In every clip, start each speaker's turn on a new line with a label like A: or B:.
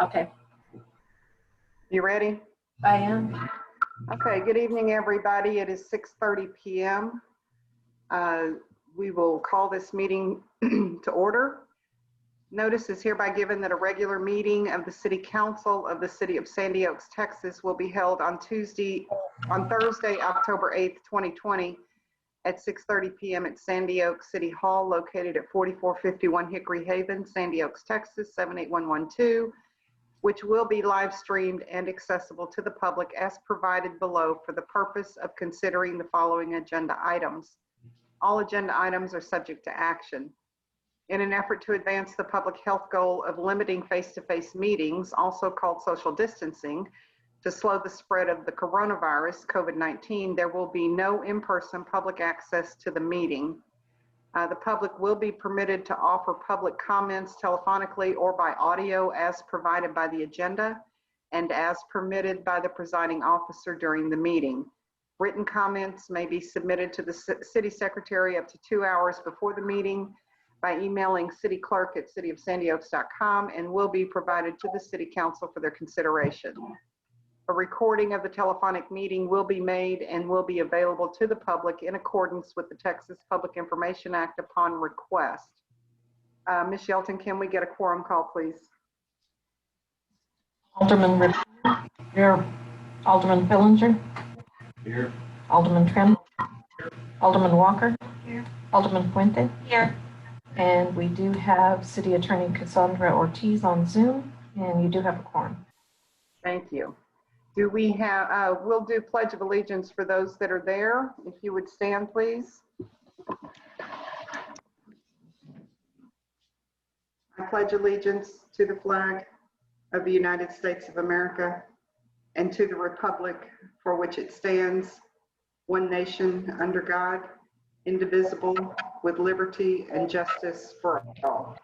A: Okay,
B: You ready?
A: I am.
B: Okay, good evening, everybody. It is 6:30 p.m. We will call this meeting to order. Notice is hereby given that a regular meeting of the City Council of the City of Sandy Oaks, Texas will be held on Thursday, October 8th, 2020 at 6:30 p.m. at Sandy Oaks City Hall, located at 4451 Hickory Haven, Sandy Oaks, Texas, 78112. Which will be live streamed and accessible to the public as provided below for the purpose of considering the following agenda items. All agenda items are subject to action. In an effort to advance the public health goal of limiting face-to-face meetings, also called social distancing, to slow the spread of the coronavirus, COVID-19, there will be no in-person public access to the meeting. The public will be permitted to offer public comments telephonically or by audio as provided by the agenda and as permitted by the presiding officer during the meeting. Written comments may be submitted to the city secretary up to 2 hours before the meeting by emailing cityclerk@cityofsandyoaks.com and will be provided to the city council for their consideration. A recording of the telephonic meeting will be made and will be available to the public in accordance with the Texas Public Information Act upon request. Ms. Shelton, can we get a quorum call, please?
A: Alderman Rip. Here. Alderman Pillinger.
C: Here.
A: Alderman Trim. Alderman Walker.
D: Here.
A: Alderman Puente.
D: Here.
A: And we do have City Attorney Cassandra Ortiz on Zoom, and you do have a quorum.
B: Thank you. Do we have, we'll do Pledge of Allegiance for those that are there. If you would stand, please. I pledge allegiance to the flag of the United States of America and to the republic for which it stands, one nation under God, indivisible, with liberty and justice for all.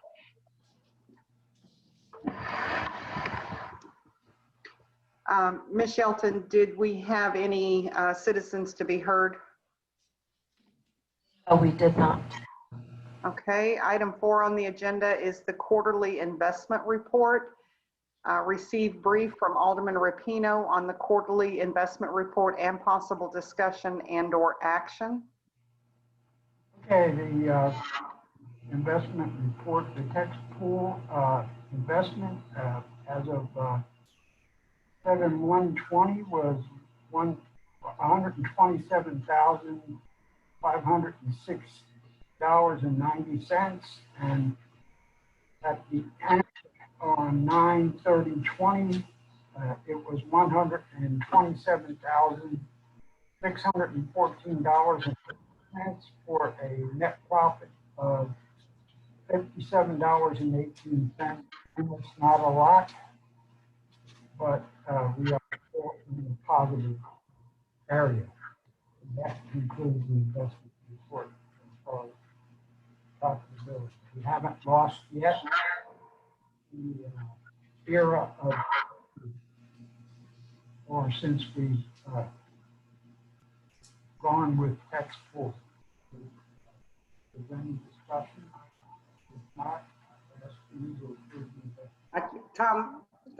B: Ms. Shelton, did we have any citizens to be heard?
A: Oh, we did not.
B: Okay, item 4 on the agenda is the quarterly investment report. Received brief from Alderman Rapino on the quarterly investment report and possible discussion and/or action.
E: Okay, the investment report, the tax pool investment as of 7/1/20 was $127,506.90, and at the end on 9/30/20 it was $127,614.50 for a net profit of $57.18. And it's not a lot, but we are still in a positive area. And that concludes the investment report as far as profitability. We haven't lost yet the era of, or since we've gone with tax pool. Is there any discussion? If not, I ask you to approve the investment.
B: Tom,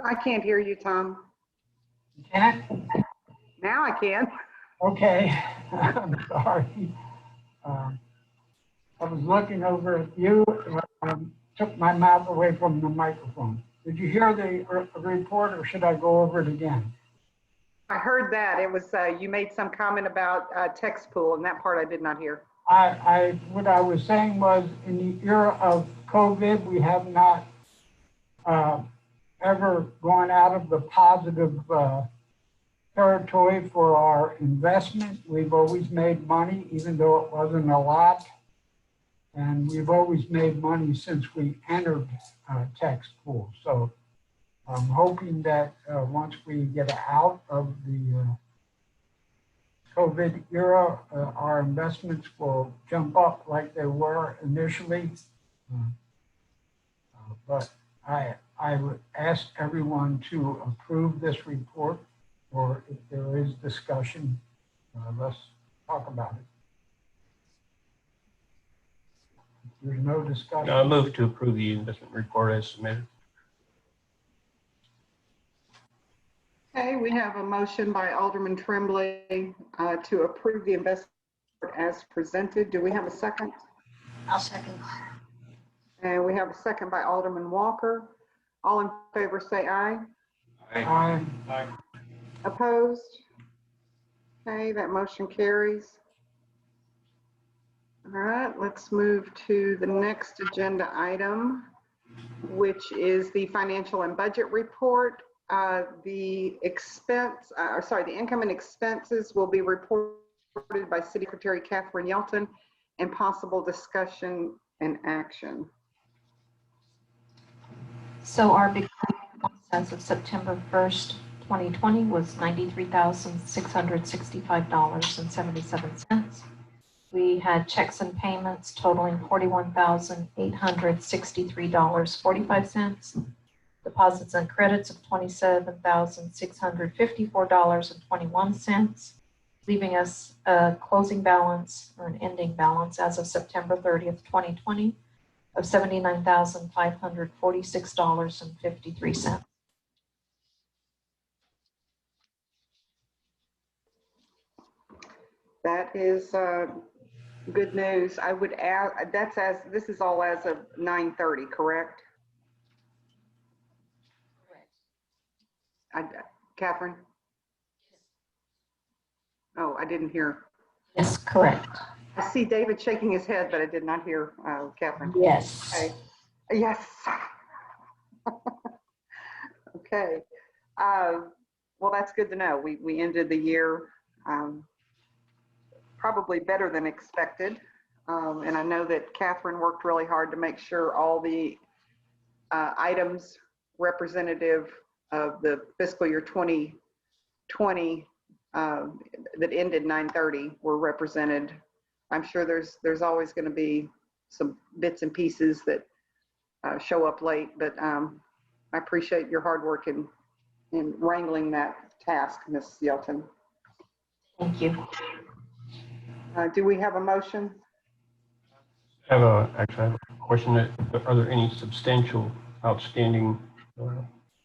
B: I can't hear you, Tom.
E: You can't?
B: Now I can.
E: Okay, I'm sorry. I was looking over at you, took my mouth away from the microphone. Did you hear the report, or should I go over it again?
B: I heard that. It was, you made some comment about text pool, and that part I did not hear.
E: What I was saying was, in the era of COVID, we have not ever gone out of the positive territory for our investment. We've always made money, even though it wasn't a lot. And we've always made money since we entered tax pool. So I'm hoping that once we get out of the COVID era, our investments will jump up like they were initially. But I would ask everyone to approve this report, or if there is discussion, let's talk about it. If there's no discussion.
C: I move to approve the investment report as submitted.
B: Okay, we have a motion by Alderman Tremblay to approve the investment as presented. Do we have a second?
C: I'll second.
B: And we have a second by Alderman Walker. All in favor say aye.
E: Aye.
B: Opposed? Okay, that motion carries. All right, let's move to the next agenda item, which is the financial and budget report. The income and expenses will be reported by City Secretary Catherine Yelton, and possible discussion and action.
A: So our beginning balance as of September 1st, 2020 was $93,665.77. We had checks and payments totaling $41,863.45. Deposits and credits of $27,654.21, leaving us a closing balance or an ending balance as of September 30th, 2020 of $79,546.53.
B: That is good news. I would add, this is all as of 9:30, correct? Catherine? Oh, I didn't hear.
A: Yes, correct.
B: I see David shaking his head, but I did not hear Catherine.
A: Yes.
B: Okay. Yes. Okay. Well, that's good to know. We ended the year probably better than expected. And I know that Catherine worked really hard to make sure all the items representative of the fiscal year 2020 that ended 9/30 were represented. I'm sure there's always going to be some bits and pieces that show up late, but I appreciate your hard work in wrangling that task, Ms. Yelton.
A: Thank you.
B: Do we have a motion?
D: Actually, I have a question. Are there any substantial outstanding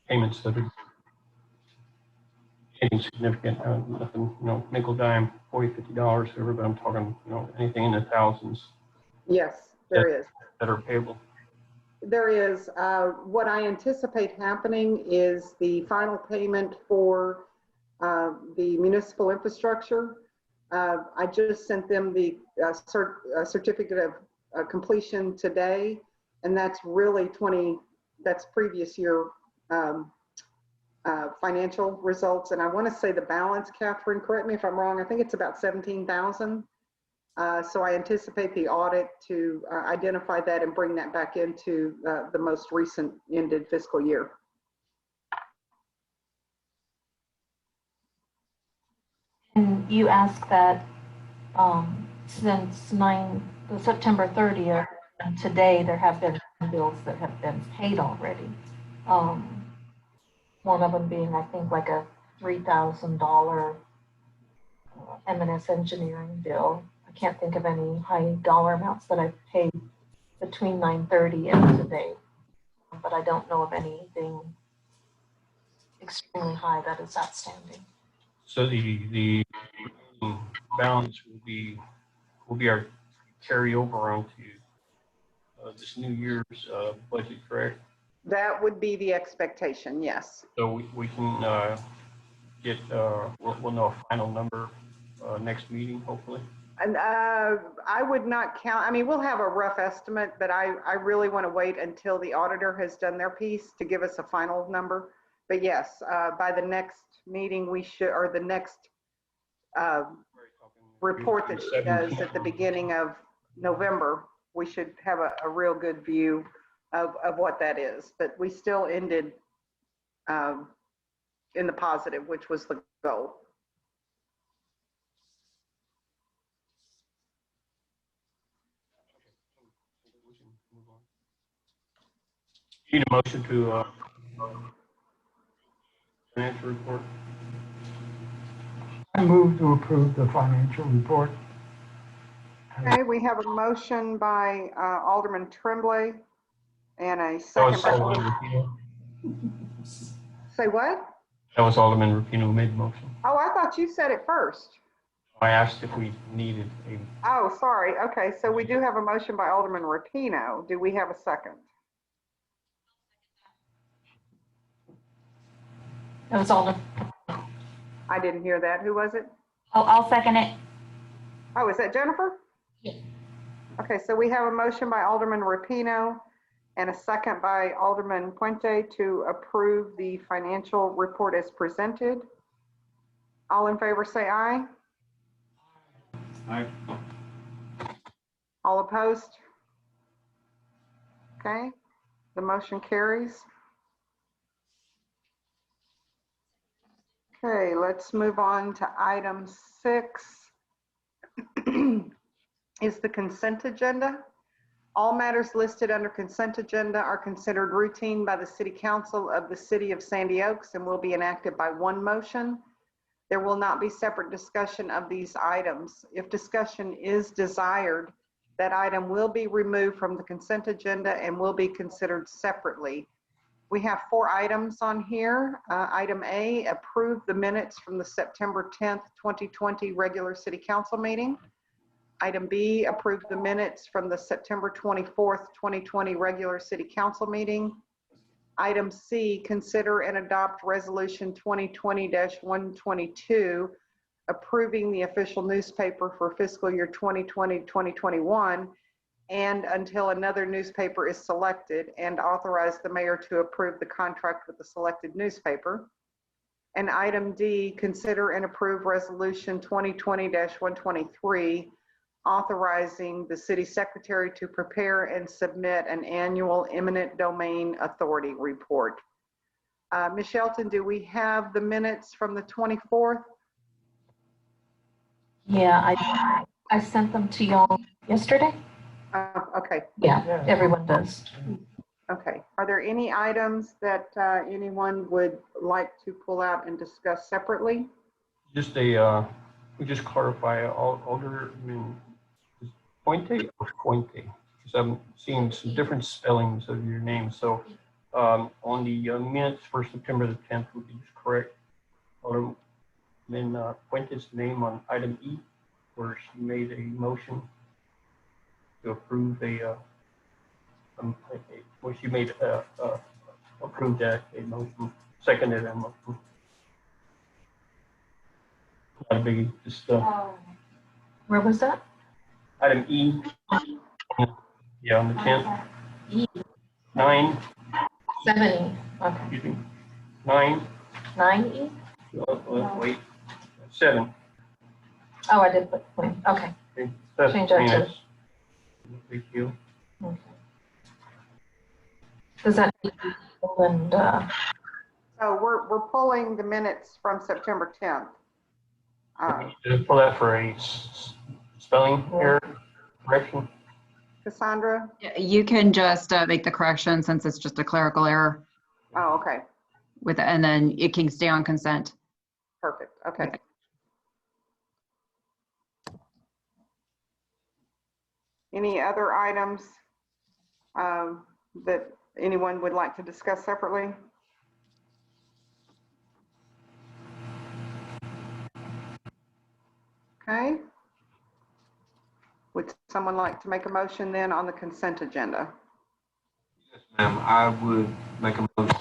D: payments that are anything significant? Nothing, nickel, dime, $40, $50, whatever, but I'm talking, anything in the thousands
B: Yes, there is.
D: that are payable.
B: There is. What I anticipate happening is the final payment for the municipal infrastructure. I just sent them the certificate of completion today, and that's really that's previous year financial results. And I want to say the balance, Catherine, correct me if I'm wrong, I think it's about 17,000. So I anticipate the audit to identify that and bring that back into the most recent ended fiscal year.
A: And you asked that since September 30th and today, there have been bills that have been paid already. One of them being, I think, like a $3,000 M&S engineering bill. I can't think of any high dollar amounts that I've paid between 9:30 and today, but I don't know of anything extremely high that is outstanding.
D: So the balance will be our carryover onto this new year's budget, correct?
B: That would be the expectation, yes.
D: So we can get we'll know a final number next meeting, hopefully.
B: And I would not count, I mean, we'll have a rough estimate, but I really want to wait until the auditor has done their piece to give us a final number. But yes, by the next meeting, we should, or the next report that she does at the beginning of November, we should have a real good view of what that is. But we still ended in the positive, which was the goal.
D: You need a motion to financial report?
E: I move to approve the financial report.
B: Okay, we have a motion by Alderman Tremblay and a
D: That was
B: second by
D: so
B: Alderman. Say what?
D: That was Alderman Rapino who made the motion.
B: Oh, I thought you said it first.
D: I asked if we needed a,
B: Oh, sorry. Okay, so we do have a motion by Alderman Rapino. Do we have a second?
A: That was Alder.
B: I didn't hear that. Who was it?
C: Oh, I'll second it.
B: Oh, is that Jennifer?
A: Yeah.
B: Okay, so we have a motion by Alderman Rapino and a second by Alderman Puente to approve the financial report as presented. All in favor say aye.
D: Aye.
B: All opposed? Okay, the motion carries. Okay, let's move on to item 6. Is the consent agenda. All matters listed under consent agenda are considered routine by the City Council of the City of Sandy Oaks and will be enacted by one motion. There will not be separate discussion of these items. If discussion is desired, that item will be removed from the consent agenda and will be considered separately. We have 4 items on here. Item A, approve the minutes from the September 10th, 2020 regular City Council meeting. Item B, approve the minutes from the September 24th, 2020 regular City Council meeting. Item C, consider and adopt Resolution 2020-122, approving the official newspaper for fiscal year 2020-2021, and until another newspaper is selected, and authorize the mayor to approve the contract with the selected newspaper. And item D, consider and approve Resolution 2020-123, authorizing the city secretary to prepare and submit an annual eminent domain authority report. Ms. Shelton, do we have the minutes from the 24th?
A: Yeah, I sent them to y'all yesterday.
B: Okay,
A: Yeah, everyone does.
B: okay. Are there any items that anyone would like to pull out and discuss separately?
D: just we just clarify, Alderman Puente or Fuente? Because I'm seeing some different spellings of your name. So on the minutes for September the 10th, would you just correct Alderman Fuente's name on item E, where she made a motion to approve where she made approved a motion, seconded a motion. Not a biggie, just
A: Where was that?
D: item E. Yeah, on the 10th.
A: E.
D: 9,
A: 70. Okay.
D: excuse me. 9,
A: 9E?
D: wait, 7.
A: Oh, I did put, okay.
D: Okay, that's
A: Change that to-
D: minutes. Big deal.
A: Okay. Does that and
B: So we're pulling the minutes from September 10th.
D: Just pull that for a spelling error correction.
B: Cassandra?
F: You can just make the correction since it's just a clerical error
B: Oh, okay,
F: and then it can stay on consent.
B: perfect, okay.
F: Okay.
B: Any other items that anyone would like to discuss separately? Okay. Would someone like to make a motion then on the consent agenda?
G: I would make a motion.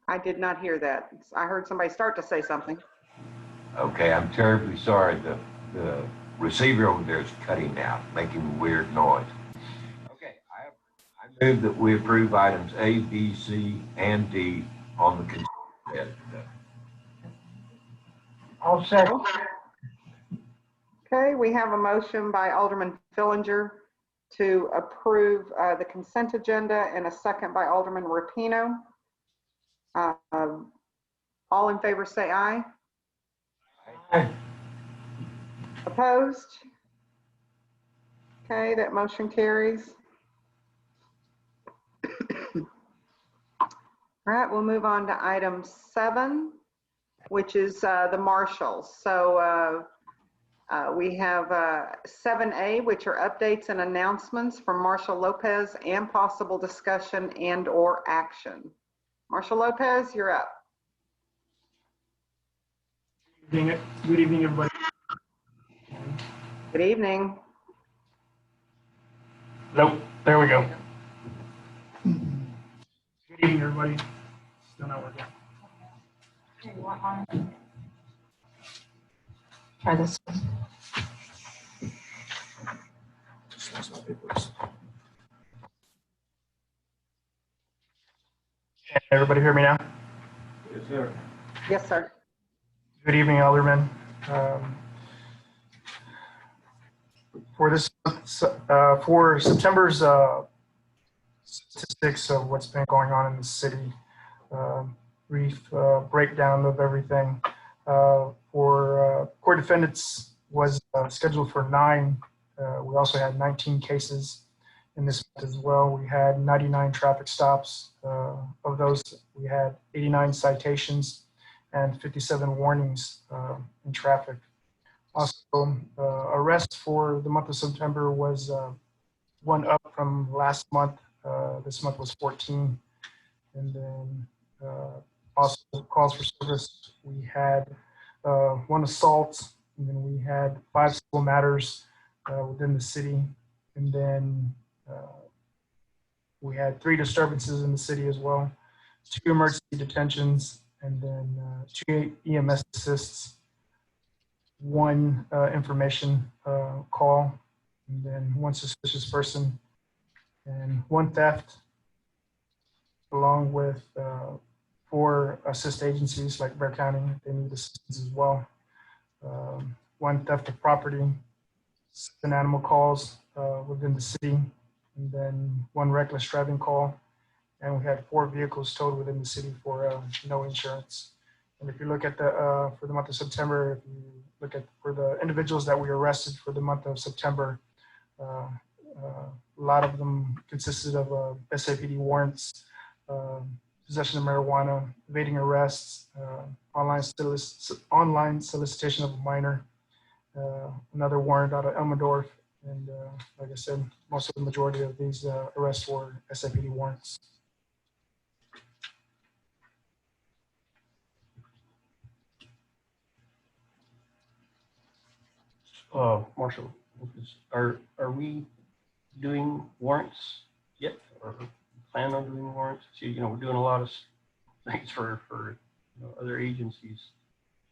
B: I did not hear that. I heard somebody start to say something.
G: Okay, I'm terribly sorry. The receiver over there is cutting out, making a weird noise. Okay, I move that we approve items A, B, C, and D on the consent agenda.
E: I'll second.
B: Okay, we have a motion by Alderman Fillinger to approve the consent agenda and a second by Alderman Rapino. All in favor say aye.
E: Aye.
B: Opposed? Okay, that motion carries. All right, we'll move on to item 7, which is the marshals. So We have 7A, which are updates and announcements from Marshall Lopez and possible discussion and/or action. Marshall Lopez, you're up.
C: Good evening, everybody.
B: Good evening.
C: Nope, there we go. Good evening, everybody. Still not working.
A: Okay, you want mine? Try this one.
C: Can everybody hear me now?
G: Yes, sir.
B: Yes, sir.
C: Good evening, Alderman. For this, for September's statistics of what's been going on in the city, brief breakdown of everything. For court defendants was scheduled for 9. We also had 19 cases in this month as well. We had 99 traffic stops. Of those, we had 89 citations and 57 warnings in traffic. Also, arrests for the month of September was 1 up from last month. This month was 14. And then also calls for service, we had 1 assault, and then we had 5 civil matters within the city. And then we had 3 disturbances in the city as well, 2 emergency detentions, and then 2 EMS assists, 1 information call, and then 1 suspicious person, and 1 theft, along with 4 assist agencies like Bear County. They need assistance as well. 1 theft of property, 7 animal calls within the city, and then 1 reckless driving call. And we had 4 vehicles towed within the city for no insurance. And if you look at the for the month of September, if you look at for the individuals that we arrested for the month of September, a lot of them consisted of SAPD warrants, possession of marijuana, evading arrests, online solicitation of a minor, another warrant out of Elmendorf, and like I said, most of the majority of these arrests were SAPD warrants.
D: Marshall, are we doing warrants yet, or plan on doing warrants? See, you know, we're doing a lot of things for other agencies.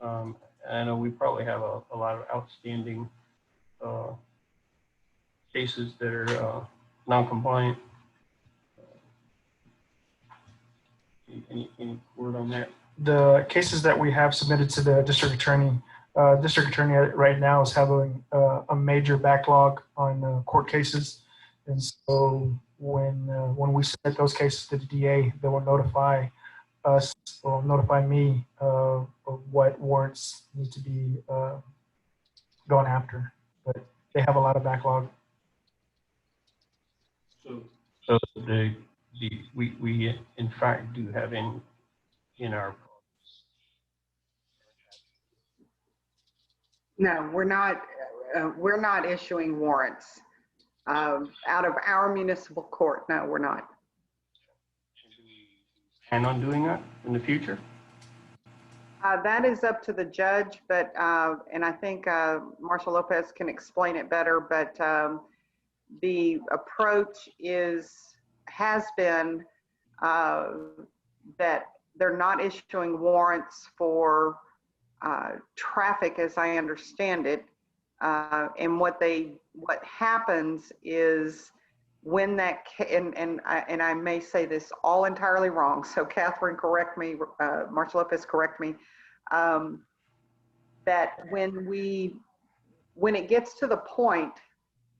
D: I know we probably have a lot of outstanding cases that are non-compliant. Any word on that?
C: The cases that we have submitted to the district attorney right now is having a major backlog on court cases. And so when we submit those cases to the DA, they will notify us or notify me of what warrants need to be going after. But they have a lot of backlog.
D: So we in fact do have in our.
B: No, we're not issuing warrants out of our municipal court. No, we're not.
D: Plan on doing that in the future?
B: That is up to the judge, but and I think Marshall Lopez can explain it better, but the approach has been that they're not issuing warrants for traffic, as I understand it. And what happens is when that, and I may say this all entirely wrong, so Catherine, correct me, Marshall Lopez, correct me, that when it gets to the point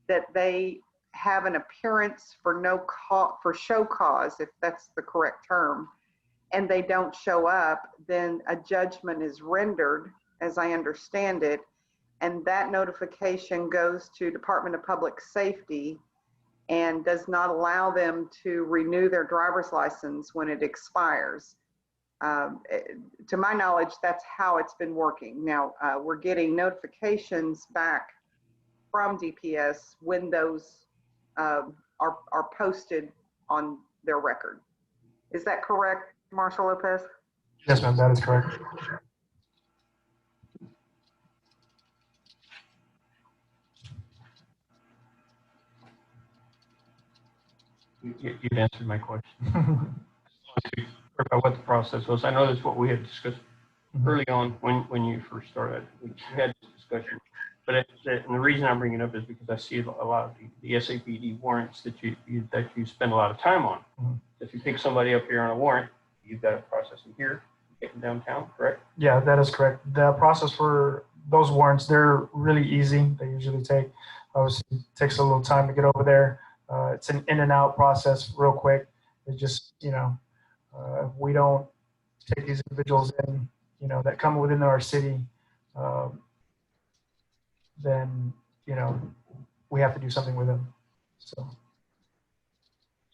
B: that they have an appearance for show cause, if that's the correct term, and they don't show up, then a judgment is rendered, as I understand it, and that notification goes to Department of Public Safety and does not allow them to renew their driver's license when it expires. To my knowledge, that's how it's been working. Now, we're getting notifications back from DPS when those are posted on their record. Is that correct, Marshall Lopez?
C: Yes, ma'am, that is correct.
D: You've answered my question. About what the process was. I know that's what we had discussed early on when you first started. We had this discussion. But and the reason I'm bringing it up is because I see a lot of the SAPD warrants that you spend a lot of time on.
C: Mhm.
D: If you pick somebody up here on a warrant, you've got to process them here, take them downtown, correct?
C: Yeah, that is correct. The process for those warrants, they're really easy. They usually obviously takes a little time to get over there. It's an in and out process real quick. It just, we don't take these individuals in, that come within our city, then, we have to do something with them. So.
D: All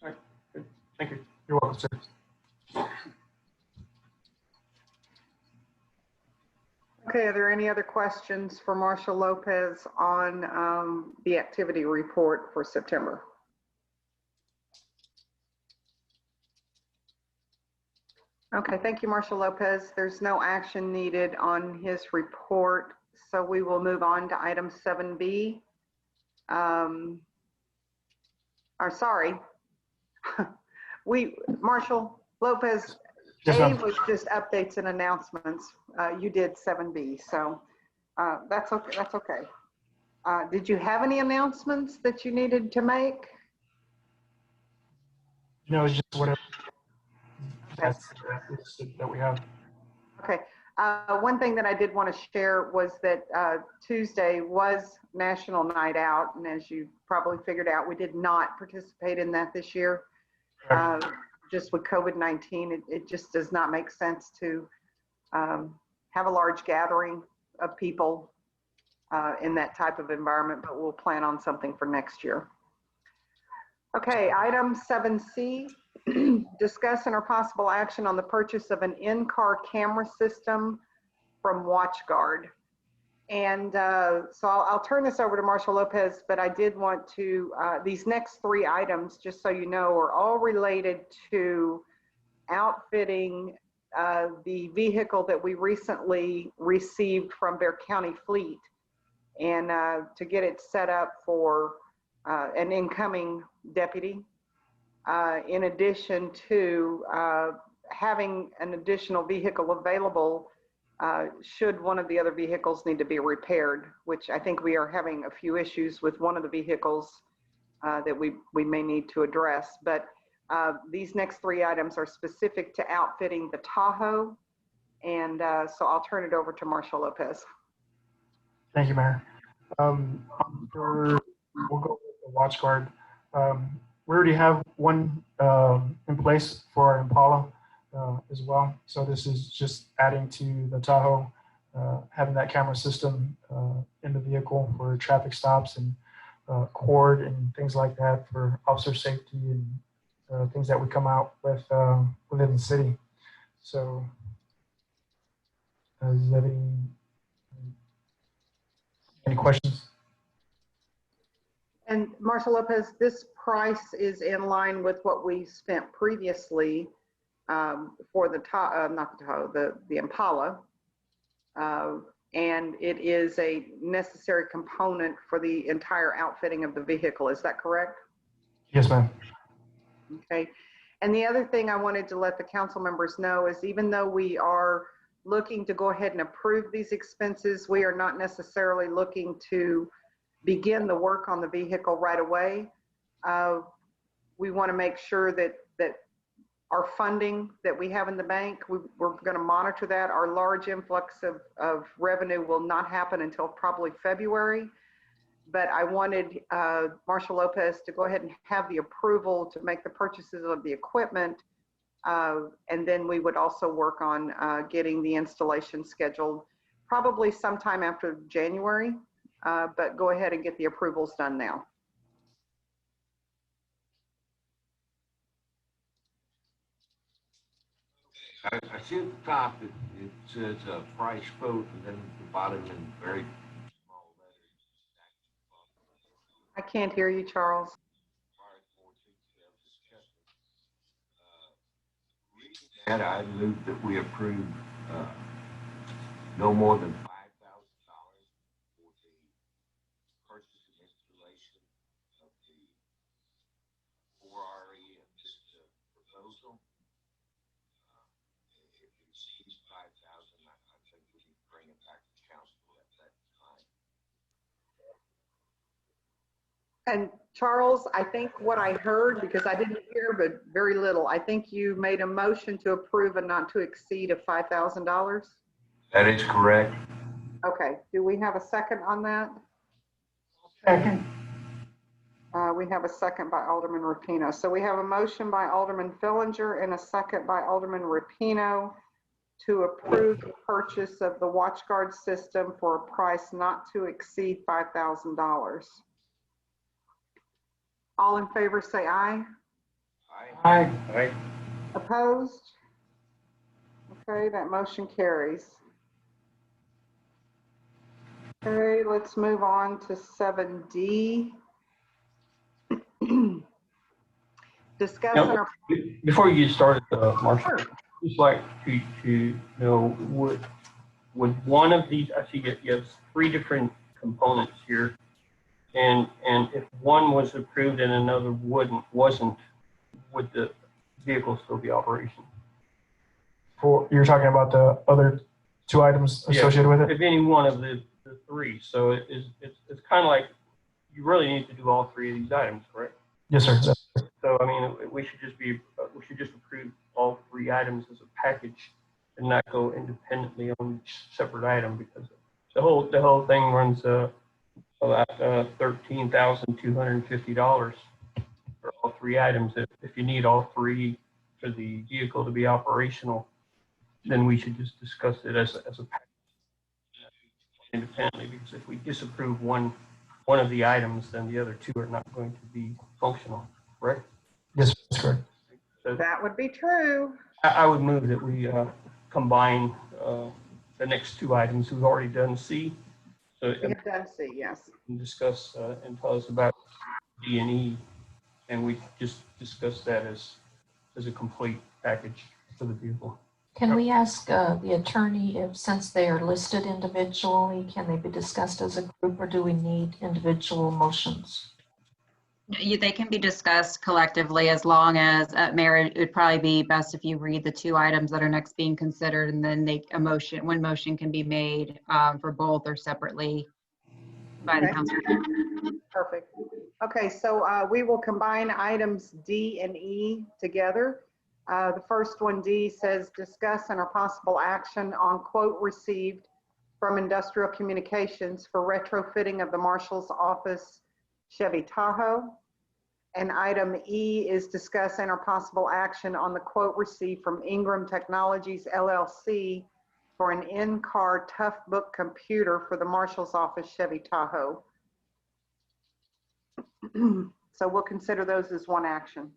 D: right, good. Thank you.
C: You're welcome, sir.
B: Okay, are there any other questions for Marshall Lopez on the activity report for September? Okay, thank you, Marshall Lopez. There's no action needed on his report, so we will move on to item 7B. Marshall Lopez,
C: Yes,
B: A
C: ma'am.
B: was just updates and announcements. You did 7B, so that's okay. That's okay. Did you have any announcements that you needed to make?
C: It's just whatever that's that we have.
B: Okay. One thing that I did want to share was that Tuesday was National Night Out, and as you probably figured out, we did not participate in that this year. Just with COVID-19, it just does not make sense to have a large gathering of people in that type of environment, but we'll plan on something for next year. Okay, item 7C, discuss and or possible action on the purchase of an in-car camera system from WatchGuard. And so I'll turn this over to Marshall Lopez, but I did want to, these next 3 items, just so you know, are all related to outfitting the vehicle that we recently received from Bexar County Fleet, and to get it set up for an incoming deputy, in addition to having an additional vehicle available should one of the other vehicles need to be repaired, which I think we are having a few issues with one of the vehicles that we may need to address. But these next 3 items are specific to outfitting the Tahoe, and so I'll turn it over to Marshall Lopez.
C: Thank you, Mayor. We'll go with the WatchGuard. We already have one in place for our Impala as well. So this is just adding to the Tahoe, having that camera system in the vehicle for traffic stops and cord and things like that for officer safety and things that would come out with within the city. So does that any questions?
B: And Marshall Lopez, this price is in line with what we spent previously for the not the Tahoe, the Impala, and it is a necessary component for the entire outfitting of the vehicle. Is that correct?
C: Yes, ma'am.
B: Okay. And the other thing I wanted to let the council members know is, even though we are looking to go ahead and approve these expenses, we are not necessarily looking to begin the work on the vehicle right away. We want to make sure that our funding that we have in the bank, we're going to monitor that. Our large influx of revenue will not happen until probably February. But I wanted Marshall Lopez to go ahead and have the approval to make the purchases of the equipment. And then we would also work on getting the installation scheduled probably sometime after January. But go ahead and get the approvals done now.
G: I see at the top, it says price quote, and then at the bottom in very small letters.
B: I can't hear you, Charles.
G: And I move that we approve no more than $5,000 for the purchase and installation of the 4RE and this proposal. If it exceeds 5,000, I think we need to bring it back to council at that time.
B: And Charles, I think what I heard, because I didn't hear, but very little, I think you made a motion to approve a not to exceed of $5,000.
G: That is correct.
B: Okay, do we have a second on that?
E: Second.
B: We have a second by Alderman Rapino. So we have a motion by Alderman Fillinger and a second by Alderman Rapino to approve the purchase of the WatchGuard system for a price not to exceed $5,000. All in favor say aye.
E: Aye.
B: Opposed? Okay, that motion carries. Okay, let's move on to 7D. Discuss
D: Now,
B: and our,
D: before you get started, Marshall,
B: Sure.
D: just like to know, would one of these, I see you have 3 different components here. And if one was approved and another wasn't, would the vehicle still be operational?
C: You're talking about the other 2 items associated with it?
D: If any one of the 3. So it's kind of like you really need to do all 3 of these items, correct?
C: Yes, sir.
D: So I mean, we should just approve all 3 items as a package and not go independently on each separate item, because the whole thing runs about $13,250 for all 3 items. If you need all 3 for the vehicle to be operational, then we should just discuss it as a package independently, because if we disapprove one of the items, then the other 2 are not going to be functional, correct?
C: Yes, that's correct.
D: So
B: that would be true.
D: I would move that we combine the next 2 items. We've already done C. So
B: We have done C, yes.
D: and discuss and tell us about D and E, and we just discuss that as a complete package for the vehicle.
A: Can we ask the attorney if, since they are listed individually, can they be discussed as a group, or do we need individual motions?
F: They can be discussed collectively, as long as, Mayor, it would probably be best if you read the 2 items that are next being considered, and then one motion can be made for both or separately by the
B: Okay.
F: council.
B: Perfect. Okay, so we will combine items D and E together. The first one, D, says discuss and a possible action on quote received from Industrial Communications for retrofitting of the Marshal's Office Chevy Tahoe. And item E is discuss and a possible action on the quote received from Ingram Technologies LLC for an in-car Toughbook computer for the Marshal's Office Chevy Tahoe. So we'll consider those as one action.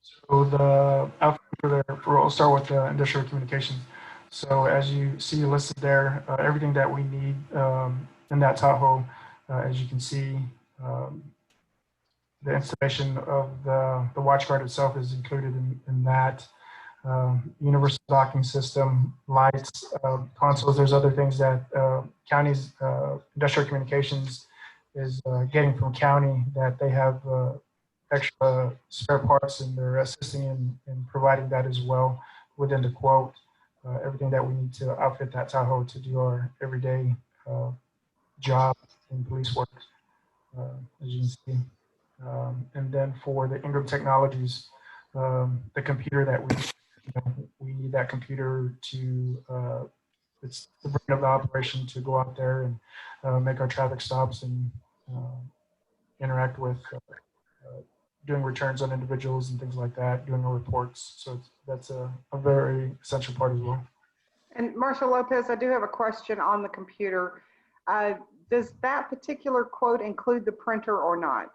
C: So the outfit we'll start with the industrial communications. So as you see listed there, everything that we need in that Tahoe, as you can see, the installation of the WatchGuard itself is included in that. Universal docking system, lights, consoles. There's other things that county's industrial communications is getting from county that they have extra spare parts, and they're assisting in providing that as well within the quote. Everything that we need to outfit that Tahoe to do our everyday job in police work, as you can see. And then for the Ingram Technologies, the computer that we need that computer to, it's the brain of the operation to go out there and make our traffic stops and interact with doing returns on individuals and things like that, doing our reports. So that's a very essential part as well.
B: And Marshall Lopez, I do have a question on the computer. Does that particular quote include the printer or not?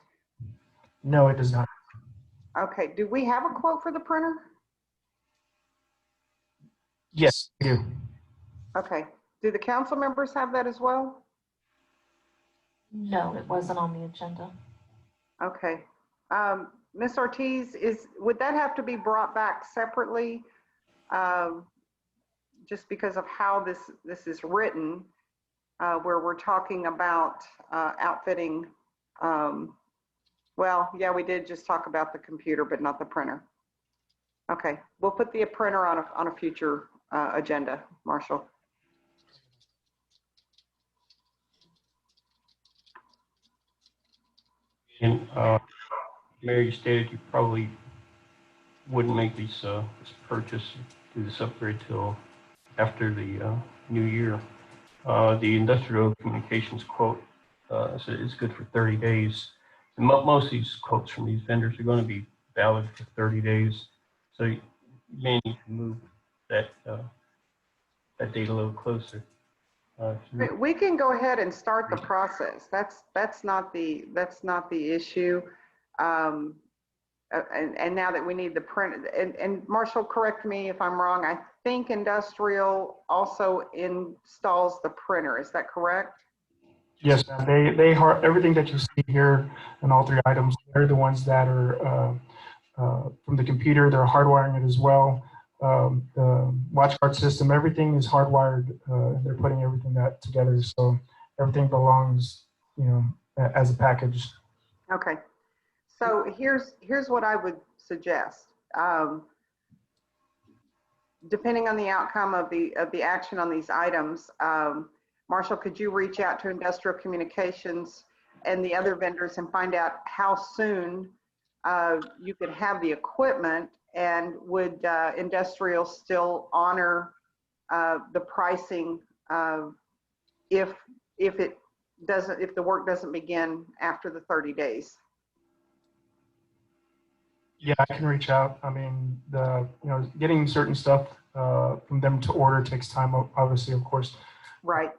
C: No, it does not.
B: Okay, do we have a quote for the printer?
C: Yes, we do.
B: Okay, do the council members have that as well?
A: No, it wasn't on the agenda.
B: Okay. Ms. Ortiz, would that have to be brought back separately? Just because of how this is written, where we're talking about outfitting, well, yeah, we did just talk about the computer, but not the printer. Okay, we'll put the printer on a future agenda, Marshall.
D: And Mary, you stated you probably wouldn't make this purchase, do this upgrade till after the new year. The industrial communications quote is good for 30 days. And most of these quotes from these vendors are going to be valid for 30 days. So you may need to move that date a little closer.
B: We can go ahead and start the process. That's not the issue. And now that we need the print, and Marshall, correct me if I'm wrong, I think industrial also installs the printer. Is that correct?
C: Yes, ma'am. They everything that you see here and all three items, they're the ones that are from the computer. They're hardwiring it as well. The watch guard system, everything is hardwired. They're putting everything that together, so everything belongs, as a package.
B: Okay. So here's what I would suggest. Depending on the outcome of the action on these items, Marshall, could you reach out to Industrial Communications and the other vendors and find out how soon you could have the equipment, and would Industrial still honor the pricing if the work doesn't begin after the 30 days?
C: Yeah, I can reach out. I mean, getting certain stuff from them to order takes time, obviously, of course.
B: Right.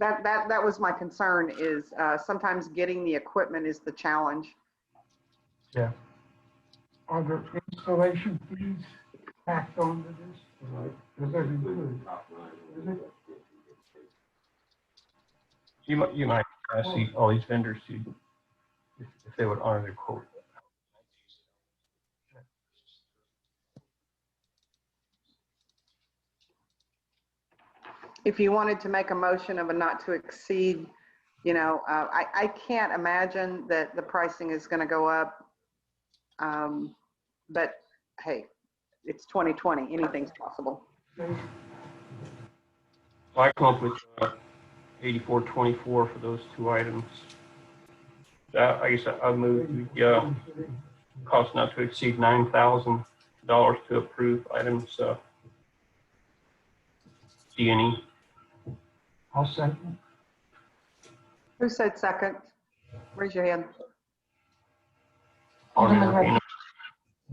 B: That was my concern, is sometimes getting the equipment is the challenge.
C: Yeah.
E: Are there installation fees tacked onto this? Does that include? Is it?
D: You might see all these vendors see if they would honor their quote.
B: If you wanted to make a motion of a not to exceed, I can't imagine that the pricing is going to go up. But hey, it's 2020. Anything's possible.
D: Well, I come up with $84.24 for those two items. I guess I moved the cost not to exceed $9,000 to approve items D and E.
E: I'll second.
B: Who said second? Raise your hand.
A: Alderman
D: Rapino.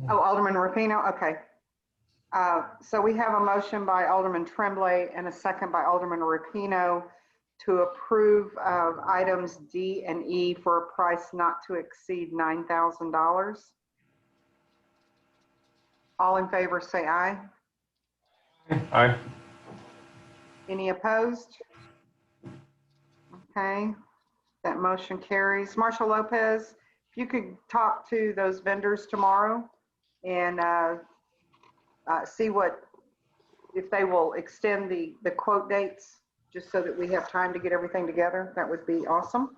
B: Oh, Alderman Rapino. Okay. So we have a motion by Alderman Tremblay and a second by Alderman Rapino to approve items D and E for a price not to exceed $9,000. All in favor say aye.
D: Aye.
B: Any opposed? Okay, that motion carries. Marshall Lopez, if you could talk to those vendors tomorrow and see if they will extend the quote dates, just so that we have time to get everything together, that would be awesome.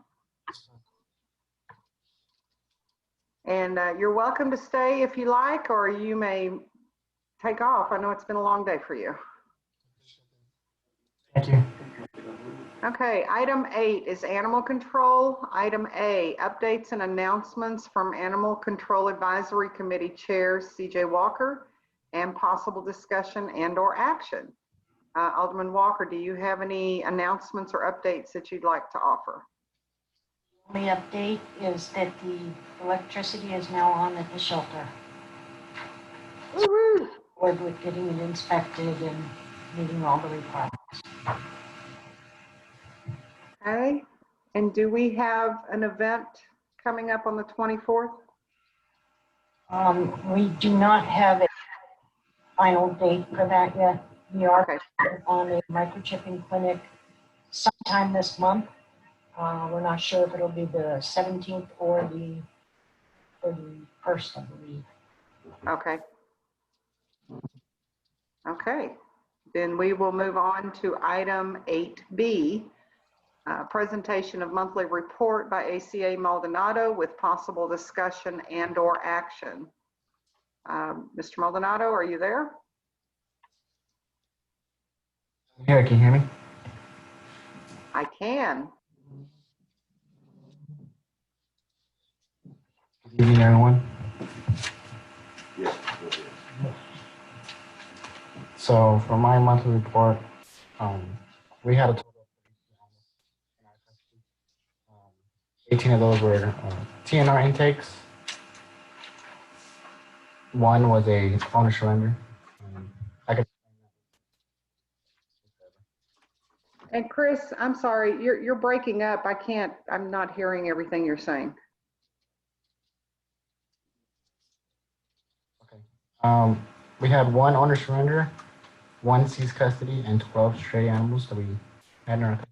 B: And you're welcome to stay if you like, or you may take off. I know it's been a long day for you.
C: Thank you.
B: Okay, item 8 is animal control. Item A, updates and announcements from Animal Control Advisory Committee Chair CJ Walker, and possible discussion and/or action. Alderman Walker, do you have any announcements or updates that you'd like to offer?
H: The update is that the electricity is now on at the shelter.
B: Woo-hoo.
H: Forward with getting it inspected and meeting all the requirements.
B: Okay, and do we have an event coming up on the 24th?
H: We do not have a final date for that yet. We are
B: Okay,
H: on a microchipping clinic sometime this month. We're not sure if it'll be the 17th or the 1st, I believe.
B: okay. Okay, then we will move on to item 8B, presentation of monthly report by ACA Maldonado with possible discussion and/or action. Mr. Maldonado, are you there?
I: Yeah, can you hear me?
B: I can.
I: Good evening, everyone. So for my monthly report, we had a total of 18 of those were TNR intakes. One was a owner surrender. I could.
B: And Chris, I'm sorry, you're breaking up. I'm not hearing everything you're saying.
I: Okay. We had one owner surrender, one seized custody, and 12 stray animals that we had in our. Can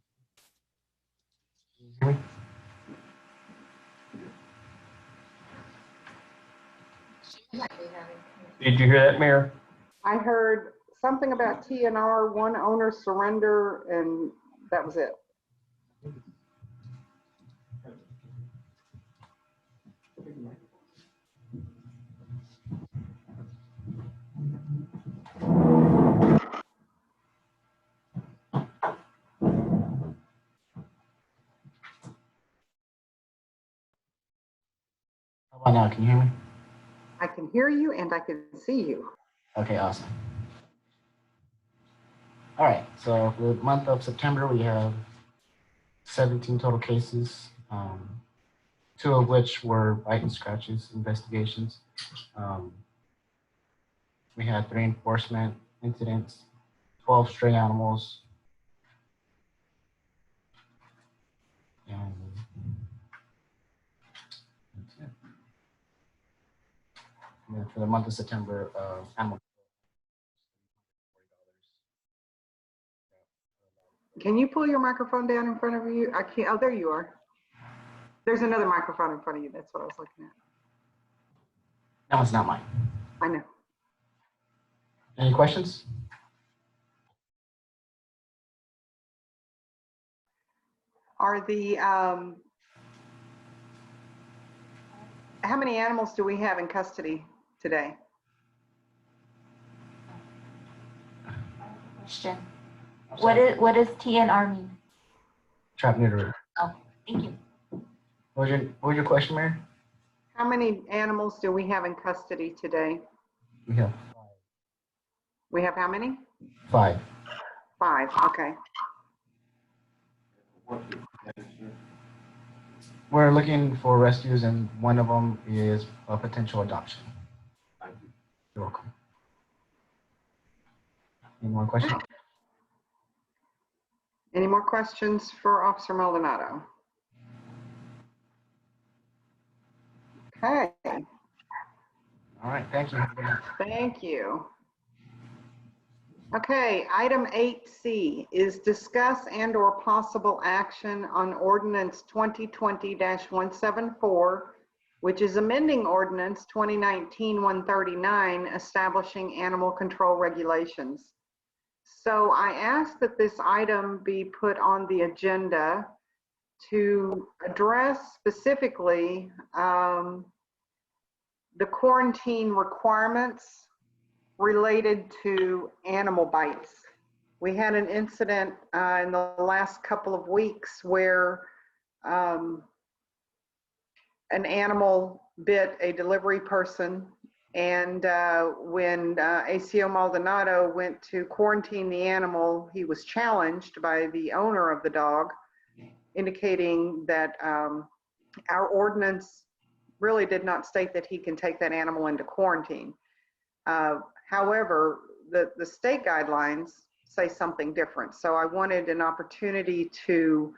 I: you hear me?
D: Did you hear that, Mayor?
B: I heard something about TNR, one owner surrender, and that was it.
I: How about now? Can you hear me?
B: I can hear you and I can see you.
I: Okay, awesome. All right, so for the month of September, we have 17 total cases, 2 of which were bite and scratches investigations. We had 3 enforcement incidents, 12 stray animals, and that's it. And then for the month of September, animal.
B: Can you pull your microphone down in front of you? I can't. Oh, there you are. There's another microphone in front of you. That's what I was looking at.
I: That one's not mine.
B: I know.
I: Any questions?
B: Are the, how many animals do we have in custody today?
J: Question. What does TNR mean?
I: Trap neuter.
J: Oh, thank you.
I: What was your question, Mary?
B: How many animals do we have in custody today?
I: We have
B: We have how many?
I: 5.
B: 5, okay.
I: We're looking for rescues, and one of them is a potential adoption. You're welcome. Any more questions?
B: Any more questions for Officer Maldonado? Okay,
I: All right, thank you. Have a good night.
B: thank you. Okay, item 8C is discuss and/or possible action on ordinance 2020-174, which is amending ordinance 2019-139, establishing animal control regulations. So I ask that this item be put on the agenda to address specifically the quarantine requirements related to animal bites. We had an incident in the last couple of weeks where an animal bit a delivery person, and when ACO Maldonado went to quarantine the animal, he was challenged by the owner of the dog, indicating that our ordinance really did not state that he can take that animal into quarantine. However, the state guidelines say something different. So I wanted an opportunity to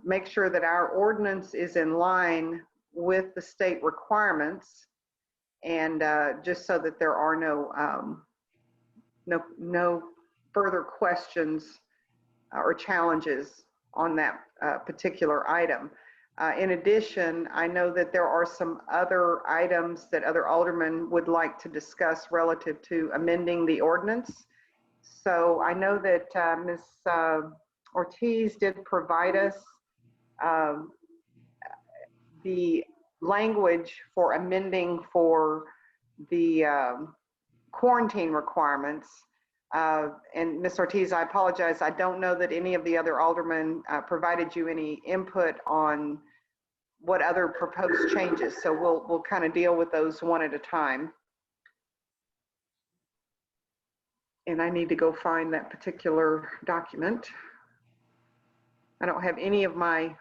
B: make sure that our ordinance is in line with the state requirements, and just so that there are no further questions or challenges on that particular item. In addition, I know that there are some other items that other aldermen would like to discuss relative to amending the ordinance. So I know that Ms. Ortiz did provide us the language for amending for the quarantine requirements. And Ms. Ortiz, I apologize, I don't know that any of the other aldermen provided you any input on what other proposed changes. So we'll kind of deal with those one at a time. And I need to go find that particular document. I don't have any of my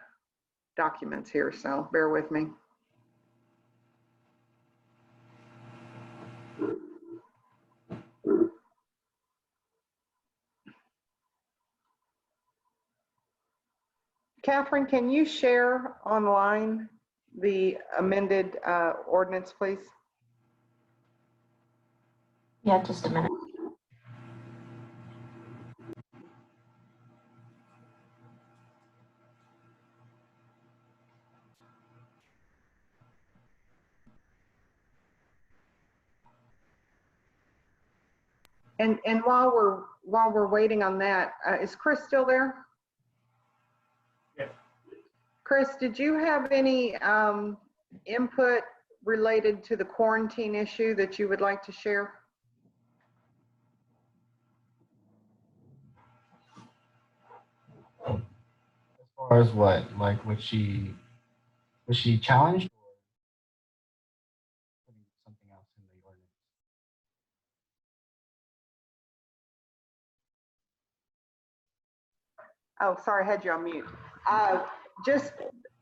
B: documents here, so bear with me. Catherine, can you share online the amended ordinance, please?
A: Yeah, just a minute.
B: And while we're waiting on that, is Chris still there?
C: Yeah.
B: Chris, did you have any input related to the quarantine issue that you would like to share?
I: As far as what, like, was she challenged or putting something else in the ordinance?
B: Oh, sorry, I had you on mute. Just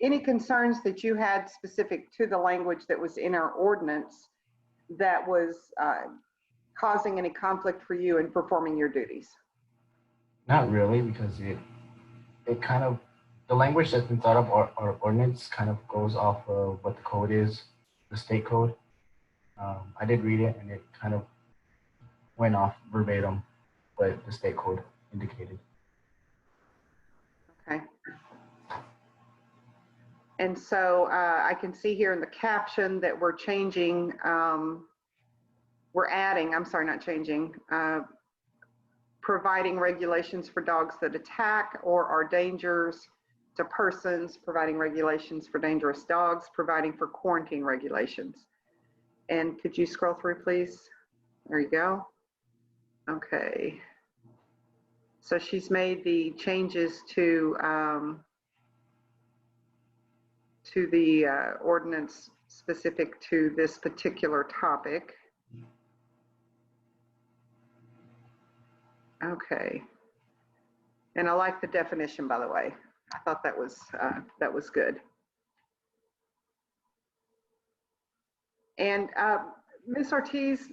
B: any concerns that you had specific to the language that was in our ordinance that was causing any conflict for you in performing your duties?
I: Not really, because it kind of, the language that's been thought of, our ordinance kind of goes off of what the code is, the state code. I did read it and it kind of went off verbatim what the state code indicated.
B: Okay. And so I can see here in the caption that we're changing, we're adding, I'm sorry, not changing, providing regulations for dogs that attack or are dangers to persons, providing regulations for dangerous dogs, providing for quarantine regulations. And could you scroll through, please? There you go. Okay. So she's made the changes to the ordinance specific to this particular topic. Okay. And I like the definition, by the way. I thought that was good. And Ms. Ortiz,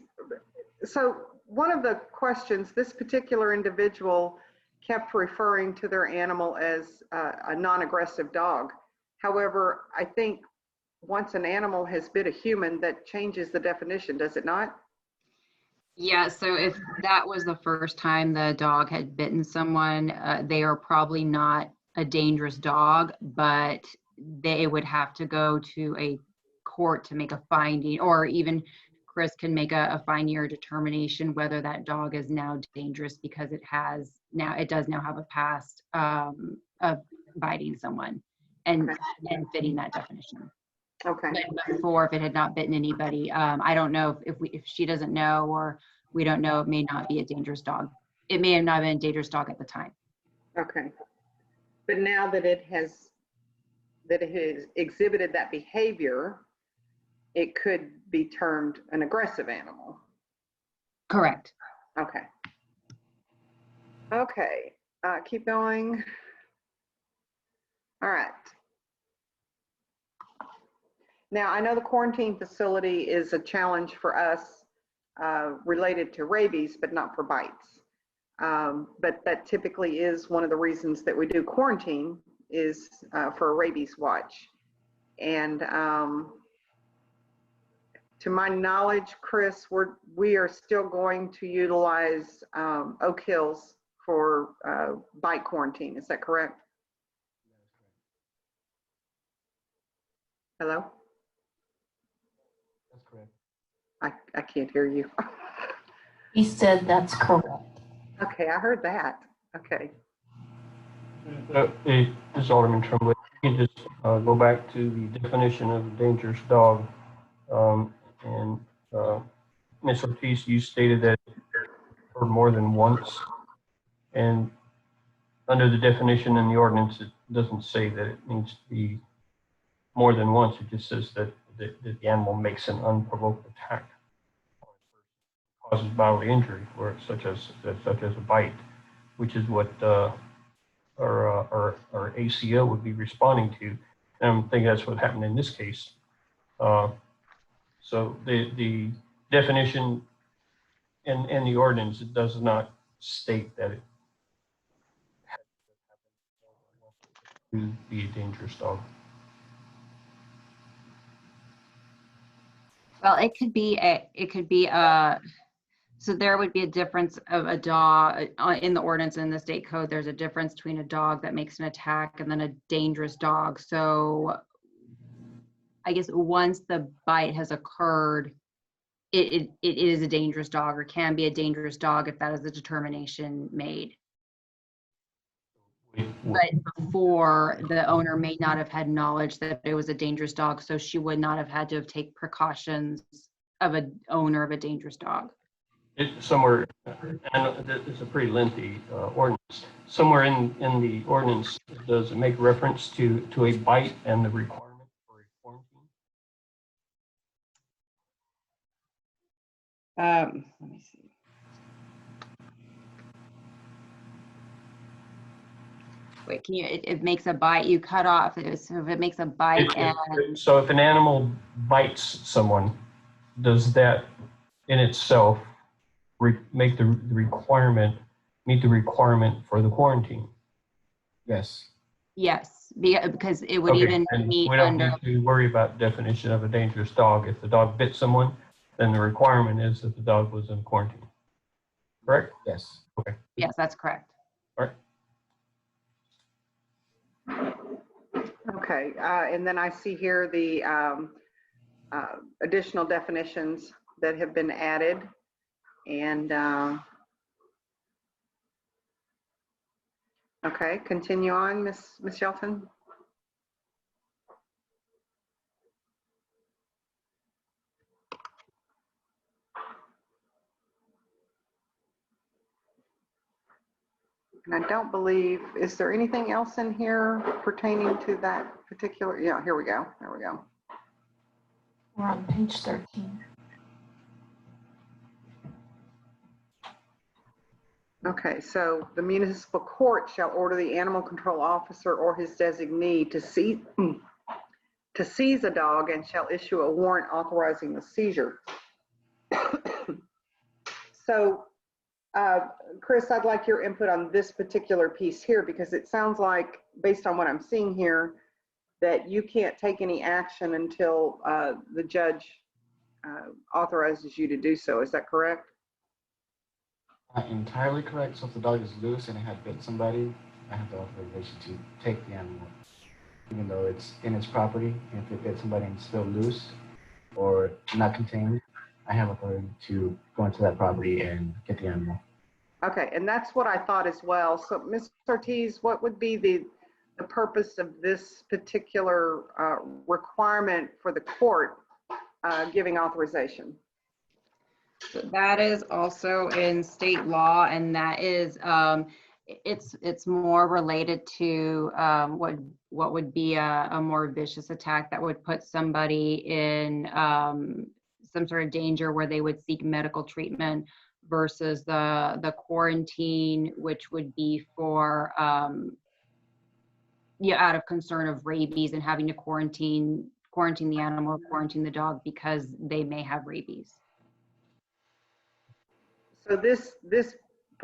B: so one of the questions, this particular individual kept referring to their animal as a non-aggressive dog. However, I think once an animal has bit a human, that changes the definition, does it not?
F: Yeah, so if that was the first time the dog had bitten someone, they are probably not a dangerous dog, but they would have to go to a court to make a finding, or even Chris can make a finding or determination whether that dog is now dangerous because it does now have a past of biting someone and fitting that definition.
B: Okay.
F: But before, if it had not bitten anybody, I don't know if she doesn't know, or we don't know, it may not be a dangerous dog. It may have not been a dangerous dog at the time.
B: Okay. But now that it has exhibited that behavior, it could be termed an aggressive animal.
F: Correct.
B: Okay. Okay. Keep going. All right. Now, I know the quarantine facility is a challenge for us related to rabies, but not for bites. But that typically is one of the reasons that we do quarantine, is for a rabies watch. And to my knowledge, Chris, we are still going to utilize Oak Hills for bite quarantine. Is that correct? Hello?
I: That's correct.
B: I can't hear you.
A: He said that's correct.
B: Okay, I heard that. Okay.
D: This is Alderman Tremblay. You can just go back to the definition of a dangerous dog. And Ms. Ortiz, you stated that for more than once. And under the definition in the ordinance, it doesn't say that it needs to be more than once. It just says that the animal makes an unprovoked attack, causes bodily injury, or such as a bite, which is what our ACO would be responding to. And I'm thinking that's what happened in this case. So the definition in the ordinance, it does not state that it has to be a dangerous dog.
F: Well, it could be so there would be a difference of a dog in the ordinance in the state code. There's a difference between a dog that makes an attack and then a dangerous dog. So I guess once the bite has occurred, it is a dangerous dog, or can be a dangerous dog if that is the determination made. But before, the owner may not have had knowledge that it was a dangerous dog, so she would not have had to take precautions of an owner of a dangerous dog.
D: Somewhere, and it's a pretty lengthy ordinance. Somewhere in the ordinance, does it make reference to a bite and the requirement for a quarantine?
B: Let me see.
F: Wait, can you, it makes a bite, you cut off, so if it makes a bite and,
D: So if an animal bites someone, does that in itself meet the requirement for the quarantine?
I: Yes.
F: yes, because it would
D: Okay,
F: even
D: and
F: meet
D: we don't
F: under,
D: need to worry about definition of a dangerous dog. If the dog bit someone, then the requirement is that the dog was in quarantine. Correct?
I: Yes.
D: Okay.
F: yes, that's correct.
D: All right.
B: Okay, and then I see here the additional definitions that have been added. And okay, continue on, Miss Shelton. And I don't believe, is there anything else in here pertaining to that particular? Yeah, here we go. There we go.
A: We're on page 13.
B: Okay, so the municipal court shall order the animal control officer or his designee to seize a dog and shall issue a warrant authorizing the seizure. So, Chris, I'd like your input on this particular piece here, because it sounds like, based on what I'm seeing here, that you can't take any action until the judge authorizes you to do so. Is that correct?
I: Not entirely correct. So if the dog is loose and it had bit somebody, I have the authorization to take the animal, even though it's in its property. And if it bit somebody and it's still loose or not contained, I have authority to go into that property and get the animal.
B: Okay, and that's what I thought as well. So, Ms. Ortiz, what would be the purpose of this particular requirement for the court giving authorization?
F: So that is also in state law, and that is, it's more related to what would be a more vicious attack that would put somebody in some sort of danger where they would seek medical treatment, versus the quarantine, which would be for out of concern of rabies and having to quarantine the animal or quarantine the dog because they may have rabies.
B: So this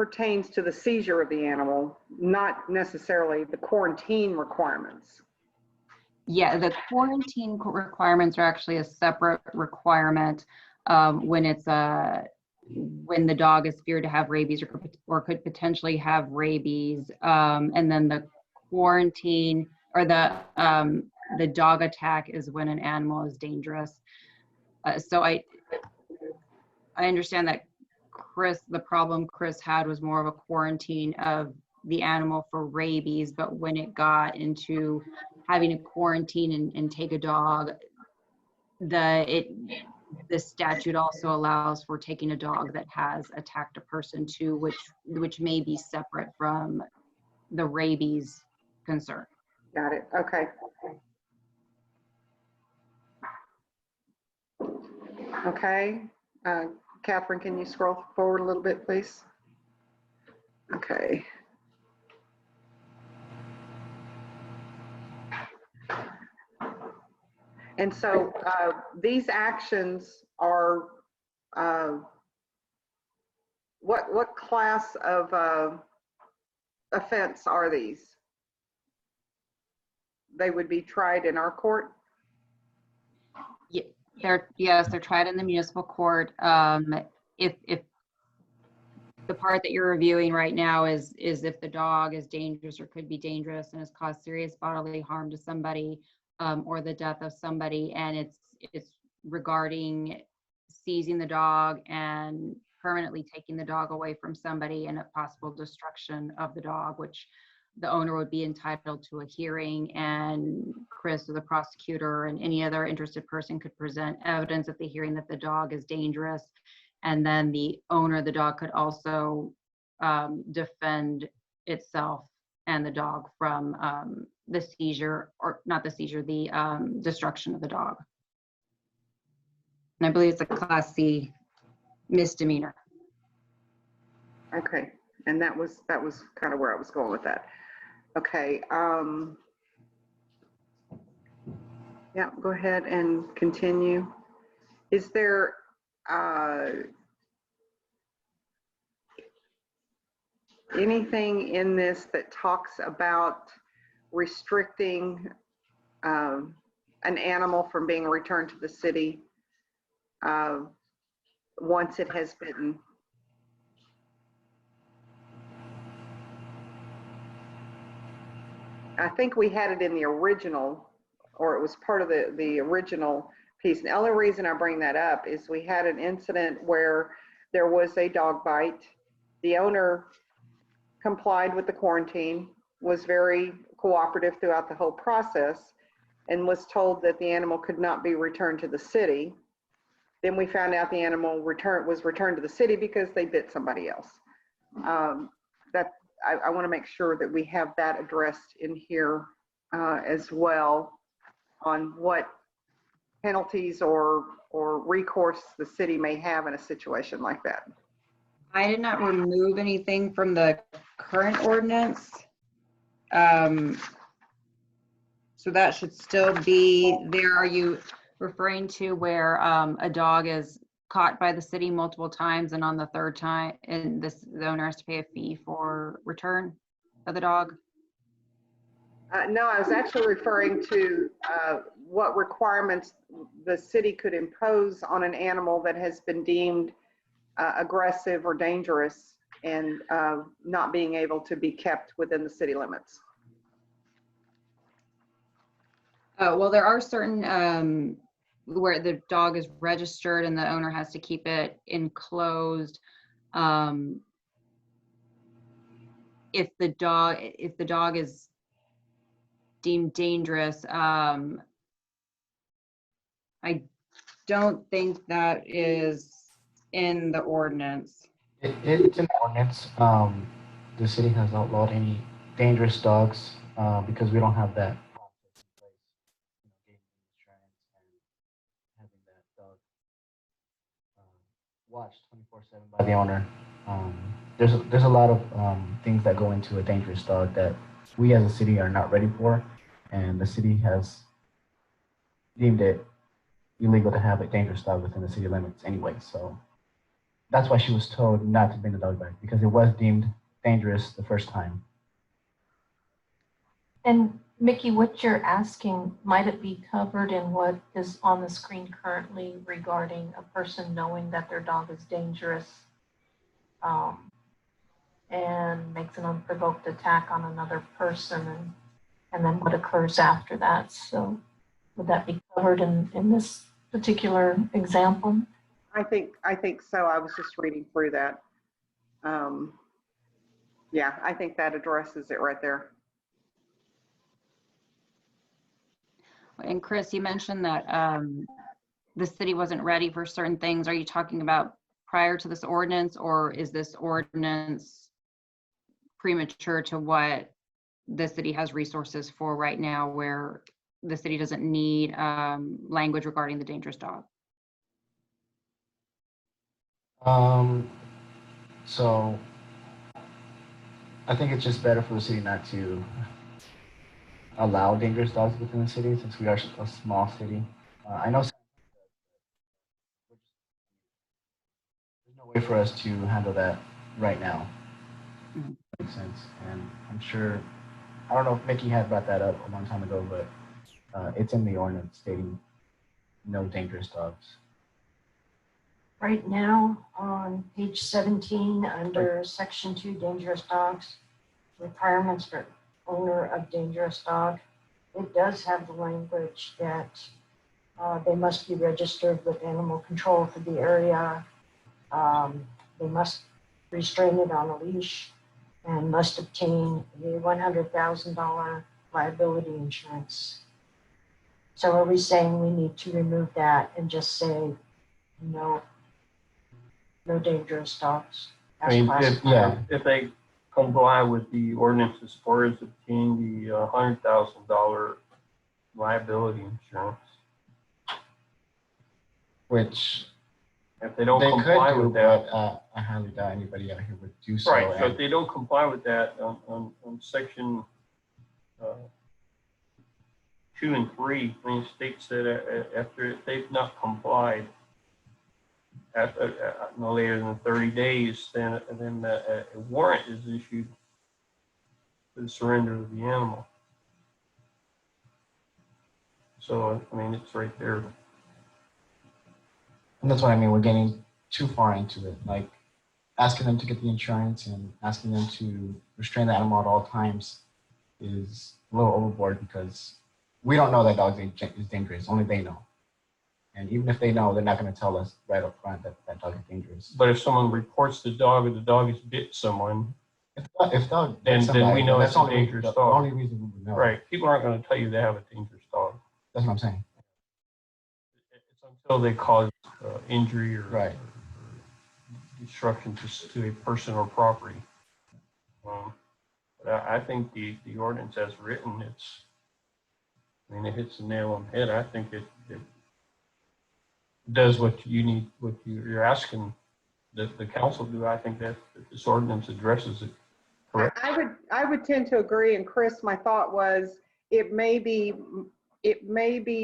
B: pertains to the seizure of the animal, not necessarily the quarantine requirements.
F: Yeah, the quarantine requirements are actually a separate requirement when it's when the dog is feared to have rabies or could potentially have rabies. And then the quarantine or the dog attack is when an animal is dangerous. So I understand that the problem Chris had was more of a quarantine of the animal for rabies, but when it got into having a quarantine and take a dog, the statute also allows for taking a dog that has attacked a person too, which may be separate from the rabies concern.
B: Got it. Okay. Okay. Catherine, can you scroll forward a little bit, please? Okay. And so these actions are, what class of offense are these? They would be tried in our court?
F: Yes, they're tried in the municipal court. If the part that you're reviewing right now is if the dog is dangerous or could be dangerous and has caused serious bodily harm to somebody, or the death of somebody, and it's regarding seizing the dog and permanently taking the dog away from somebody and a possible destruction of the dog, which the owner would be entitled to a hearing, and Chris or the prosecutor and any other interested person could present evidence at the hearing that the dog is dangerous. And then the owner of the dog could also defend itself and the dog from the seizure, or not the seizure, the destruction of the dog. And I believe it's a Class C misdemeanor.
B: Okay, and that was kind of where I was going with that. Okay, yeah, go ahead and continue. Is there anything in this that talks about restricting an animal from being returned to the city once it has bitten? I think we had it in the original, or it was part of the original piece. And the only reason I bring that up is we had an incident where there was a dog bite. The owner complied with the quarantine, was very cooperative throughout the whole process, and was told that the animal could not be returned to the city. Then we found out the animal was returned to the city because they bit somebody else. I want to make sure that we have that addressed in here as well, on what penalties or recourse the city may have in a situation like that.
F: I did not remove anything from the current ordinance. So that should still be there. Are you referring to where a dog is caught by the city multiple times, and on the third time, and the owner has to pay a fee for return of the dog?
B: No, I was actually referring to what requirements the city could impose on an animal that has been deemed aggressive or dangerous and not being able to be kept within the city limits.
F: Well, there are certain where the dog is registered and the owner has to keep it enclosed. If the dog is deemed dangerous, I don't think that is in the ordinance.
I: It's in the ordinance. The city has outlawed any dangerous dogs because we don't have that process in place. Getting insurance and having that dog watched 24/7 by the owner. There's a lot of things that go into a dangerous dog that we as a city are not ready for, and the city has deemed it illegal to have a dangerous dog within the city limits anyway. So that's why she was told not to bring the dog back, because it was deemed dangerous the first time.
A: And Mickey, what you're asking, might it be covered in what is on the screen currently regarding a person knowing that their dog is dangerous and makes an unprovoked attack on another person, and then what occurs after that? So would that be covered in this particular example?
B: I think so. I was just reading through that. Yeah, I think that addresses it right there.
F: And Chris, you mentioned that the city wasn't ready for certain things. Are you talking about prior to this ordinance, or is this ordinance premature to what the city has resources for right now, where the city doesn't need language regarding the dangerous dog?
I: So I think it's just better for the city not to allow dangerous dogs within the city, since we are a small city. I know there's no way for us to handle that right now.
F: Mhm.
I: Makes sense. And I'm sure, I don't know if Mickey had brought that up a long time ago, but it's in the ordinance stating no dangerous dogs.
H: Right now, on page 17, under section 2, dangerous dogs, requirements for owner of dangerous dog, it does have the language that they must be registered with animal control for the area. They must restrain it on a leash and must obtain a $100,000 liability insurance. So are we saying we need to remove that and just say no dangerous dogs?
D: I mean,
I: Yeah.
D: if they comply with the ordinance as far as obtaining the $100,000 liability insurance,
I: Which
D: if they don't
I: they
D: comply
I: could do,
D: with that,
I: but I highly doubt anybody out here would do so.
D: right? So
I: And
D: if they don't comply with that on section 2 and 3, I mean, states that after they've not complied after no later than 30 days, then a warrant is issued for the surrender of the animal. So I mean, it's right there.
I: And that's what I mean. We're getting too far into it. Like asking them to get the insurance and asking them to restrain the animal at all times is a little overboard, because we don't know that dog is dangerous. Only they know. And even if they know, they're not going to tell us right up front that that dog is dangerous.
D: But if someone reports the dog or the dog has bit someone,
I: If dog
D: then we know it's a dangerous
I: the
D: dog.
I: only reason we would know.
D: Right? People aren't going to tell you they have a dangerous dog.
I: That's what I'm saying.
D: It's until they cause injury or,
I: Right.
D: or destruction to a person or property. But I think the ordinance as written, it hits the nail on the head. I think it does what you need, what you're asking the council to do. I think that this ordinance addresses it. Correct.
B: I would tend to agree. And Chris, my thought was it may be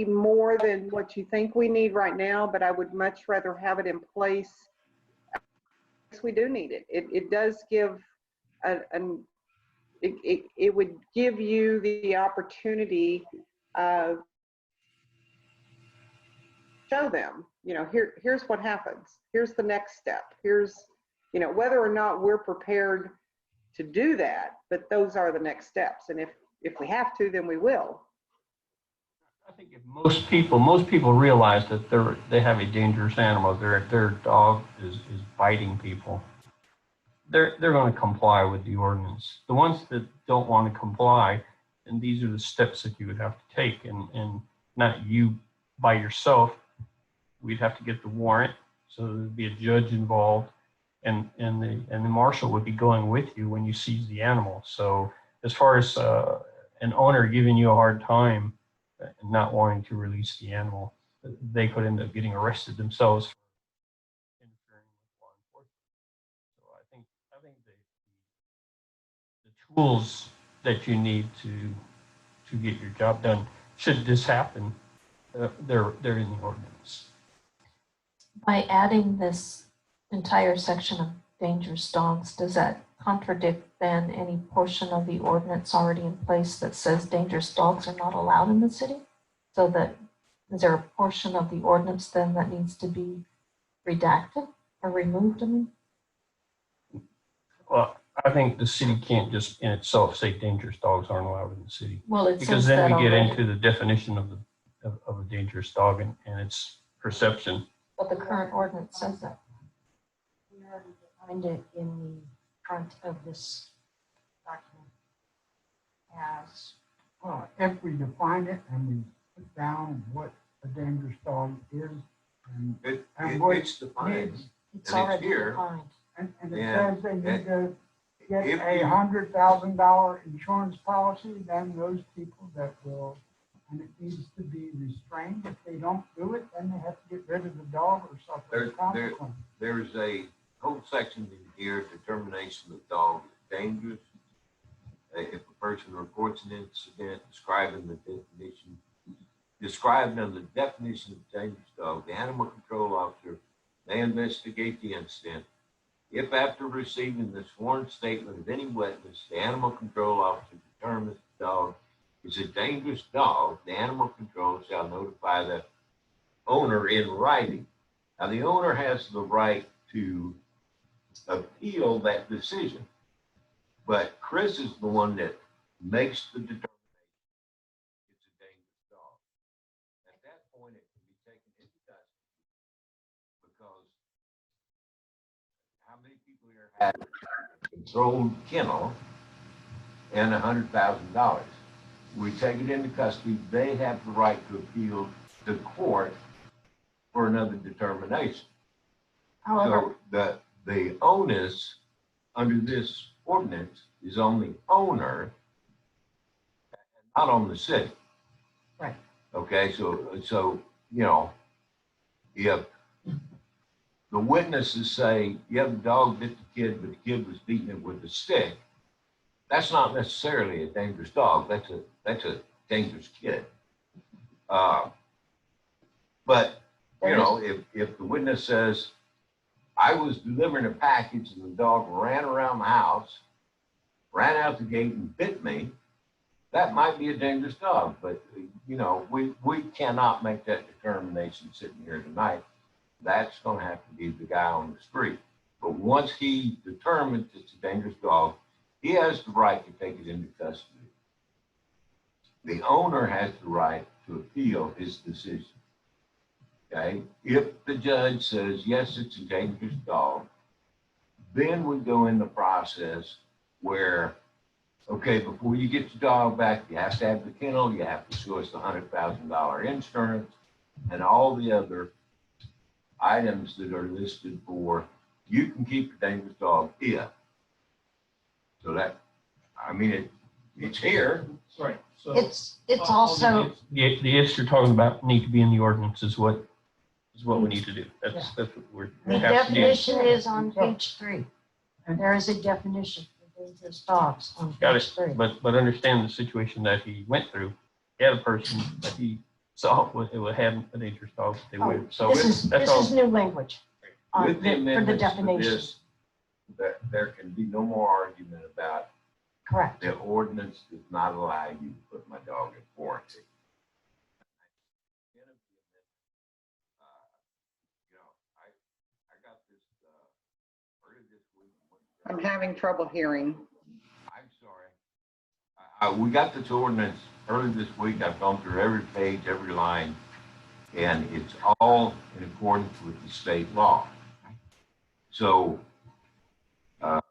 B: more than what you think we need right now, but I would much rather have it in place. Yes, we do need it. It does give it would give you the opportunity of show them, here's what happens. Here's the next step. Here's, whether or not we're prepared to do that, but those are the next steps. And if we have to, then we will.
D: I think if most people realize that they have a dangerous animal, their dog is biting people, they're going to comply with the ordinance. The ones that don't want to comply, and these are the steps that you would have to take, and not you by yourself. We'd have to get the warrant, so there'd be a judge involved, and the marshal would be going with you when you seize the animal. So as far as an owner giving you a hard time and not wanting to release the animal, they could end up getting arrested themselves for interfering with law enforcement. So I think the tools that you need to get your job done, should this happen, they're in the ordinance.
A: By adding this entire section of dangerous dogs, does that contradict then any portion of the ordinance already in place that says dangerous dogs are not allowed in the city? So that, is there a portion of the ordinance then that needs to be redacted or removed? I mean,
D: Well, I think the city can't just in itself say dangerous dogs aren't allowed in the city.
A: well, it
D: Because
A: says
D: then
A: that
D: we get
A: already,
D: into the definition of a dangerous dog and its perception.
A: but the current ordinance says that.
H: We already defined it in the front of this document as,
E: Well, if we define it and we put down what a dangerous dog is and
G: It's defined.
E: needs,
A: It's
G: it's
A: already
G: here.
A: defined.
E: and it
G: Yeah,
E: says they need to get
G: if
E: a
G: you-
E: $100,000 insurance policy, then those people that will, and it needs to be restrained. If they don't do it, then they have to get rid of the dog or suffer
G: There-
E: a consequence.
G: There's a whole section in here, determination of dog is dangerous. If a person reports an incident describing the definition of dangerous dog, the animal control officer may investigate the incident. If after receiving the sworn statement of any witness, the animal control officer determines the dog is a dangerous dog, the animal control shall notify the owner in writing. Now, the owner has the right to appeal that decision, but Chris is the one that makes the determination it's a dangerous dog. At that point, it can be taken into custody because how many people here have a controlled kennel and $100,000? We take it into custody, they have the right to appeal to court for another determination.
A: However,
G: So the onus under this ordinance is on the owner, not on the city.
H: Right.
G: Okay, so, you know, if the witnesses say, yeah, the dog bit the kid, but the kid was beating it with a stick, that's not necessarily a dangerous dog. That's a dangerous kid. But, you know, if the witness says, I was delivering a package and the dog ran around the house, ran out the gate and bit me, that might be a dangerous dog. But, you know, we cannot make that determination sitting here tonight. That's going to have to be the guy on the street. But once he determines it's a dangerous dog, he has the right to take it into custody. The owner has the right to appeal his decision. Okay, if the judge says, yes, it's a dangerous dog, then we go in the process where, okay, before you get the dog back, you have to have the kennel, you have to show us the $100,000 insurance and all the other items that are listed for, you can keep the dangerous dog if. So that, I mean, it's here.
D: Right. So
H: it's also,
D: the ifs you're talking about need to be in the ordinance is what we need to do. That's what we're.
H: the
D: have to do.
H: definition is on page 3. There is a definition for dangerous dogs on
D: Got
H: page
D: it.
H: 3.
D: But understand the situation that he went through. He had a person that he saw would have a dangerous dog. They
H: Oh,
D: would. So
H: This
D: that's
H: is new language
G: With the
H: for the
G: amendments to
H: definition.
G: this, that there can be no more argument about
H: Correct.
G: the ordinance does not allow you to put my dog in quarantine. You know, I got this early this week.
B: I'm having trouble hearing.
G: I'm sorry. We got this ordinance early this week. I've gone through every page, every line, and it's all in accordance with the state law. So, you know,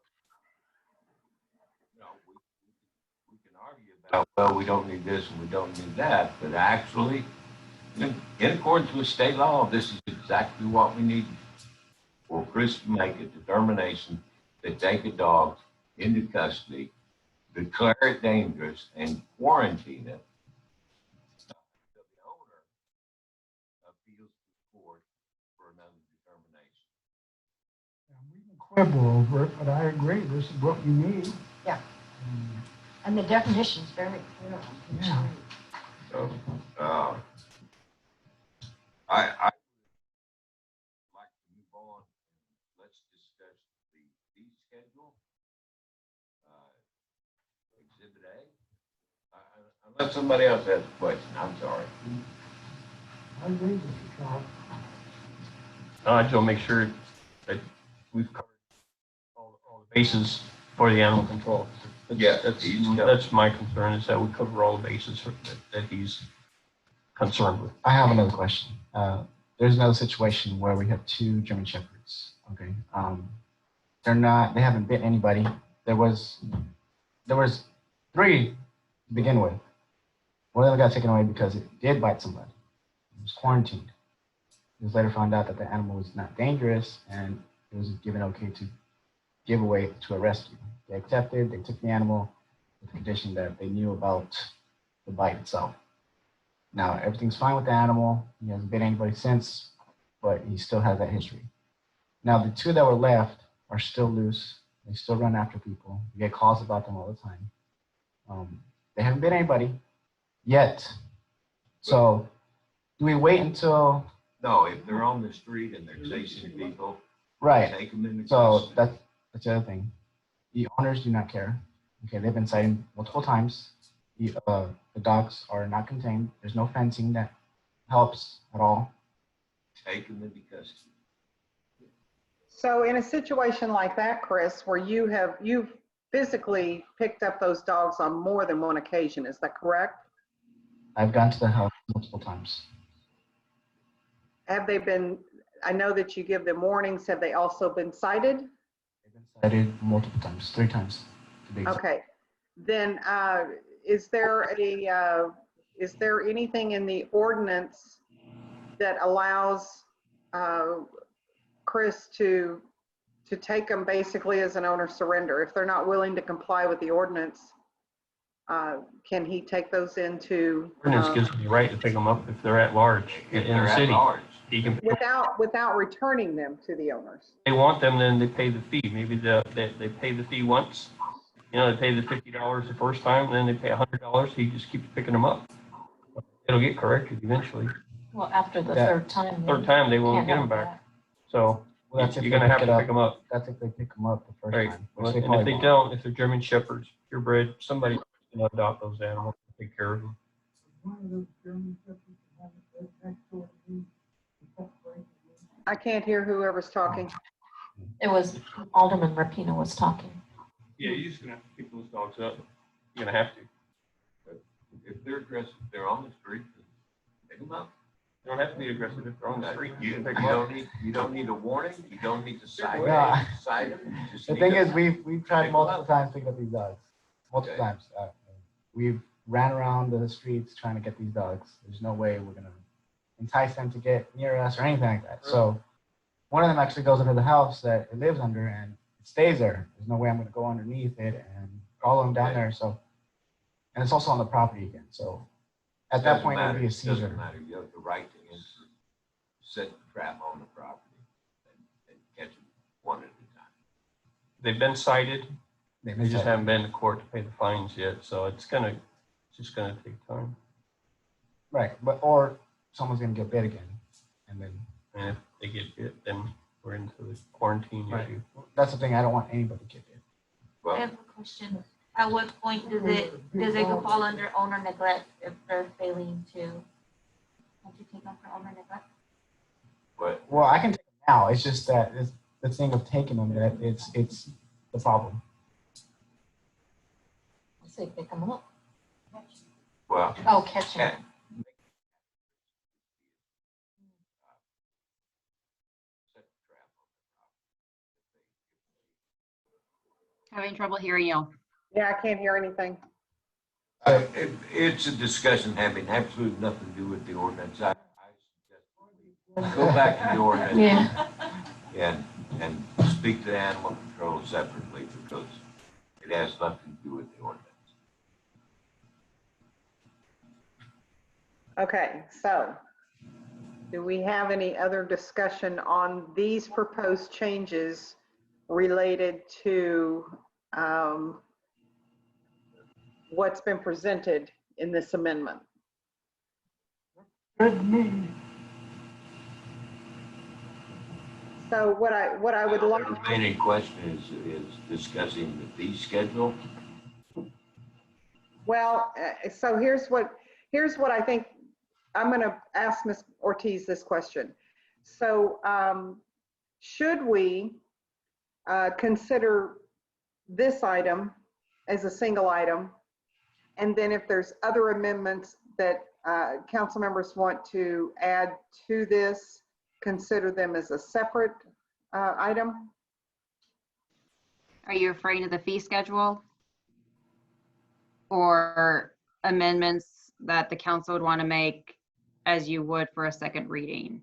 G: we can argue about, well, we don't need this and we don't need that, but actually, in accordance with state law, this is exactly what we need for Chris to make a determination to take a dog into custody, declare it dangerous, and quarantine it. The owner appeals to the court for another determination.
E: We can quibble over it, but I agree, this is what we need.
H: Yeah.
E: And,
H: And the definition is very clear on page
E: Yeah.
H: 3.
G: So, I like to move on. Let's Let somebody else ask a question. I'm sorry.
E: I agree with you, Charles.
D: I just want to make sure that we've covered all the bases for the animal control.
G: Yeah,
D: That's my concern, is that we cover all the bases that he's concerned with.
I: I have another question. There's another situation where we have two German Shepherds. Okay. They haven't bit anybody. There was 3 to begin with. One of them got taken away because it did bite somebody. It was quarantined. It was later found out that the animal was not dangerous and it was given okay to give away to a rescue. They accepted, they took the animal with the condition that they knew about the bite itself. Now, everything's fine with the animal. He hasn't bit anybody since, but he still has that history. Now, the 2 that were left are still loose. They still run after people. We get calls about them all the time. They haven't bit anybody yet. So, do we wait until...
G: No, if they're on the street and they're chasing people,
I: Right.
G: take them in the
I: So
G: custody.
I: that's the other thing. The owners do not care. Okay, they've been cited multiple times. The dogs are not contained. There's no fencing that helps at all.
G: Take them into custody.
B: So in a situation like that, Chris, where you've physically picked up those dogs on more than one occasion, is that correct?
I: I've gone to the house multiple times.
B: Have they been, I know that you give them warnings, have they also been cited?
I: They've been cited multiple times, 3 times to be exact.
B: Okay, then is there anything in the ordinance that allows Chris to take them basically as an owner surrender? If they're not willing to comply with the ordinance, can he take those into?
D: Ordinance gives him the right to pick them up if they're at large in
G: If they're
D: the
G: at
D: city.
G: large.
D: He can pick them up.
B: Without returning them to the owners?
D: If they want them, then they pay the fee. Maybe they pay the fee once. You know, they pay the $50 the first time, then they pay $100. He just keeps picking them up. It'll get corrected eventually.
A: Well, after the
I: Yeah.
A: third time.
D: Third time, they won't
A: can't
D: get them
A: have
D: back. So
I: Well, that's if
D: you're
I: they
D: going to have
I: pick
D: to
I: it
D: pick them up.
I: That's if they pick them up the first
D: Right.
I: time.
D: And
I: Which they
D: if
I: probably
D: they
I: won't.
D: don't, if they're German Shepherds, purebred, somebody can adopt those animals and take care of them.
E: One of those German Shepherds that lives next door to me.
B: I can't hear whoever's talking.
A: It was Alderman Rapina was talking.
D: Yeah, you're just going to have to pick those dogs up. You're going to have to.
G: If they're aggressive, they're on the street, pick them up.
D: You don't have to be aggressive if they're on the street. You
G: You
D: can pick them up.
G: you don't need a warning. You don't need to cite them.
I: Yeah.
G: Cite them. You just
I: The
G: need
I: thing
G: to-
I: is, we've tried
G: Pick 'em
I: multiple
G: up.
I: times picking up these dogs. Multiple
G: Okay.
I: times. We've ran around the streets trying to get these dogs. There's no way we're gonna entice them to get near us or anything like that. So one of them actually goes under the house that it lives under and it stays there. There's no way I'm gonna go underneath it and follow him down there. So, and it's also on the property again. So at that
G: Doesn't
I: point, it'd
G: matter.
I: be a
G: Doesn't
I: seizure.
G: matter. You have the right to enter, set the trap on the property and catch them one at a time.
D: They've been cited.
I: They've
D: They
I: been
D: just
I: cited.
D: haven't been to court to pay the fines yet. So it's just gonna take time.
I: Right, but or someone's gonna get bit again, and then
D: And if they get bit, then we're into the quarantine
I: Right.
D: issue.
I: that's the thing. I don't want anybody to get bit.
J: I
G: Well,
J: have a question. At what point does it fall under owner neglect if they're failing to, can't you take them for owner neglect?
G: but
I: Well, I can take them now. It's just that it's the thing of taking them that it's the problem.
A: I say pick them up.
G: well,
A: Oh, catch them.
G: cat- set the trap on the property.
F: Having trouble hearing you.
B: Yeah, I can't hear anything.
G: It's a discussion having absolutely nothing to do with the ordinance. I suggest we go back to the ordinance.
A: Yeah.
G: And speak to animal control separately because it has nothing to do with the ordinance.
B: Okay, so do we have any other discussion on these proposed changes related to what's been presented in this amendment?
E: Good me.
B: So what I would
G: The
B: like,
G: remaining question is discussing the fee schedule.
B: Well, so here's what I think, I'm going to ask Ms. Ortiz this question. So should we consider this item as a single item? And then if there's other amendments that council members want to add to this, consider them as a separate item?
F: Are you referring to the fee schedule? Or amendments that the council would want to make as you would for a second reading?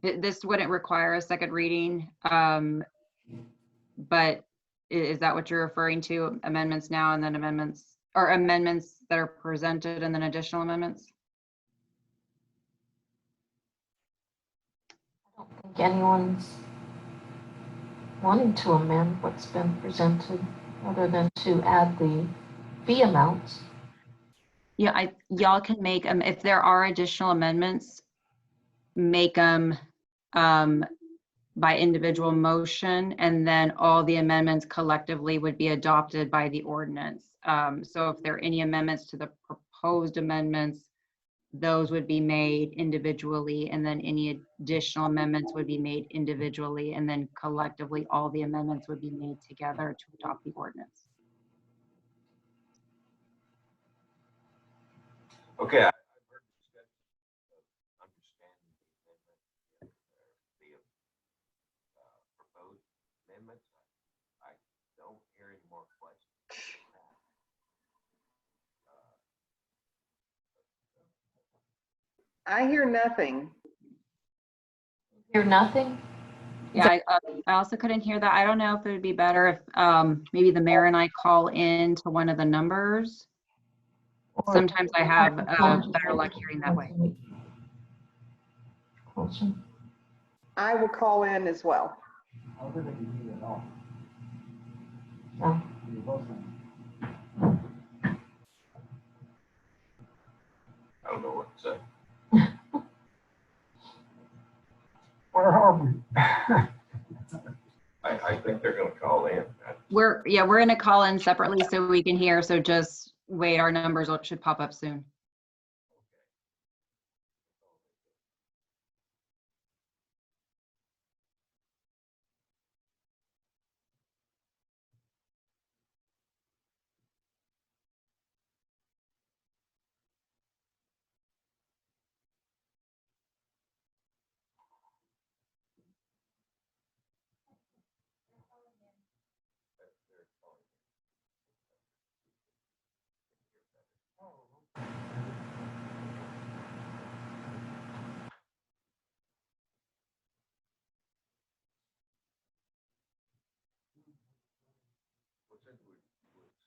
F: This wouldn't require a second reading, but is that what you're referring to? Amendments now and then amendments, or amendments that are presented and then additional amendments?
A: I don't think anyone's wanting to amend what's been presented other than to add the fee amounts.
F: Yeah, y'all can make them, if there are additional amendments, make them by individual motion, and then all the amendments collectively would be adopted by the ordinance. So if there are any amendments to the proposed amendments, those would be made individually, and then any additional amendments would be made individually, and then collectively all the amendments would be made together to adopt the ordinance.
G: Okay. I've heard discussion of understanding the proposed amendments. I don't hear any more questions.
B: I hear nothing.
A: Hear nothing?
F: Yeah, I also couldn't hear that. I don't know if it would be better if maybe the mayor and I call in to one of the numbers. Sometimes I have better luck hearing that way.
A: Closer.
B: I will call in as well.
E: I don't think I can hear you at all.
A: No.
E: You're both on.
G: I don't know what to say.
E: Where are we?
G: I think they're gonna call in.
F: We're gonna call in separately so we can hear. So just wait, our numbers should pop up soon.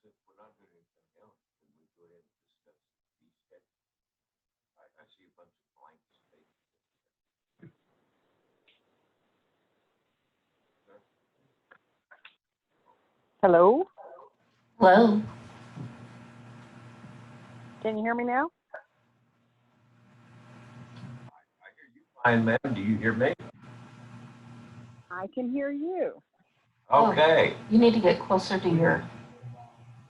G: Since we're not doing anything else, can we go ahead and discuss the schedule? I see a bunch of blank spaces.
K: Hello,
A: Hello?
K: can you hear me now?
G: I hear you fine, ma'am. Do you hear me?
K: I can hear you.
G: Okay.
A: You need to get closer to your,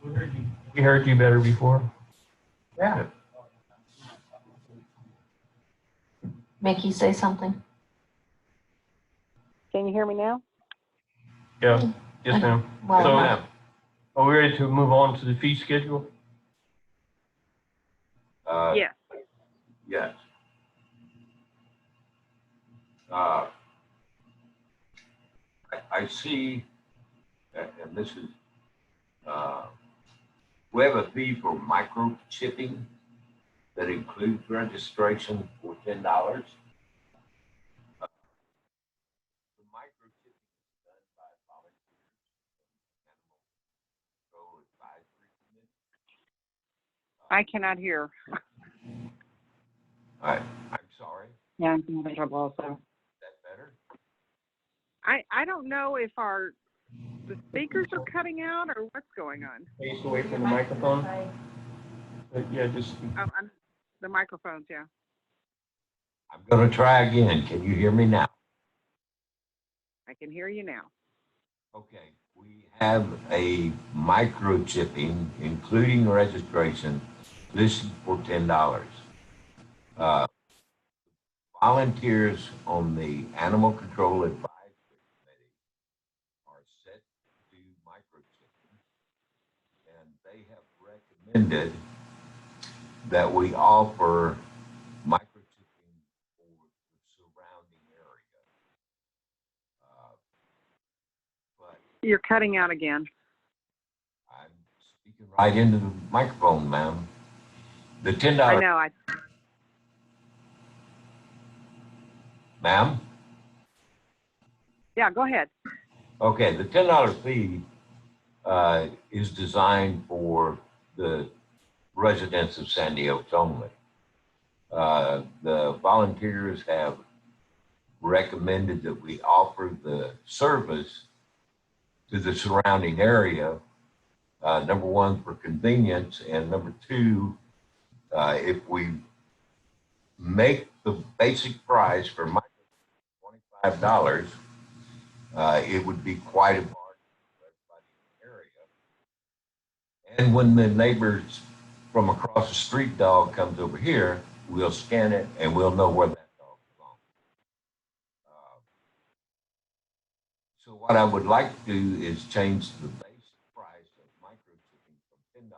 D: We heard you better before.
E: Yeah.
A: Mickey, say something.
K: Can you hear me now?
D: Yeah, yes, ma'am.
A: Well,
D: So,
G: Ma'am.
D: are we ready to move on to the fee schedule?
K: Yes.
G: Yes. I see, and this is, we have a fee for microchipping that includes registration for $10. The microchipping is done by volunteers from Animal Control Advisory Committee.
K: I cannot hear.
G: I'm sorry.
K: Yeah, I'm having trouble also.
G: Is that better?
K: I don't know if the speakers are cutting out or what's going on.
D: Face away from the microphone. Yeah, just,
K: The microphones, yeah.
G: I'm going to try again. Can you hear me now?
K: I can hear you now.
G: Okay. we have a microchipping, including registration, listed for $10. Uh, Volunteers on the Animal Control Advisory Committee are set to do microchipping, and they have recommended that we offer microchipping for the surrounding area. But
K: You're cutting out again.
G: I'm speaking right into the microphone, ma'am. The $10,
K: I know.
G: ma'am?
K: Yeah, go ahead.
G: Okay, the $10 fee is designed for the residents of Sandy Oaks only. The volunteers have recommended that we offer the service to the surrounding area. Number one, for convenience, and number two, if we make the basic price for $25, it would be quite a bargain for everybody in the area. And when the neighbors from across the street dog comes over here, we'll scan it and we'll know where that dog belongs. So what I would like to do is change the base price of microchipping from $10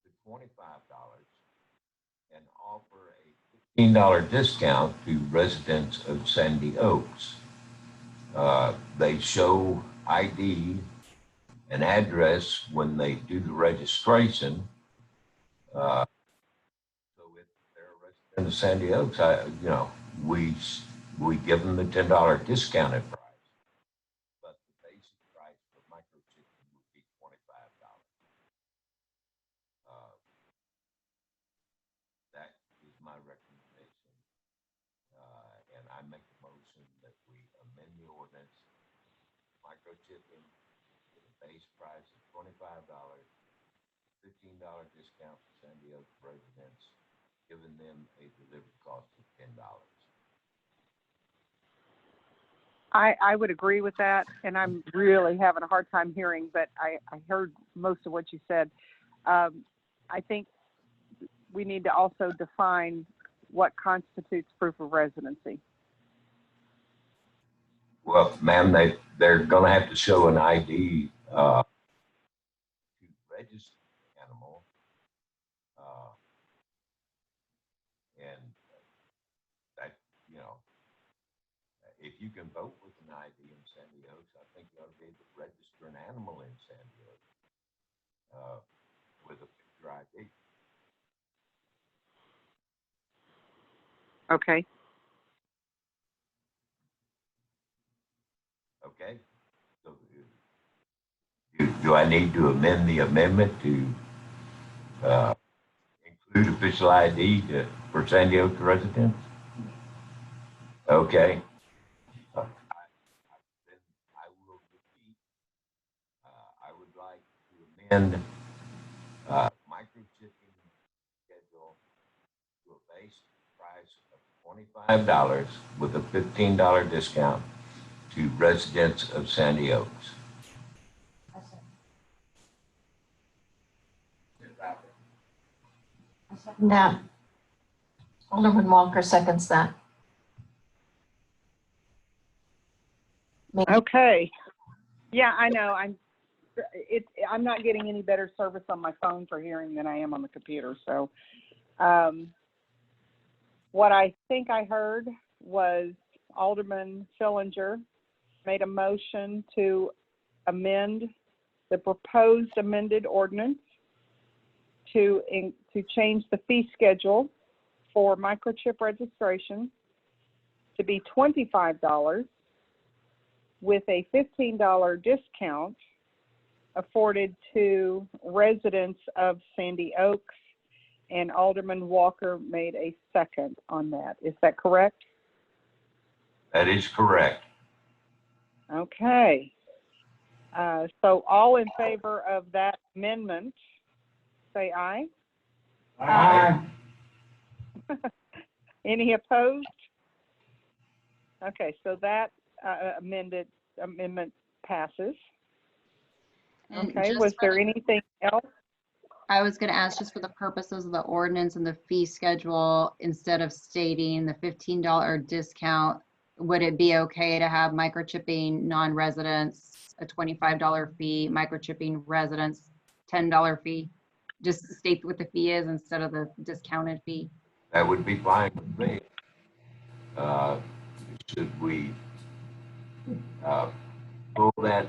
G: to $25 and offer a $15 discount to residents of Sandy Oaks. They show ID and address when they do the registration. So if they're a resident of Sandy Oaks, we give them the $10 discounted price. But the basic price for microchipping would be $25. That is my recommendation. And I make a motion that we amend the ordinance, microchipping with a base price of $25, $15 discount for Sandy Oaks residents, giving them a delivery cost of $10.
K: I would agree with that, and I'm really having a hard time hearing, but I heard most of what you said. I think we need to also define what constitutes proof of residency.
G: Well, ma'am, they're going to have to show an ID to register the animal. And that, if you can vote with an ID in Sandy Oaks, I think you ought to be able to register an animal in Sandy Oaks with a picture ID.
K: Okay.
G: Okay. So do I need to amend the amendment to include official ID for Sandy Oaks residents? Okay. Then I will repeat. I would like to amend microchipping schedule to a base price of $25 with a $15 discount to residents of Sandy Oaks.
A: That. Alderman Walker seconds that.
K: Okay. Yeah, I know. I'm not getting any better service on my phone for hearing than I am on the computer. So, what I think I heard was Alderman Fillinger made a motion to amend the proposed amended ordinance to change the fee schedule for microchip registration to be $25 with a $15 discount afforded to residents of Sandy Oaks, and Alderman Walker made a second on that. Is that correct?
G: That is correct.
K: Okay. So all in favor of that amendment, say aye.
E: Aye.
K: Any opposed? Okay, so that amendment passes.
F: And
K: Okay,
F: just
K: was
F: for
K: there anything else?
F: I was going to ask, just for the purposes of the ordinance and the fee schedule, instead of stating the $15 discount, would it be okay to have microchipping non-residents a $25 fee, microchipping residents $10 fee? Just state what the fee is instead of the discounted fee.
G: That would be fine with me. Uh, Should we pull that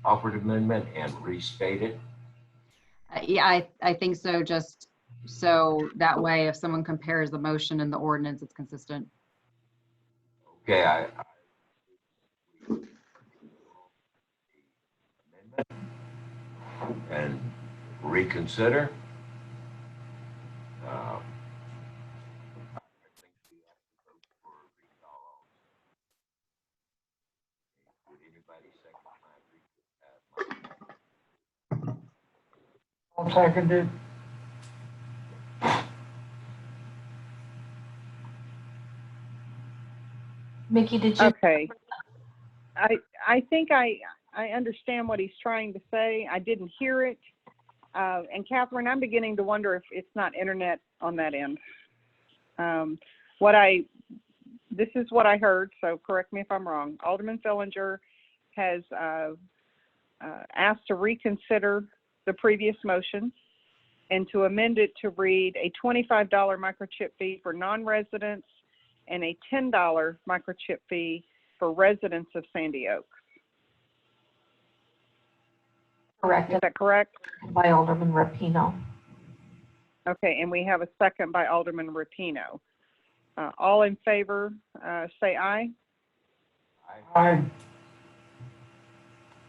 G: offered amendment and restate it?
F: Yeah, I think so, just so that way if someone compares the motion and the ordinance, it's consistent.
G: Okay, and reconsider. I think we have to vote for a recall. Would anybody second my
E: I'll second it.
A: Mickey, did you?
K: Okay. I think I understand what he's trying to say. I didn't hear it. And Catherine, I'm beginning to wonder if it's not internet on that end. This is what I heard, so correct me if I'm wrong. Alderman Fillinger has asked to reconsider the previous motion and to amend it to read a $25 microchip fee for non-residents and a $10 microchip fee for residents of Sandy Oak.
A: Correct.
K: Is that correct?
A: By Alderman Rapino.
K: Okay, and we have a second by Alderman Rapino. All in favor, say aye.
E: Aye.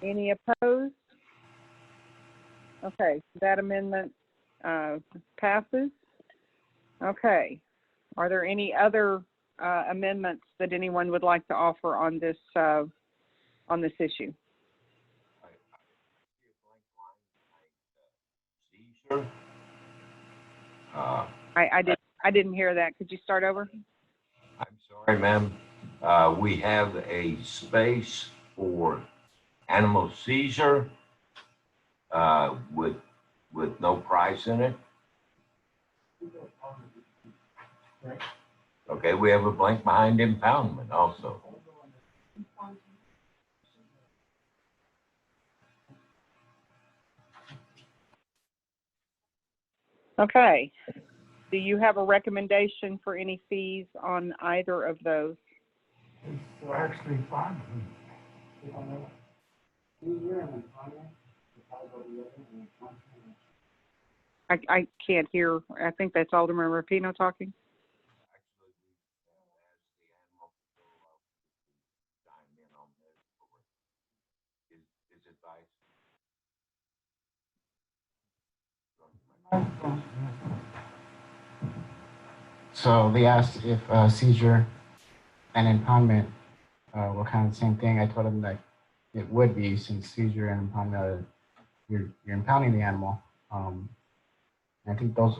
K: Any opposed? Okay, that amendment passes. Okay, are there any other amendments that anyone would like to offer on this issue?
G: Seizure.
K: I didn't hear that. Could you start over?
G: I'm sorry, ma'am. We have a space for animal seizure with no price in it. Okay, we have a blank behind impoundment also.
K: Okay. Do you have a recommendation for any fees on either of those?
E: It's actually fine.
K: I can't hear. I think that's Alderman Rapino talking.
I: So they asked if seizure and impoundment were kind of the same thing. I told them that it would be, since seizure and impoundment, you're impounding the animal. I think those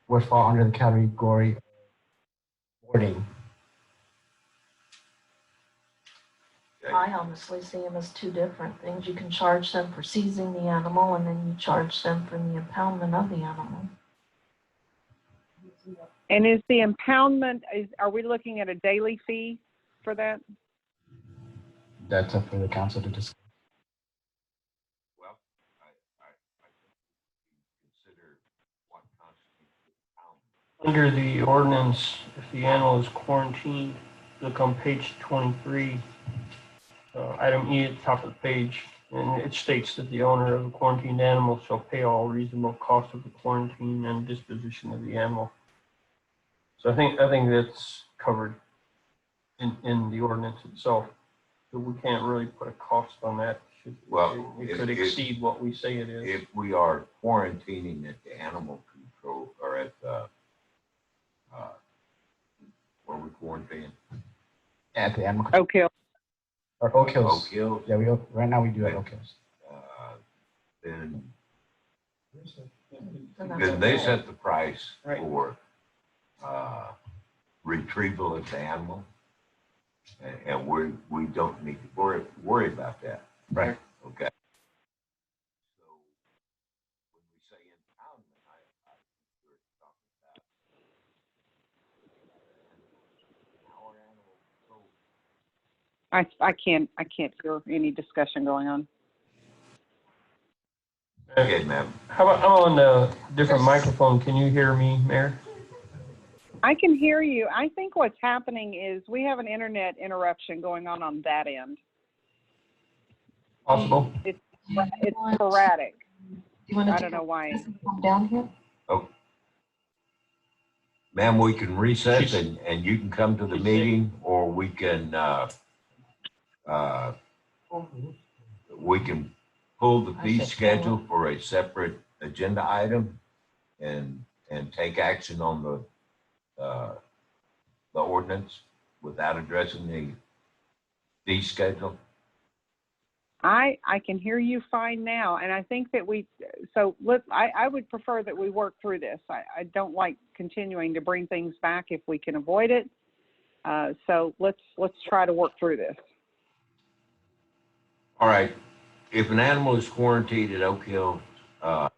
I: would fall under the category of boarding.
A: I honestly see them as two different things. You can charge them for seizing the animal and then you charge them for the impoundment of the animal.
K: And is the impoundment, are we looking at a daily fee for that?
I: That's up for the council to discuss.
G: Well, I consider what constitutes impoundment.
D: Under the ordinance, if the animal is quarantined, look on page 23, item E at the top of the page, and it states that the owner of the quarantined animal shall pay all reasonable costs of the quarantine and disposition of the animal. So I think that's covered in the ordinance itself. So we can't really put a cost on that.
G: Well,
D: It could exceed what we say it is.
G: If we are quarantining at the animal control or at where we quarantine?
I: At the animal control.
K: Oak Hill.
I: Or Oak Hills.
G: Oak Hills.
I: Yeah, right now we do at Oak Hills.
G: Then
A: So
G: they
A: that's
G: set the price
D: Right.
G: for retrieval of the animal, and we don't need to worry about that.
I: Right.
G: Okay.
K: I can't hear any discussion going on.
G: Okay, ma'am.
D: How about, I'm on a different microphone. Can you hear me, Mayor?
K: I can hear you. I think what's happening is we have an internet interruption going on that end.
D: Possible?
K: It's sporadic.
A: You want to
K: I don't know why.
A: come down here?
G: Ma'am, we can recess and you can come to the meeting, or we can pull the fee schedule for a separate agenda item and take action on the ordinance without addressing the fee schedule.
K: I can hear you fine now, and I think that I would prefer that we work through this. I don't like continuing to bring things back if we can avoid it. So let's try to work through this.
G: All right. If an animal is quarantined at Oak Hill, that's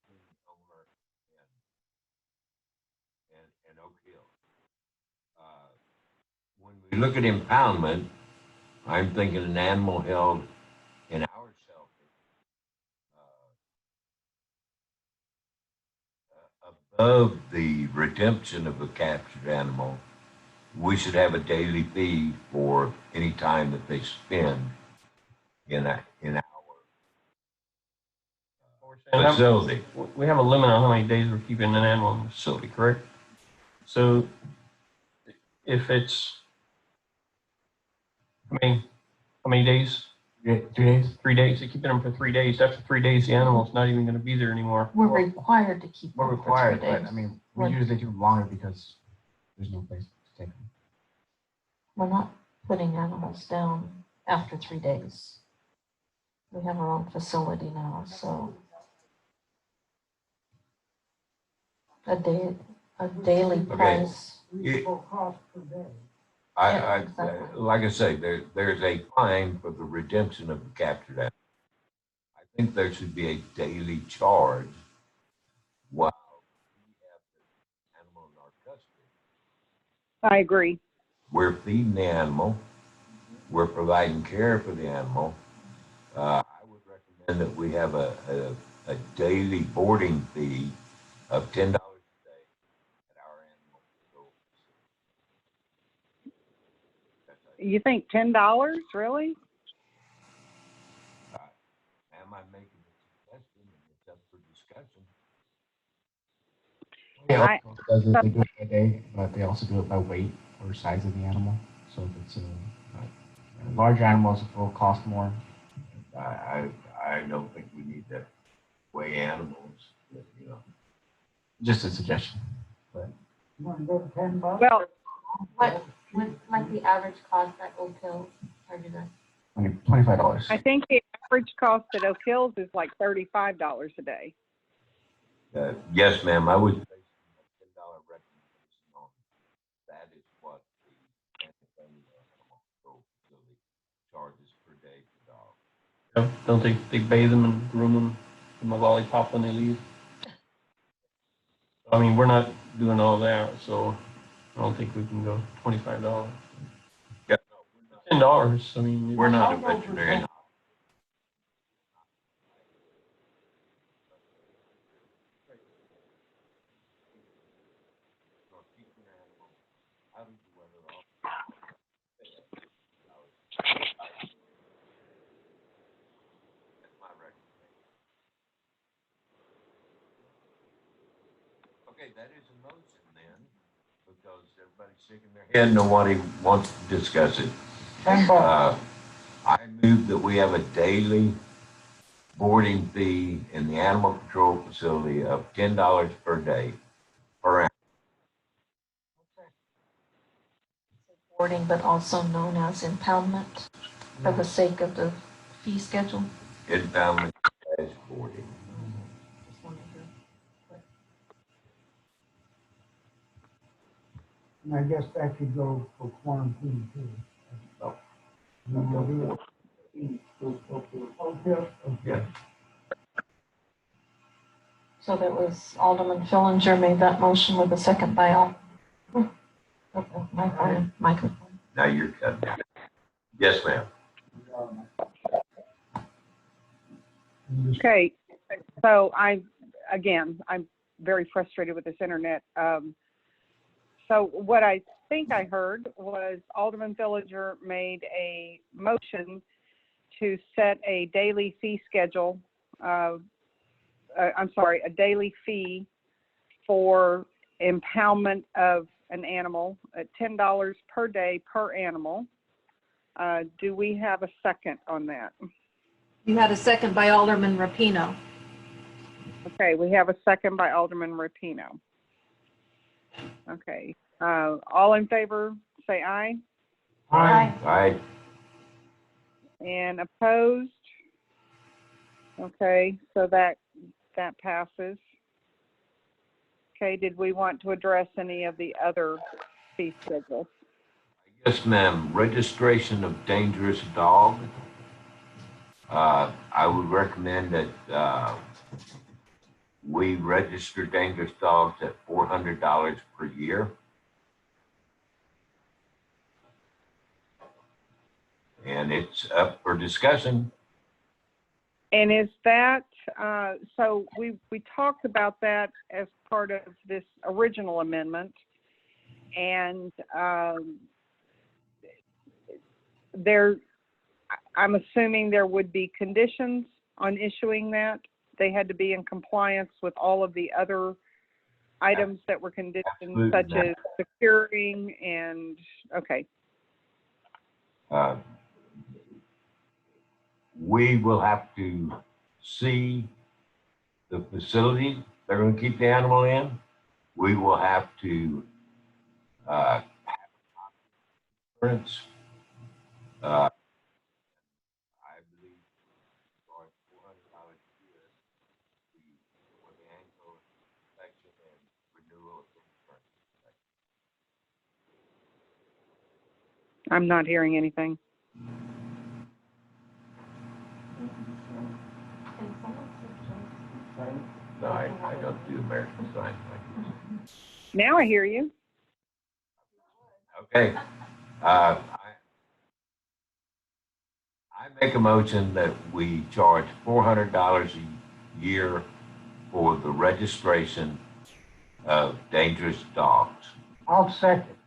G: between the owner and Oak Hill. When we look at impoundment, I'm thinking an animal held in our shelter above the redemption of a captured animal, we should have a daily fee for any time that they spend in our facility.
D: We have a limit on how many days we're keeping an animal in the facility, correct? So if it's, how many days?
I: 3 days.
D: 3 days. They're keeping them for 3 days. After 3 days, the animal's not even going to be there anymore.
A: We're required to keep
I: We're
A: them for
I: required,
A: 3
I: but
A: days.
I: I mean, we usually do longer because there's no place to take them.
A: We're not putting animals down after 3 days. We have our own facility now, so a daily price.
E: Reasonable cost per day.
A: Exactly.
G: Like I say, there's a fine for the redemption of the captured animal. I think there should be a daily charge while we have the animal in our custody.
K: I agree.
G: We're feeding the animal. We're providing care for the animal. I would recommend that we have a daily boarding fee of $10 a day at our animal control facility.
K: You think $10? Really?
G: Am I making a suggestion, and it's up for discussion?
I: They do it by day, but they also do it by weight or size of the animal. So if it's a larger animal, it will cost more.
G: I don't think we need to weigh animals, you know.
I: Just a suggestion.
E: You want to go to $10?
K: Well,
J: What's like the average cost at Oak Hill charges us?
I: $25.
K: I think the average cost at Oak Hills is like $35 a day.
G: Yes, ma'am, I would say a $10 recommendation on that is what the animal control facility charges per day per dog.
D: Don't they bathe them and groom them, give them a lollipop when they leave? I mean, we're not doing all that, so I don't think we can go $25.
G: Yeah,
D: $10, I mean.
G: we're not a veterinarian. Okay, that is a motion then, because everybody's shaking their head, nobody wants to discuss it.
E: $10.
G: I move that we have a daily boarding fee in the animal control facility of $10 per day per animal.
A: Boarding, but also known as impoundment for the sake of the fee schedule.
G: Impoundment as boarding.
A: Just wanted to-
E: And I guess that could go for quarantine too.
G: No.
E: Okay.
A: So that was Alderman Fillinger made that motion with a second by Microphone.
G: Now you're cutting out. Yes, ma'am.
K: Okay, so I'm very frustrated with this internet. So what I think I heard was Alderman Villager made a motion to set a daily fee schedule, a daily fee for impoundment of an animal at $10 per day per animal. Do we have a second on that?
A: You had a second by Alderman Rapino.
K: Okay, we have a second by Alderman Rapino. Okay, all in favor, say aye.
E: Aye.
G: Aye.
K: And opposed? Okay, so that passes. Okay, did we want to address any of the other fee schedules?
G: Yes, ma'am. Registration of dangerous dog. I would recommend that we register dangerous dogs at $400 per year. And it's up for discussion.
K: And is that, so we talked about that as part of this original amendment. And I'm assuming there would be conditions on issuing that. They had to be in compliance with all of the other items that were conditioned,
G: Absolutely.
K: such as securing and, okay.
G: We will have to see the facility they're going to keep the animal in. We will have to have insurance. I believe for $400 a year for the annual inspection and renewal of insurance.
K: I'm not hearing anything.
G: No, I don't do American Sign Language.
K: Now I hear you.
G: Okay. I make a motion that we charge $400 a year for the registration of dangerous dogs.
E: I'll second.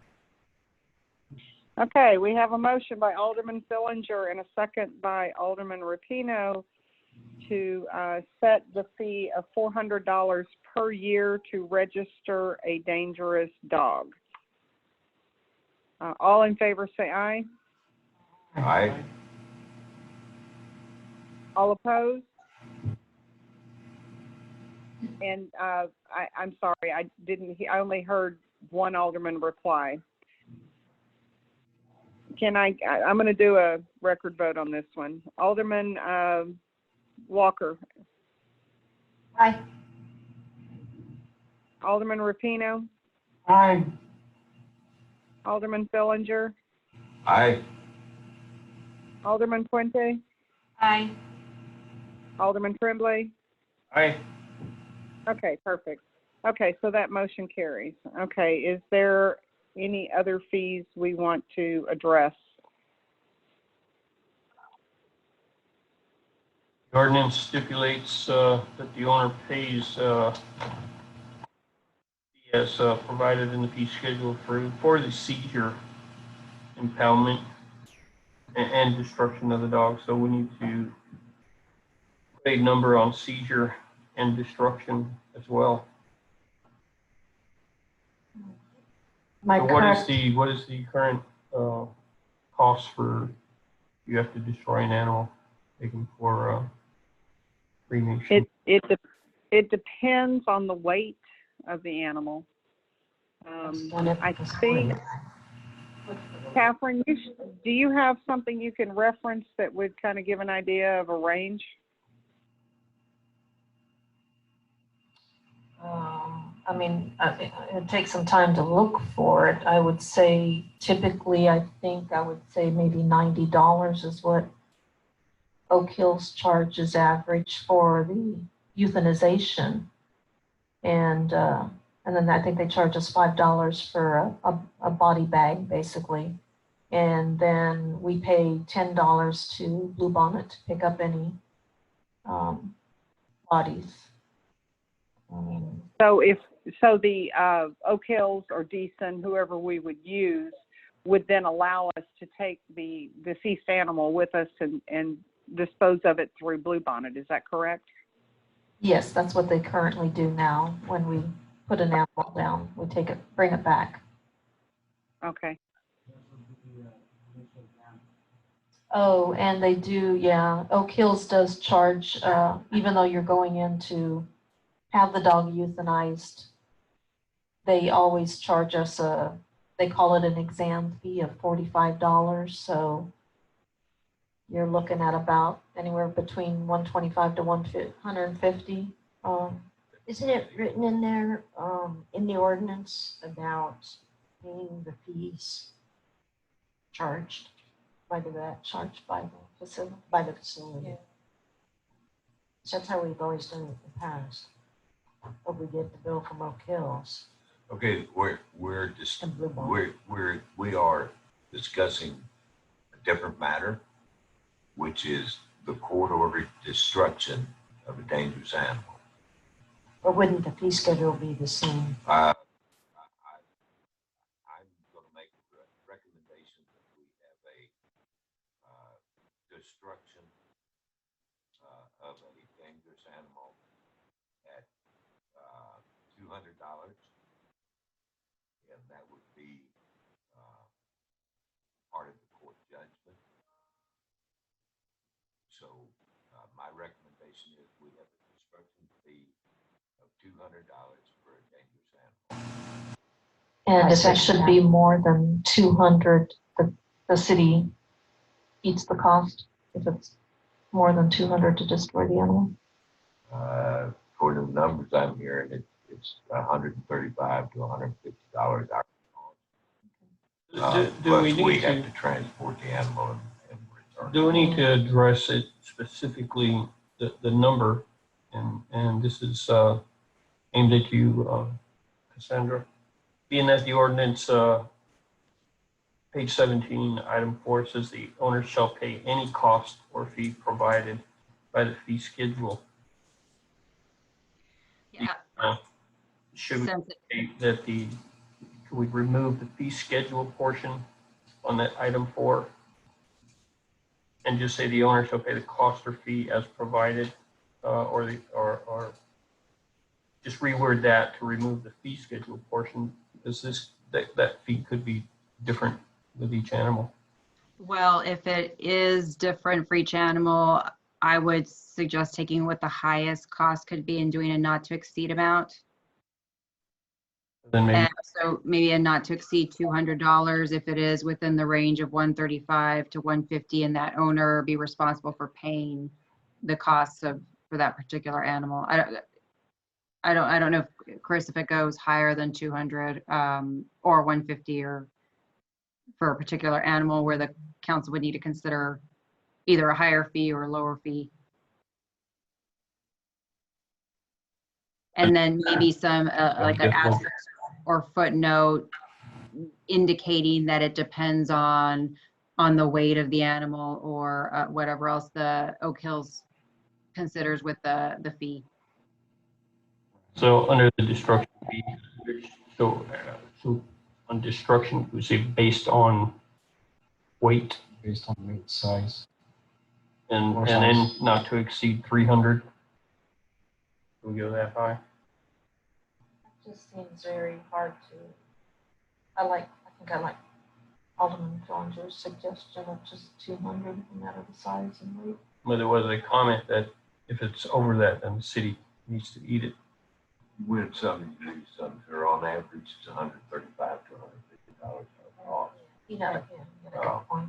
K: Okay, we have a motion by Alderman Fillinger and a second by Alderman Rapino to set the fee of $400 per year to register a dangerous dog. All in favor say aye.
G: Aye.
K: All opposed? And I'm sorry, I only heard one alderman reply. I'm going to do a record vote on this one. Alderman Walker.
A: Aye.
K: Alderman Rapino.
E: Aye.
K: Alderman Fillinger.
G: Aye.
K: Alderman Puente.
J: Aye.
K: Alderman Tremblay.
D: Aye.
K: Okay, perfect. Okay, so that motion carries. Okay, is there any other fees we want to address?
D: The ordinance stipulates that the owner pays as provided in the fee schedule for the seizure, impoundment, and destruction of the dog. So we need to put a number on seizure and destruction as well.
A: My
D: So
A: correct,
D: what is the current cost for you have to destroy an animal taken for cremation?
K: It depends on the weight of the animal. I think, Catherine, do you have something you can reference that would kind of give an idea of a range?
A: I mean, it takes some time to look for it. I would say typically, I would say maybe $90 is what Oak Hills charges average for the euthanization. And then I think they charge us $5 for a body bag, basically. And then we pay $10 to Bluebonnet to pick up any bodies.
K: So the Oak Hills or Decent, whoever we would use, would then allow us to take the deceased animal with us and dispose of it through Bluebonnet. Is that correct?
A: Yes, that's what they currently do now. When we put an animal down, we take it, bring it back.
K: Okay.
A: Oh, and they do, yeah. Oak Hills does charge, even though you're going in to have the dog euthanized, they always charge us they call it an exam fee of $45. So you're looking at about anywhere between $125 to $150.
H: Isn't it written in there, in the ordinance about paying the fees charged by the vet,
A: Charged by the facility.
H: by the facility?
A: Yeah.
H: So that's how we've always done it in the past. But we get the bill from Oak Hills
G: Okay, we're just,
H: and Blue Bond.
G: we are discussing a different matter, which is the court-ordered destruction of a dangerous animal.
H: Or wouldn't the fee schedule be the same?
G: I'm going to make a recommendation that we have a destruction of a dangerous animal at $200, and that would be part of the court judgment. So my recommendation is we have a destruction fee of $200 for a dangerous animal.
A: And
H: I
A: if it
H: second
A: should
H: that.
A: be more than 200, the city eats the cost. If it's more than 200 to destroy the animal.
G: According to the numbers I'm hearing, it's $135 to $150 our cost.
D: Do we
G: Plus we
D: need
G: have
D: to,
G: to transport the animal and return.
D: do we need to address it specifically, the number? And this is aimed at you, Cassandra. Being that the ordinance, page 17, item 4 says the owner shall pay any cost or fee provided by the fee schedule.
F: Yeah.
D: Should we
F: Since it-
D: state that could we remove the fee schedule portion on that item 4? And just say the owner shall pay the cost or fee as provided, or just reword that to remove the fee schedule portion, because that fee could be different with each animal.
F: Well, if it is different for each animal, I would suggest taking what the highest cost could be and doing a not to exceed amount.
D: Then maybe
F: And so maybe a not to exceed $200 if it is within the range of 135 to 150, and that owner be responsible for paying the costs for that particular animal. I don't know, if, Chris, if it goes higher than 200 or 150, or for a particular animal where the council would need to consider either a higher fee or a lower fee. And then maybe some like an asterisk or footnote indicating that it depends on the weight of the animal, or whatever else the Oak Hills considers with the fee.
D: so under the destruction fee, so on destruction, we say based on weight
I: Based on weight, size.
D: and
I: Or
D: then
I: size.
D: not to exceed 300. We go that high.
A: It just seems very hard to, I think I like Alderman John's suggestion of just 200, no matter the size and weight.
D: But there was a comment that if it's over that, then the city needs to eat it.
G: When some do, some are on average, it's $135 to $150 per cost.
A: You know, yeah, you got a good point.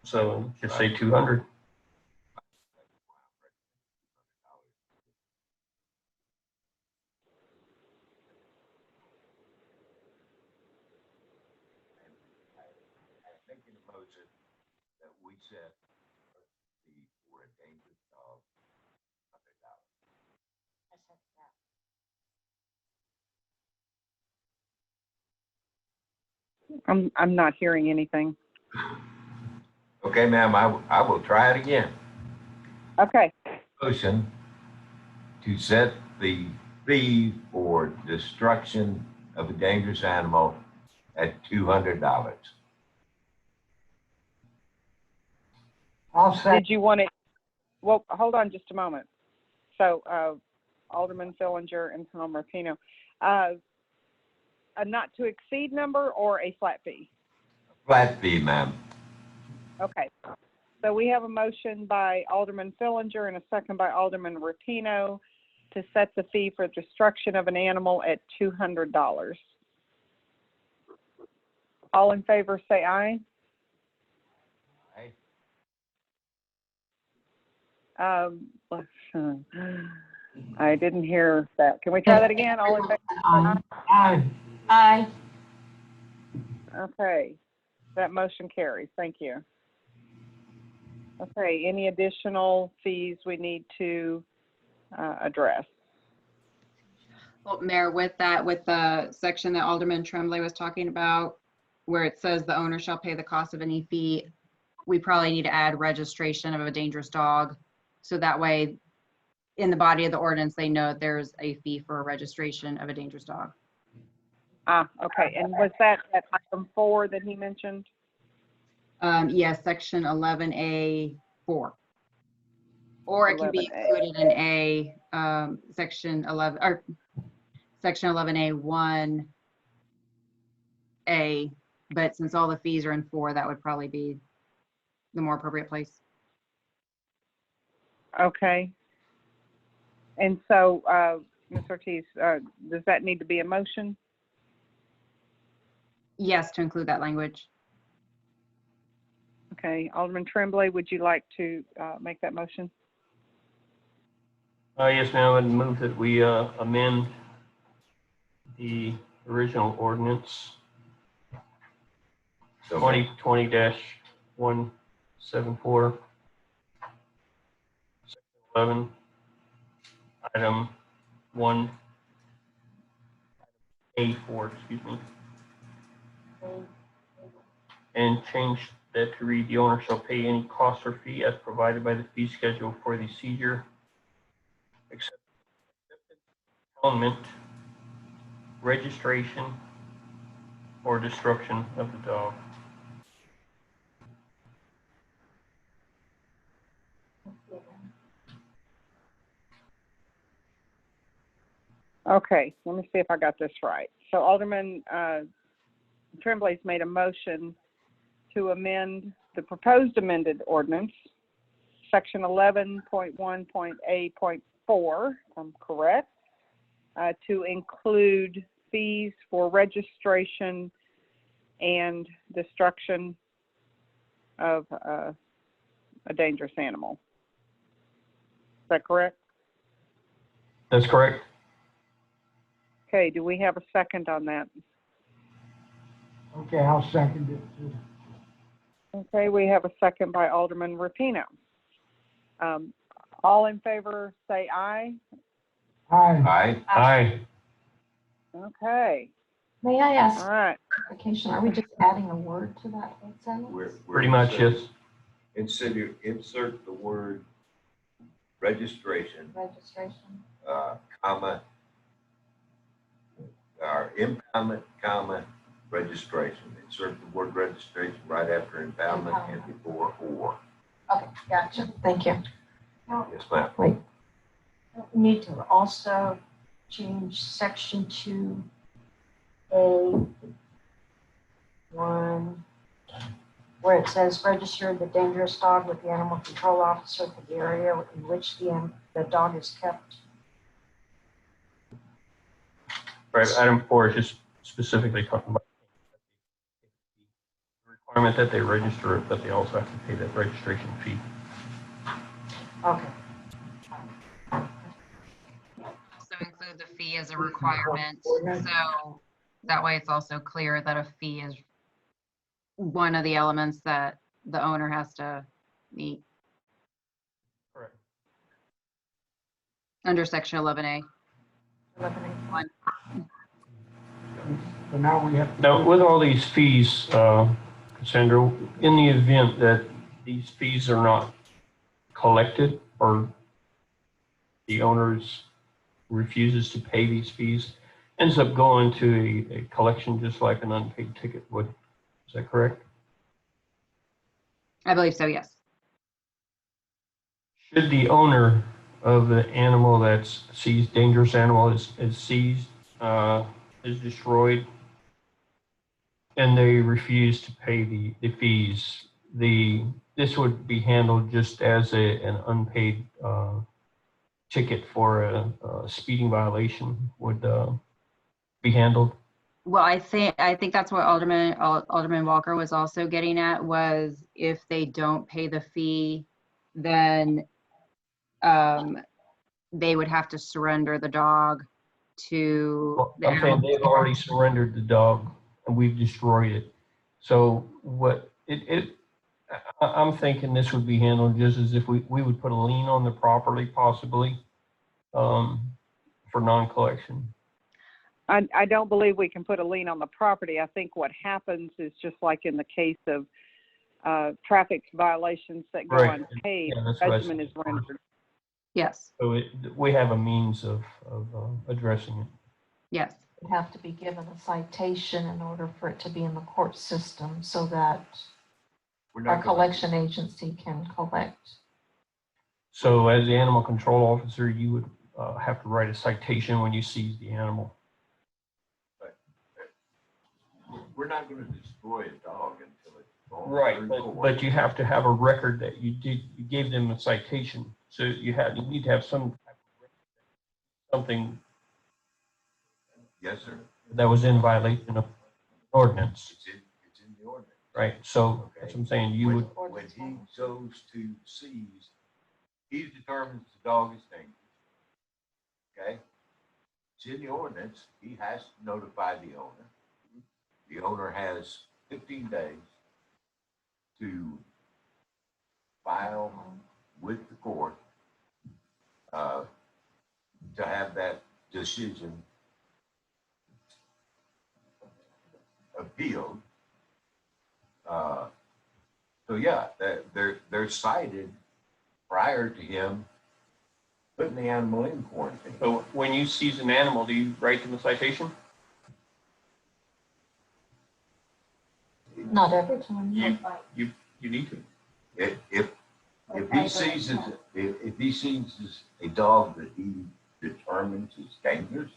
D: So just say 200.
G: Making a motion that we set the for a dangerous dog $100.
K: I'm not hearing anything.
G: Okay, ma'am, I will try it again.
K: Okay,
G: Motion to set the fee for destruction of a dangerous animal at $200.
E: I'll second.
K: did you want it, well, hold on just a moment. So Alderman Fillinger and Councilman Martino, a not to exceed number or a flat fee?
G: Flat fee, ma'am.
K: Okay, so we have a motion by Alderman Fillinger and a second by Alderman Rapino to set the fee for destruction of an animal at $200. All in favor, say aye. I didn't hear that. Can we try that again? All in favor? Say aye.
E: Aye.
J: Aye.
K: Okay, that motion carries. Thank you. Okay, any additional fees we need to address?
F: Well, Mayor, with that, with the section that Alderman Tremblay was talking about, where it says the owner shall pay the cost of any fee, we probably need to add registration of a dangerous dog. So that way, in the body of the ordinance, they know there's a fee for a registration of a dangerous dog.
K: Ah, okay, and was that at item 4 that he mentioned?
F: Yes, section 11A 4. Or it can be
K: 11A.
F: included in section 11, or section 11A 1A, but since all the fees are in 4, that would probably be the more appropriate place.
K: Okay. And so, Ms. Ortiz, does that need to be a motion?
F: Yes, to include that language.
K: Okay, Alderman Tremblay, would you like to make that motion?
D: Yes, ma'am, I would move that we amend the original ordinance
G: So
D: 2020-174, section 11, item 1A4, excuse me, and change that to read, the owner shall pay any cost or fee as provided by the fee schedule for the seizure, except impoundment, registration, or destruction of the dog.
K: Okay, let me see if I got this right. So Alderman Tremblay's made a motion to amend the proposed amended ordinance, section 11.1.A.4, if I'm correct, to include fees for registration and destruction of a dangerous animal. Is that correct?
D: That's correct.
K: Okay, do we have a second on that?
E: Okay, I'll second it too.
K: Okay, we have a second by Alderman Rapino. All in favor, say aye.
E: Aye.
G: Aye.
D: Aye.
K: Okay,
A: May I ask
K: all right.
A: clarification, are we just adding a word to that sentence?
G: We're
D: Pretty much, yes.
G: Insert the word registration,
A: Registration.
G: comma, or impoundment, comma, registration. Insert the word registration right after impoundment and before or.
A: Okay, gotcha. Thank you.
G: Yes, ma'am.
A: Wait,
H: We need to also change section 2A1, where it says register the dangerous dog with the animal control officer for the area in which the dog is kept.
D: Right, item 4 is just specifically talking about the requirement that they register it, but they also have to pay that registration fee.
H: Okay.
F: So include the fee as a requirement. So that way it's also clear that a fee is one of the elements that the owner has to meet
D: Correct.
F: under section 11A.
A: 11A.
E: So now we have.
D: Now, with all these fees, Cassandra, in the event that these fees are not collected or the owners refuses to pay these fees, ends up going to a collection just like an unpaid ticket would. Is that correct?
F: I believe so, yes.
D: Should the owner of the animal that's seized, dangerous animal is seized, is destroyed, and they refuse to pay the fees, this would be handled just as an unpaid ticket for a speeding violation would be handled?
F: Well, I think that's what Alderman Walker was also getting at, was if they don't pay the fee, then they would have to surrender the dog to
D: Well,
F: the
D: I'm saying
F: animal.
D: they've already surrendered the dog and we've destroyed it. So I'm thinking this would be handled just as if we would put a lien on the property possibly for non-collection.
K: I don't believe we can put a lien on the property. I think what happens is just like in the case of traffic violations that go
D: Right.
K: unpaid,
D: Yeah, that's what I
K: judgment is
D: said.
K: rendered.
F: Yes,
D: So we have a means of addressing it.
F: yes.
A: You have to be given a citation in order for it to be in the court system so that
G: We're
A: our
G: not gonna-
A: collection agency can collect.
D: So as the animal control officer, you would have to write a citation when you seize the animal.
G: We're not gonna destroy a dog until it's gone.
D: Right,
G: through
D: but
G: court.
D: you have to have a record that you gave them a citation. So you need to have something
G: Yes, sir.
D: that was in violation of ordinance,
G: It's in the ordinance.
D: right? So that's what I'm saying, you would,
G: When he goes to seize, he determines the dog is dangerous. Okay? It's in the ordinance, he has to notify the owner. The owner has 15 days to file with the court to have that decision appealed. So yeah, they're cited prior to him putting the animal in quarantine.
D: so when you seize an animal, do you write them a citation?
A: Not every time.
D: You need to.
G: If he seizes a dog that he determines is dangerous,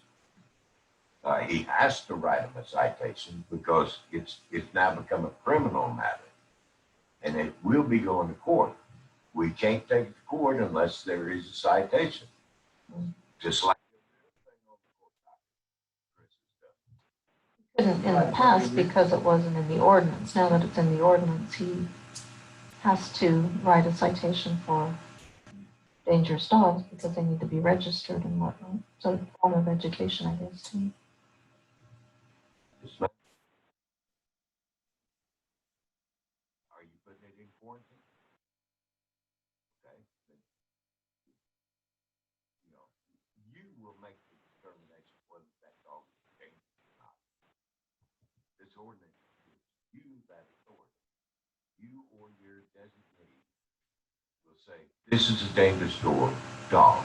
G: he has to write him a citation because it's now become a criminal matter, and it will be going to court. We can't take it to court unless there is a citation. Just like
A: Couldn't in the past because it wasn't in the ordinance. Now that it's in the ordinance, he has to write a citation for dangerous dogs because they need to be registered and whatnot. So it's a form of education, I guess, too.
G: it's not. Are you putting it in quarantine? Okay. Then, you will make the determination whether that dog is dangerous or not. This ordinance gives you that authority. You or your designee will say, this is a dangerous dog,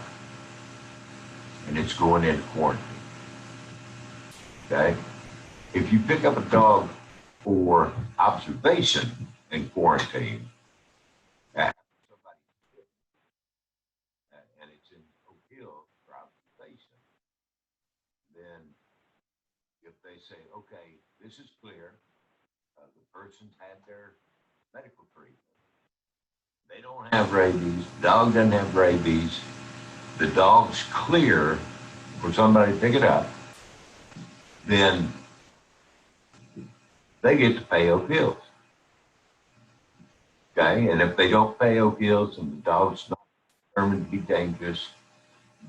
G: and it's going into quarantine. Okay? If you pick up a dog for observation in quarantine, and it's in Oak Hill for observation, then if they say, okay, this is clear, the person's had their medical treatment, they don't have rabies, the dog doesn't have rabies, the dog's clear for somebody to pick it up, then they get to pay Oak Hills. Okay, and if they don't pay Oak Hills and the dog's not determined to be dangerous,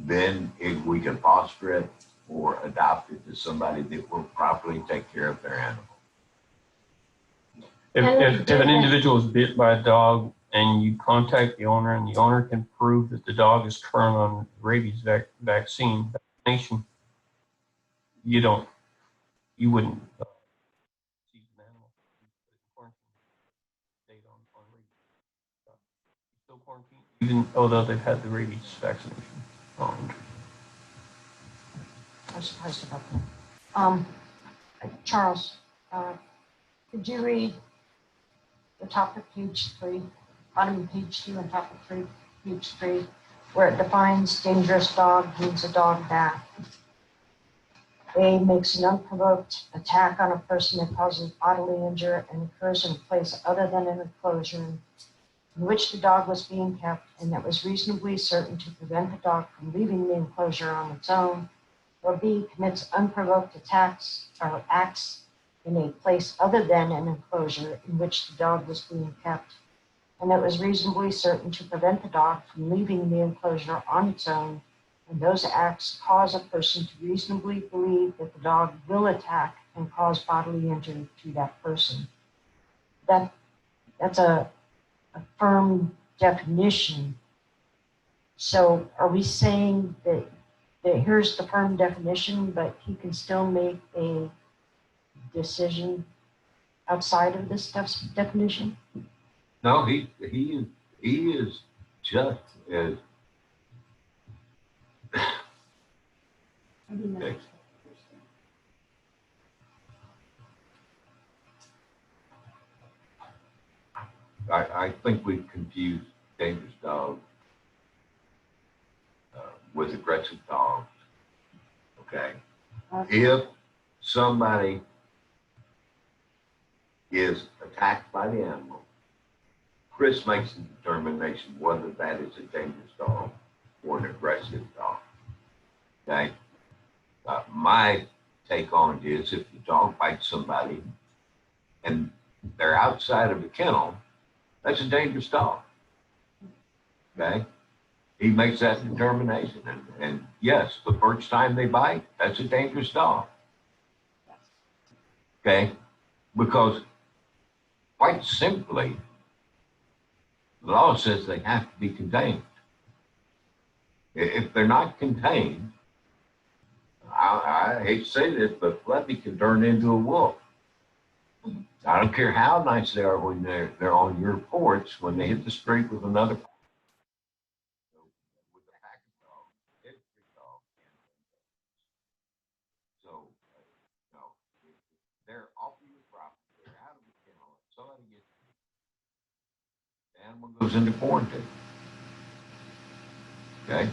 G: then we can foster it or adopt it to somebody that will properly take care of their animal.
D: If an individual is bit by a dog and you contact the owner and the owner can prove that the dog is current on rabies vaccination, you wouldn't seize an animal. quarantine, even although they've had the rabies vaccination.
H: I was surprised about that. Charles, could you read the top of page 3, bottom of page 2 and top of page 3, where it defines dangerous dog means a dog that A, makes an unprovoked attack on a person that causes bodily injury and occurs in a place other than an enclosure in which the dog was being kept and that was reasonably certain to prevent the dog from leaving the enclosure on its own, or B, commits unprovoked attacks or acts in a place other than an enclosure in which the dog was being kept, and that was reasonably certain to prevent the dog from leaving the enclosure on its own, and those acts cause a person to reasonably believe that the dog will attack and cause bodily injury to that person. That's a firm definition. So are we saying that here's the firm definition, but he can still make a decision outside of this definition?
G: No, he is just as okay. I think we've confused dangerous dogs with aggressive dogs. Okay. If somebody is attacked by the animal, Chris makes the determination whether that is a dangerous dog or an aggressive dog. Okay. My take on it is if the dog bites somebody and they're outside of the kennel, that's a dangerous dog. Okay. He makes that determination. And yes, the first time they bite, that's a dangerous dog. Okay. Because quite simply, the law says they have to be contained. If they're not contained, I hate to say this, but Fluffy can turn into a wolf. I don't care how nice they are when they're on your porch, when they hit the street with another. With a pack of dogs, every dog can. So, no, if they're off of your property, they're out of the kennel, somebody gets the animal goes into quarantine. Okay?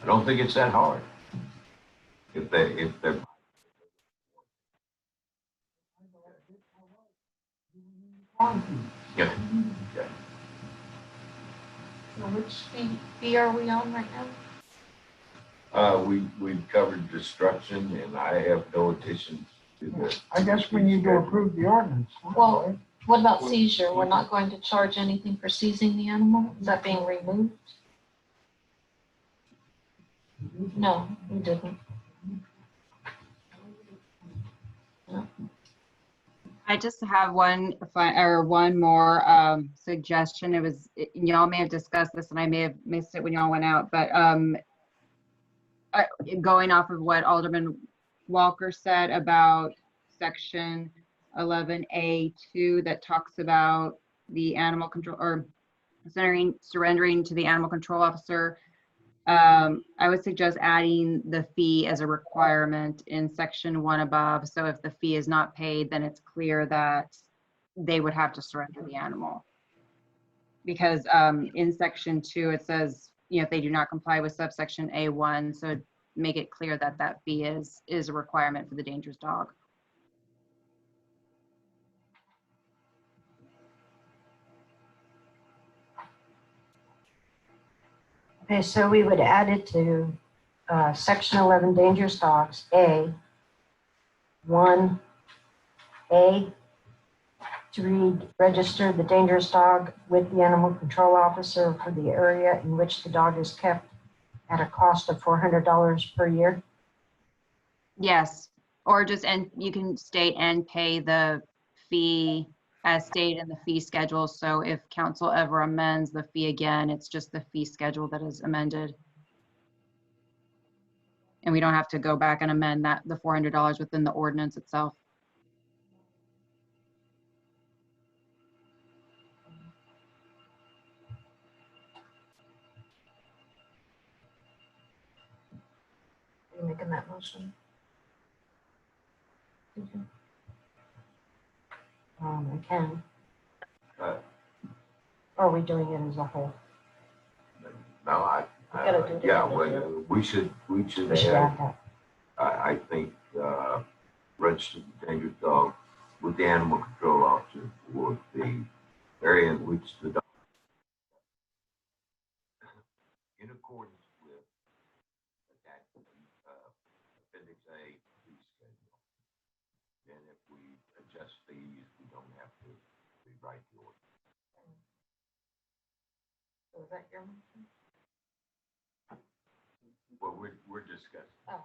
G: I don't think it's that hard. If they're yeah. Okay.
A: So which fee are we on right now?
G: We've covered destruction, and I have no additions to this.
E: I guess we need to approve the ordinance. huh?
A: Well, what about seizure? We're not going to charge anything for seizing the animal? Is that being removed? No, we didn't.
F: I just have one more suggestion. It was, y'all may have discussed this and I may have missed it when y'all went out, but going off of what Alderman Walker said about section 11A2 that talks about the animal control or surrendering to the animal control officer. I would suggest adding the fee as a requirement in section 1 above. So if the fee is not paid, then it's clear that they would have to surrender the animal. Because in section 2, it says, if they do not comply with subsection A1, so make it clear that that fee is a requirement for the dangerous dog.
H: Okay, so we would add it to section 11, dangerous dogs, A, 1A, to read, register the dangerous dog with the animal control officer for the area in which the dog is kept at a cost of $400 per year.
F: Yes, or just, and you can state and pay the fee as stated in the fee schedule. So if council ever amends the fee again, it's just the fee schedule that is amended. And we don't have to go back and amend that, the $400 within the ordinance itself.
A: motion?
H: I can.
G: Uh,
H: Or are we doing it as a whole?
G: No,
A: gotta do it
G: yeah,
A: individually.
G: we should
H: We should
G: have,
H: add that.
G: I think, registered dangerous dog with the animal control officer for the area in which the dog, in accordance with Appendix A fee schedule. And if we adjust fees, we don't have to rewrite the order.
A: So is that your motion?
G: Well, we're discussing.
A: Oh.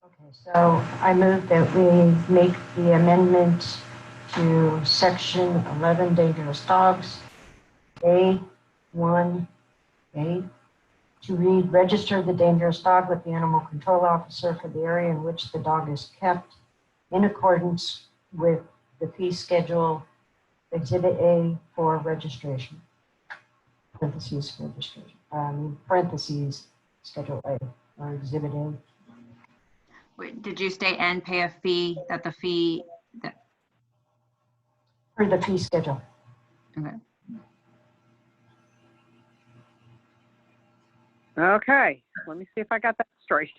H: Okay, so I move that we make the amendment to section 11 dangerous dogs, A1A, to read register the dangerous dog with the animal control officer for the area in which the dog is kept in accordance with the fee schedule, Exhibit A for registration. Parentheses, registration. Parentheses, Schedule A, or Exhibit A.
F: Wait, did you state and pay a fee, that the fee, that,
H: For the fee schedule.
F: okay.
K: Okay, let me see if I got that straight.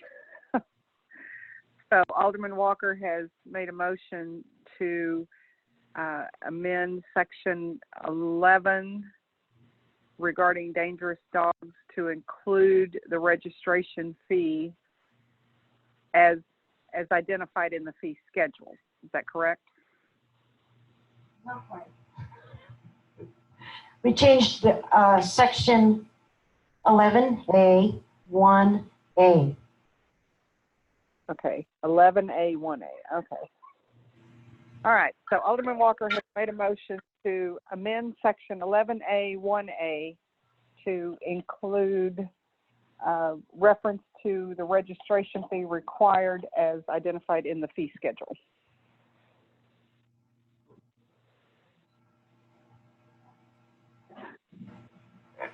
K: So Alderman Walker has made a motion to amend section 11 regarding dangerous dogs to include the registration fee as identified in the fee schedule. Is that correct?
H: Not quite. We changed the section 11A, 1A.
K: Okay, 11A, 1A, okay. All right, so Alderman Walker has made a motion to amend section 11A, 1A to include reference to the registration fee required as identified in the fee schedule.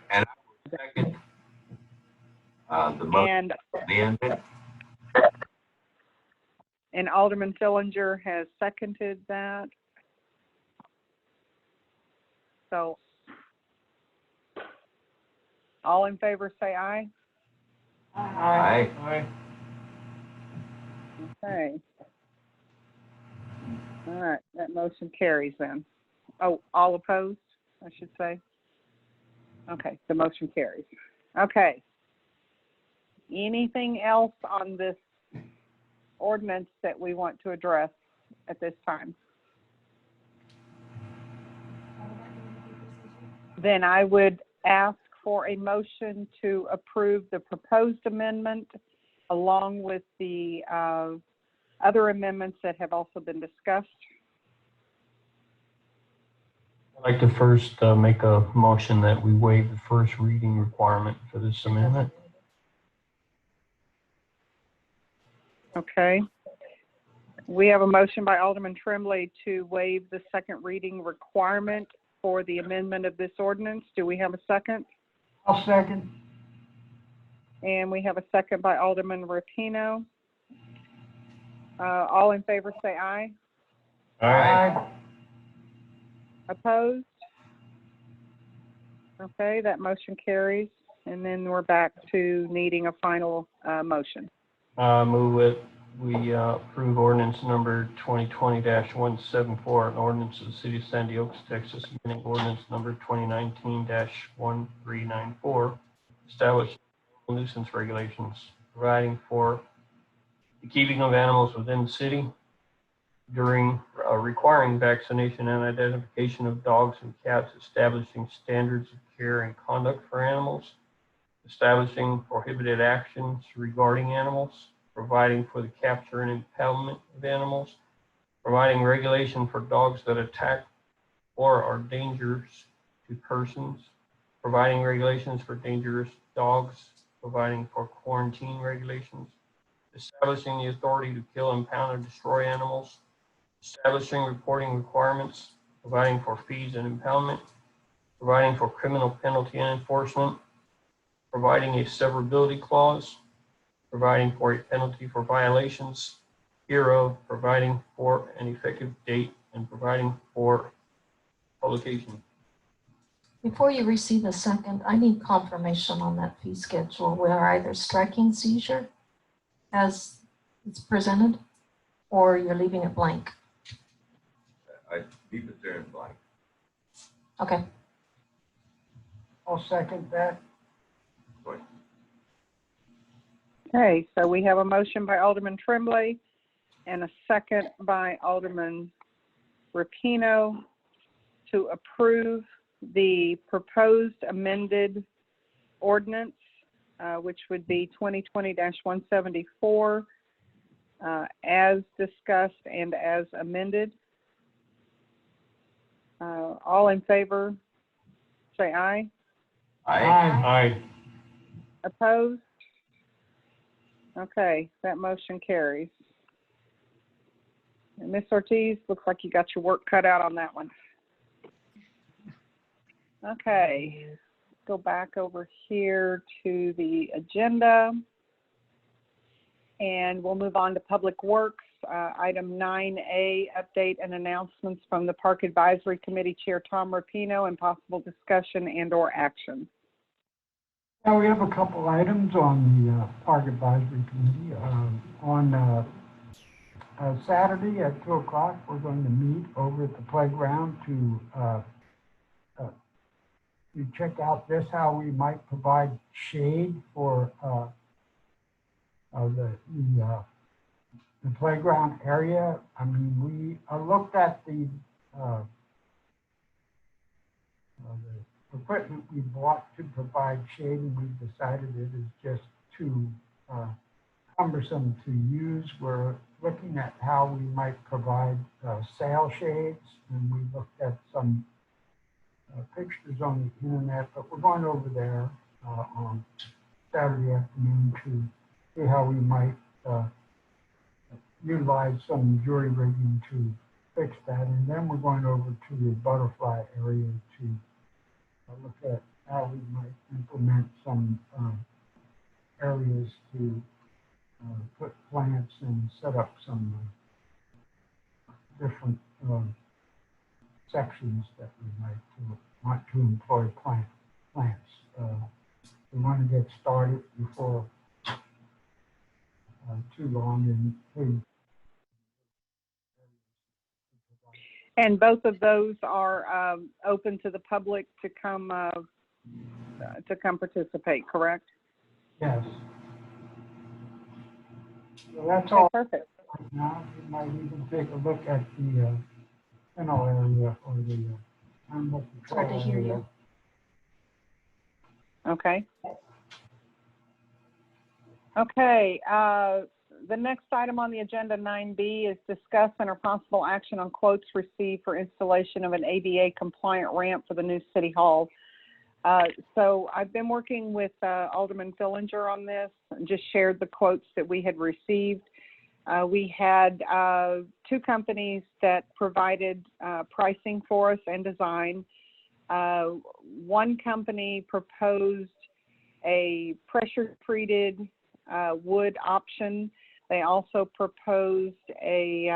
G: And I would second the motion amended.
K: And Alderman Fillinger has seconded that. So all in favor say aye.
G: Aye.
K: Okay. All right, that motion carries then. Oh, all opposed, I should say. Okay, the motion carries. Okay. Anything else on this ordinance that we want to address at this time? Then I would ask for a motion to approve the proposed amendment along with the other amendments that have also been discussed.
D: I'd like to first make a motion that we waive the first reading requirement for this amendment.
K: Okay. We have a motion by Alderman Tremblay to waive the second reading requirement for the amendment of this ordinance. Do we have a second?
E: I'll second.
K: And we have a second by Alderman Rotino. All in favor say aye.
E: Aye.
K: Opposed? Okay, that motion carries. And then we're back to needing a final motion.
D: Move it. We approve ordinance number 2020-174, an ordinance of the city of Sandy Oaks, Texas, amending ordinance number 2019-1394, establishing nuisance regulations, providing for the keeping of animals within the city, during requiring vaccination and identification of dogs and cats, establishing standards of care and conduct for animals, establishing prohibited actions regarding animals, providing for the capture and impoundment of animals, providing regulation for dogs that attack or are dangerous to persons, providing regulations for dangerous dogs, providing for quarantine regulations, establishing the authority to kill, impound, or destroy animals, establishing reporting requirements, providing for fees and impoundment, providing for criminal penalty and enforcement, providing a severability clause, providing for a penalty for violations hereof, providing for an effective date, and providing for publication.
A: Before you receive a second, I need confirmation on that fee schedule. We are either striking seizure as it's presented, or you're leaving it blank.
G: I keep it there in blank.
A: Okay,
E: I'll second that.
K: Okay, so we have a motion by Alderman Tremblay and a second by Alderman Rapino to approve the proposed amended ordinance, which would be 2020-174, as discussed and as amended. All in favor, say aye.
D: Aye.
K: Opposed? Okay, that motion carries. And Ms. Ortiz, looks like you got your work cut out on that one. Okay, go back over here to the agenda. And we'll move on to Public Works. Item 9A, update and announcements from the Park Advisory Committee Chair Tom Rapino and possible discussion and/or action.
E: Now, we have a couple items on the Park Advisory Committee. On Saturday at 2 o'clock, we're going to meet over at the playground to check out just how we might provide shade for the playground area. I mean, we looked at the equipment we bought to provide shade, and we've decided it is just too cumbersome to use. We're looking at how we might provide sail shades, and we looked at some pictures on the internet, but we're going over there on Saturday afternoon to see how we might utilize some jury rigging to fix that. And then we're going over to the butterfly area to look at how we might implement some areas to put plants and set up some different sections that we might want to employ plants. We want to get started before too long.
K: And both of those are open to the public to come participate, correct?
E: Yes. So that's
K: Okay,
E: all.
K: perfect.
E: Now we might even take a look at the kennel area or the animal
A: it's hard to
E: control
A: hear
E: area.
A: you.
K: Okay. Okay, the next item on the agenda, 9B, is discuss and or possible action on quotes received for installation of an ADA compliant ramp for the new City Hall. So I've been working with Alderman Fillinger on this and just shared the quotes that we had received. We had 2 companies that provided pricing for us and design. One company proposed a pressure-treated wood option. They also proposed a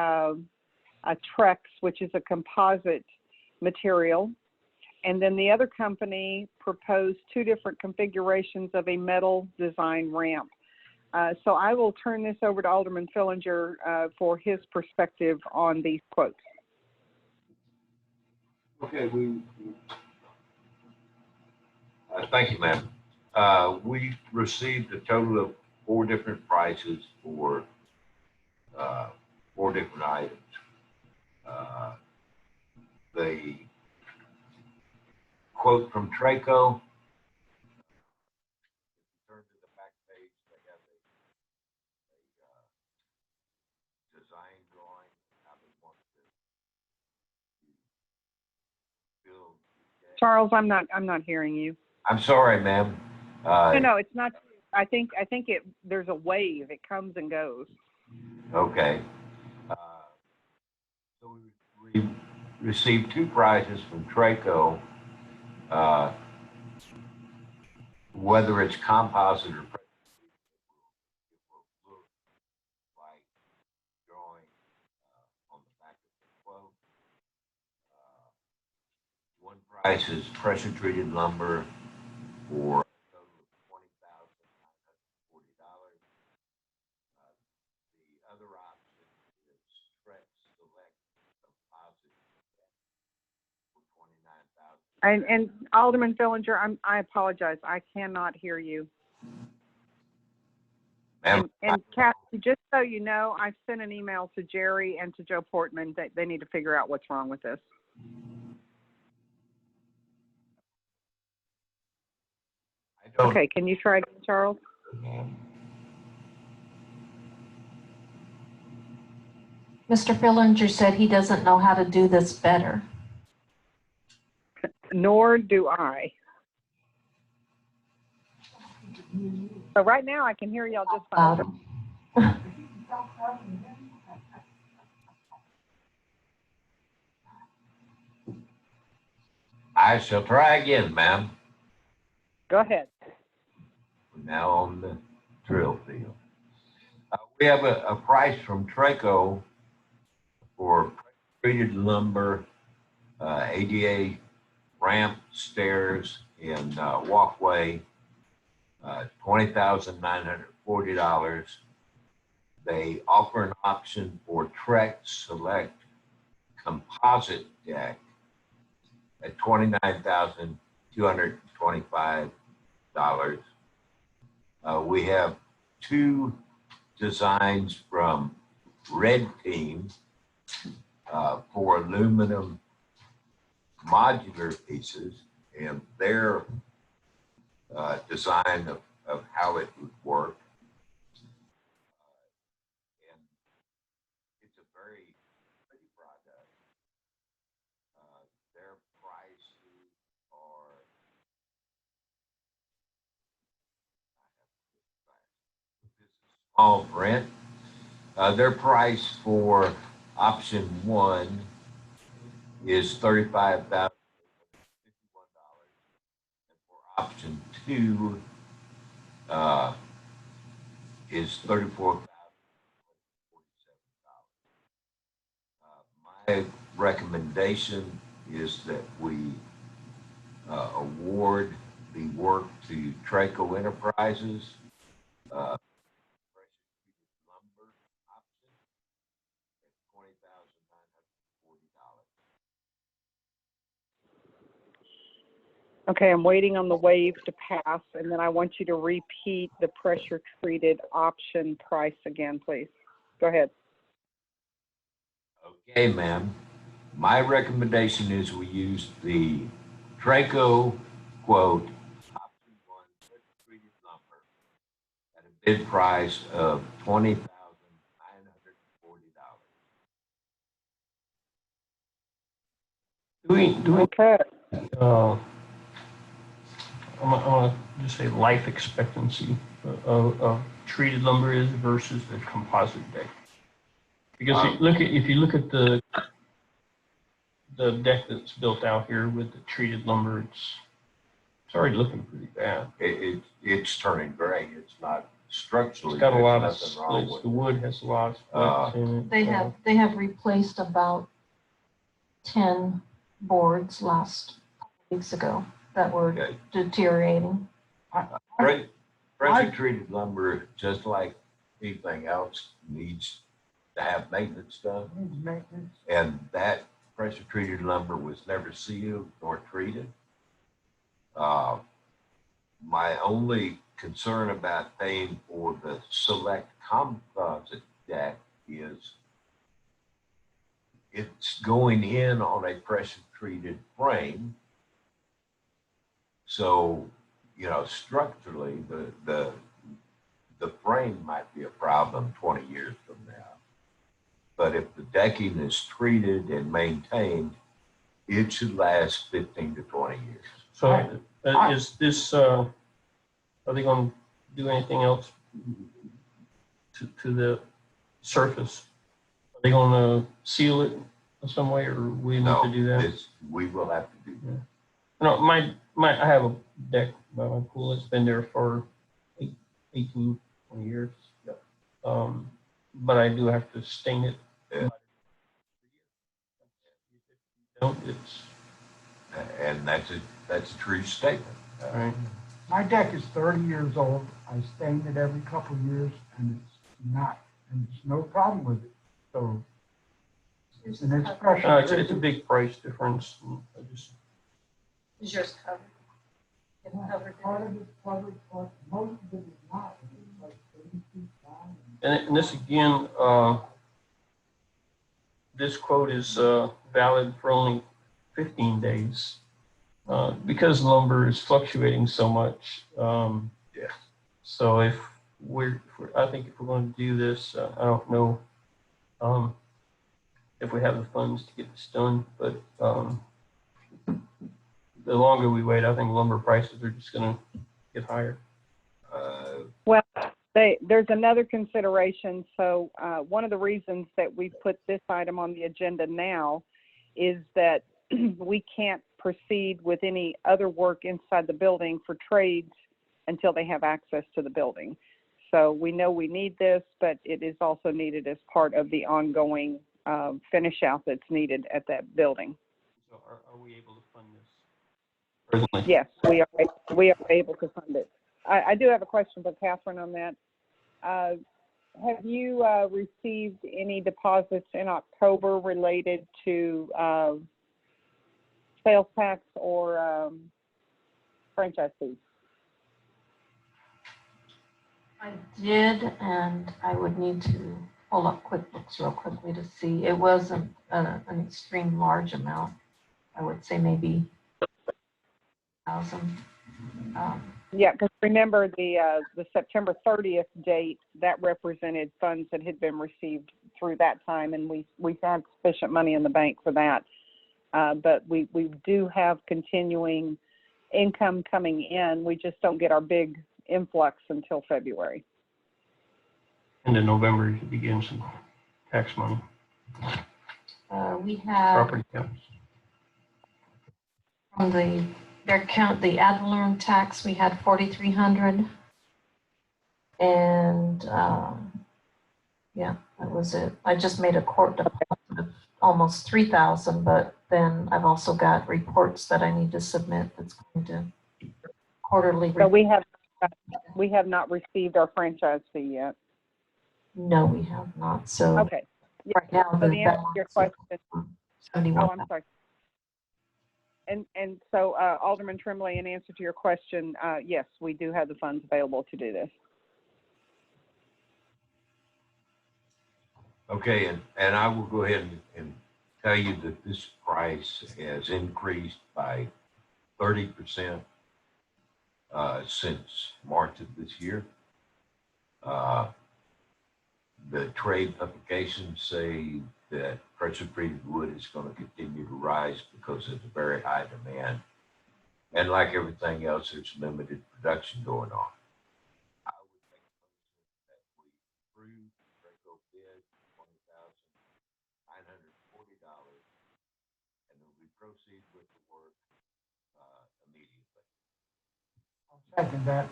K: Trex, which is a composite material. And then the other company proposed 2 different configurations of a metal design ramp. So I will turn this over to Alderman Fillinger for his perspective on these quotes.
G: Okay, thank you, ma'am. We received a total of 4 different prices for 4 different items. The quote from Traco, turn to the back page, they have a design drawing, how they want to build.
K: Charles, I'm not hearing you.
G: I'm sorry, ma'am.
K: No, it's not. I think there's a wave. It comes and goes.
G: Okay. So we received 2 prizes from Traco, whether it's composite or One price is pressure treated lumber for a total of $20,940. The other option is Trex Select Composite for $29,000.
K: And Alderman Fillinger, I apologize. I cannot hear you.
G: Ma'am,
K: And Kathy, just so you know, I've sent an email to Jerry and to Joe Portman that they need to figure out what's wrong with this.
G: I don't.
K: Okay, can you try again, Charles?
A: Mr. Fillinger said he doesn't know how to do this better.
K: Nor do I. So right now I can hear y'all just fine.
G: I shall try again, ma'am.
K: Go ahead.
G: We're now on the drill field. We have a price from Traco for treated lumber, ADA ramp, stairs, and walkway, $20,940. They offer an option for Trex Select Composite Deck at $29,225. We have two designs from Red Team for aluminum modular pieces, and their design of how it would work. And it's a very pretty product. Their prices are, this is small print. Their price for option one is $35,051, and for option two is $34,047. My recommendation is that we award the work to Traco Enterprises. Lumber option at $20,940.
K: Okay, I'm waiting on the wave to pass, and then I want you to repeat the pressure-treated option price again, please. Go ahead.
G: Okay, ma'am. My recommendation is we use the Traco quote, option one, pressure-treated lumber at a bid price of $20,940.
D: Do we,
K: Okay.
D: I'm gonna just say life expectancy of treated lumber is versus the composite deck. Because if you look at the deck that's built out here with the treated lumber, it's already looking pretty bad.
G: It's turning gray. It's not structurally.
D: It's got a lot of
G: there's nothing wrong
D: splits.
G: with
D: The wood has a lot of splits in it.
A: They have replaced about 10 boards last weeks ago that were
G: Okay.
A: deteriorating.
G: Pressure treated lumber, just like anything else, needs to have maintenance done.
E: Maintenance.
G: And that pressure treated lumber was never sealed nor treated. My only concern about paying for the Select Composite deck is it's going in on a pressure treated frame. So, you know, structurally, the frame might be a problem 20 years from now. But if the decking is treated and maintained, it should last 15 to 20 years.
D: So is this, are they going to do anything else to the surface? Are they going to seal it in some way, or we need to do that?
G: We will have to do that.
D: No, I have a deck by my pool. It's been there for 18, 20 years. But I do have to stain it.
G: Yeah.
D: Don't, it's
G: And that's a true statement.
D: Right.
E: My deck is 30 years old. I stain it every couple of years and it's no problem with it. So it's an expression.
D: It's a big price difference. I just,
A: Is yours covered? It's covered.
E: Part of it's covered, but most of it is not. It's like 30 feet down.
D: and this again, this quote is valid for only 15 days. Because lumber is fluctuating so much.
G: Yeah.
D: So I think if we're going to do this, I don't know if we have the funds to get this done, but the longer we wait, I think lumber prices are just going to get higher.
K: Well, there's another consideration. So one of the reasons that we put this item on the agenda now is that we can't proceed with any other work inside the building for trades until they have access to the building. So we know we need this, but it is also needed as part of the ongoing finish out that's needed at that building.
D: So are we able to fund this presently?
K: Yes, we are able to fund it. I do have a question for Catherine on that. Have you received any deposits in October related to sales tax or franchise fees?
A: I did, and I would need to pull up QuickBooks real quickly to see. It wasn't an extreme large amount. I would say maybe 1,000.
K: Yeah, because remember the September 30th date, that represented funds that had been received through that time, and we had sufficient money in the bank for that. But we do have continuing income coming in. We just don't get our big influx until February.
D: And in November, you should begin some tax money,
A: We have
D: property tax.
A: from the ad valorem tax, we had 4,300. And yeah, that was it. I just made a court deposit of almost 3,000, but then I've also got reports that I need to submit that's going to quarterly.
K: So we have not received our franchise fee yet.
A: No, we have not. So
K: Okay. Yeah.
A: right now,
K: So the answer to your question, oh,
A: 71.
K: I'm sorry. And so Alderman Tremblay, in answer to your question, yes, we do have the funds available to do this.
G: Okay, and I will go ahead and tell you that this price has increased by 30% since March of this year. The trade publications say that pressure treated wood is going to continue to rise because of the very high demand. And like everything else, there's limited production going on. I would make a motion that we approve the Graco bid, $20,940, and then we proceed with the work immediately.
E: I'll second that.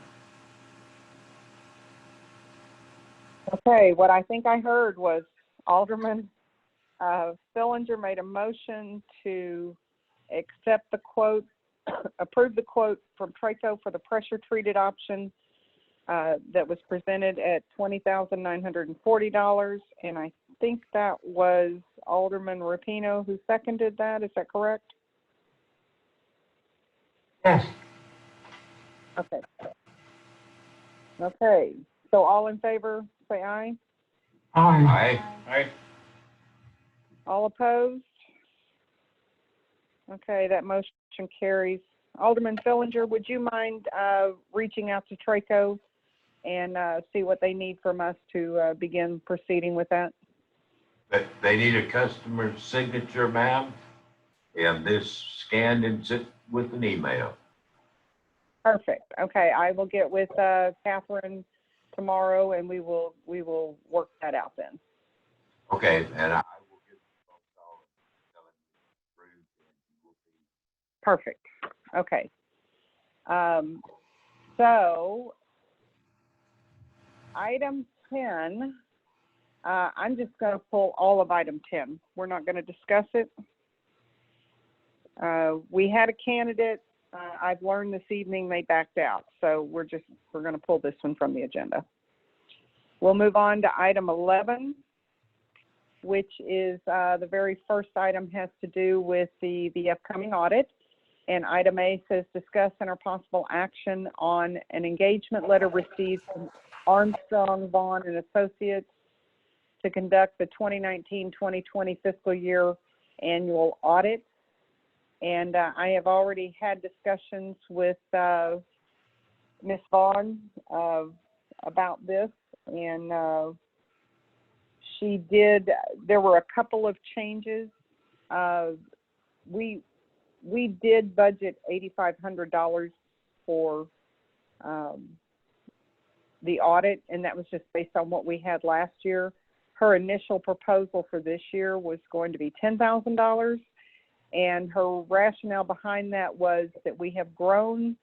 K: Okay, what I think I heard was Alderman Fillinger made a motion to accept the quote, approve the quote from Traco for the pressure treated option that was presented at $20,940. And I think that was Alderman Rapino who seconded that. Is that correct?
E: Yes.
K: Okay. Okay, so all in favor, say aye.
E: Aye.
G: Aye.
K: All opposed? Okay, that motion carries. Alderman Fillinger, would you mind reaching out to Traco and see what they need from us to begin proceeding with that?
G: They need a customer signature, ma'am, and this scanned and sent with an email.
K: Perfect. Okay, I will get with Catherine tomorrow, and we will work that out then.
G: Okay, and I will give you a phone call and tell him it's approved, and you will be.
K: Perfect. Okay. So item 10, I'm just going to pull all of item 10. We're not going to discuss it. We had a candidate, I've learned this evening they backed out. So we're going to pull this one from the agenda. We'll move on to item 11, which is the very first item has to do with the upcoming audit. And item A says discuss and or possible action on an engagement letter received from Armstrong, Vaughn and Associates to conduct the 2019-2020 fiscal year annual audit. And I have already had discussions with Ms. Vaughn about this, and there were a couple of changes. We did budget $8,500 for the audit, and that was just based on what we had last year. Her initial proposal for this year was going to be $10,000, and her rationale behind that was that we have grown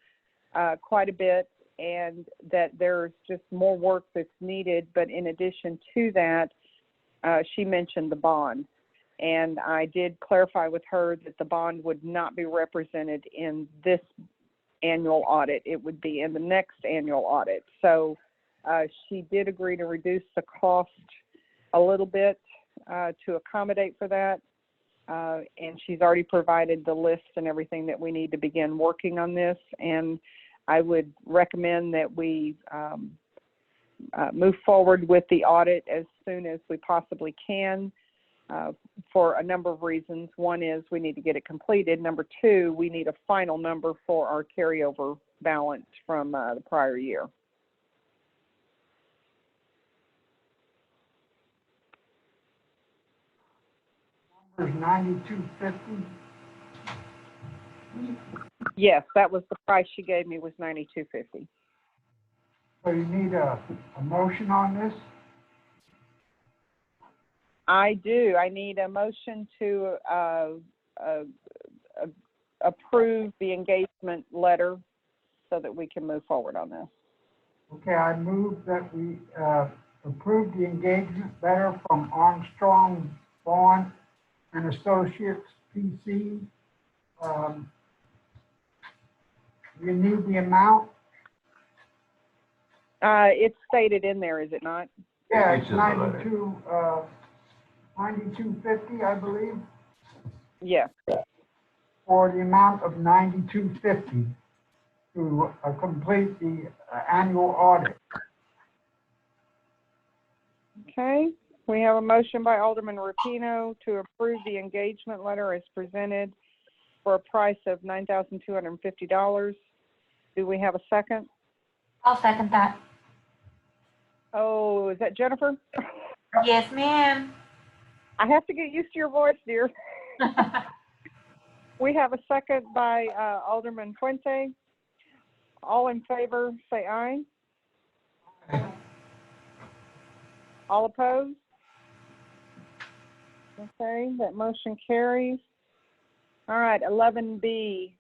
K: quite a bit and that there's just more work that's needed. But in addition to that, she mentioned the bond. And I did clarify with her that the bond would not be represented in this annual audit. It would be in the next annual audit. So she did agree to reduce the cost a little bit to accommodate for that. And she's already provided the list and everything that we need to begin working on this. And I would recommend that we move forward with the audit as soon as we possibly can. For a number of reasons. One is we need to get it completed. Number two, we need a final number for our carryover balance from the prior year.
E: There's 9250.
K: Yes, that was the price she gave me, was $92.50.
E: So you need a motion on this?
K: I do. I need a motion to approve the engagement letter so that we can move forward on this.
E: Okay, I move that we approve the engagement letter from Armstrong, Vaughn and Associates, PC. You need the amount?
K: It's stated in there, is it not?
E: Yeah, it's 9250, I believe,
K: Yes.
E: for the amount of 9250 to complete the annual audit.
K: Okay. We have a motion by Alderman Rapino to approve the engagement letter as presented for a price of $9,250. Do we have a second?
J: I'll second that.
K: Oh, is that Jennifer?
J: Yes, ma'am.
K: I have to get used to your voice, dear. We have a second by Alderman Fuente. All in favor, say aye. All opposed? Okay, that motion carries. All right, 11B,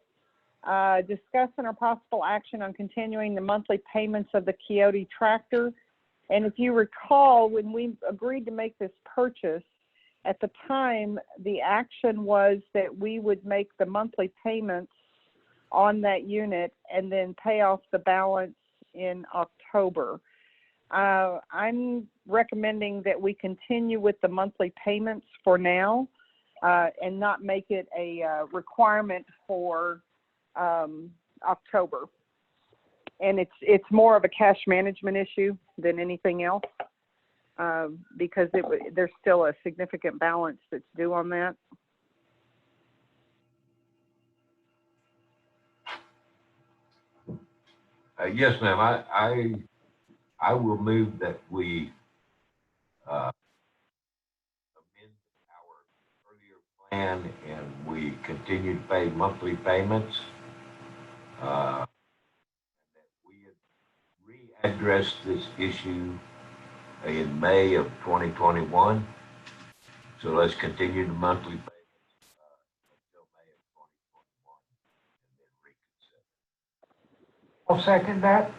K: discuss and or possible action on continuing the monthly payments of the Coyote tractor. And if you recall, when we agreed to make this purchase, at the time, the action was that we would make the monthly payments on that unit and then pay off the balance in October. I'm recommending that we continue with the monthly payments for now and not make it a requirement for October. And it's more of a cash management issue than anything else because there's still a significant balance that's due on that.
G: Yes, ma'am. I will move that we amend our earlier plan and we continue to pay monthly payments. That we had readdressed this issue in May of 2021. So let's continue the monthly payments until May of 2021 and then reconsider.
E: I'll second that.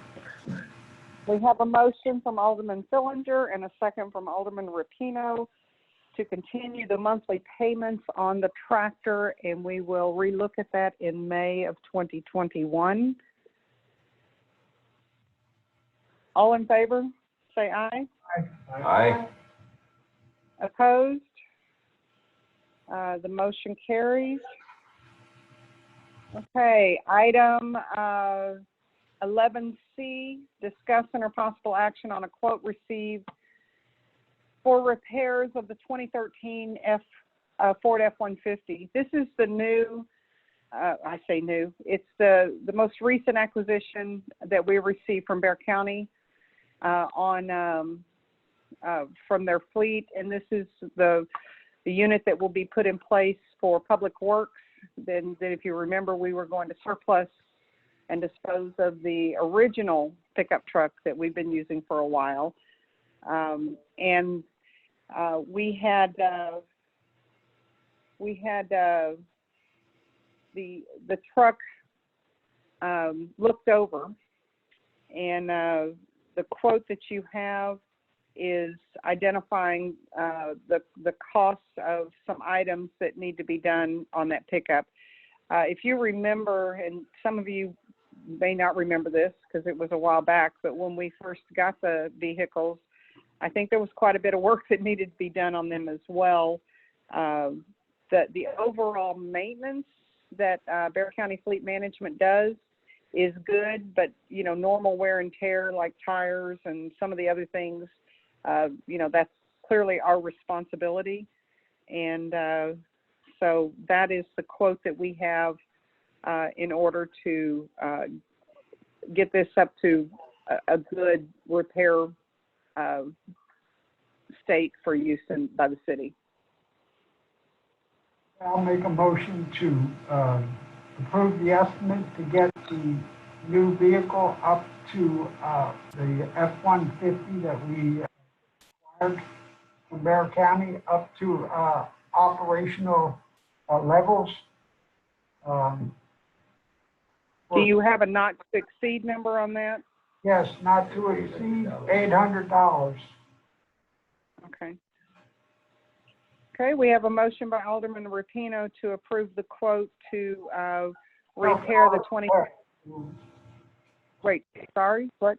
K: We have a motion from Alderman Fillinger and a second from Alderman Rapino to continue the monthly payments on the tractor, and we will relook at that in May of 2021. All in favor, say aye.
G: Aye.
K: Opposed? The motion carries. Okay, item 11C, discuss and/or possible action on a quote received for repairs of the 2013 Ford F-150. This is the new, I say new, it's the most recent acquisition that we received from Bexar County from their fleet, and this is the unit that will be put in place for Public Works. Then if you remember, we were going to surplus and dispose of the original pickup truck that we've been using for a while. We had the truck looked over, and the quote that you have is identifying the costs of some items that need to be done on that pickup. If you remember, and some of you may not remember this because it was a while back, but when we first got the vehicles, I think there was quite a bit of work that needed to be done on them as well. The overall maintenance that Bexar County Fleet Management does is good, but normal wear and tear like tires and some of the other things, that's clearly our responsibility. And so that is the quote that we have in order to get this up to a good repair state for use by the city.
E: I'll make a motion to approve the estimate to get the new vehicle up to the F-150 that we acquired from Bexar County up to operational levels.
K: Do you have a not to exceed number on that?
E: Yes, not to exceed $800.
K: Okay. Okay, we have a motion by Alderman Rapino to approve the quote to repair the 20. Wait, sorry, what?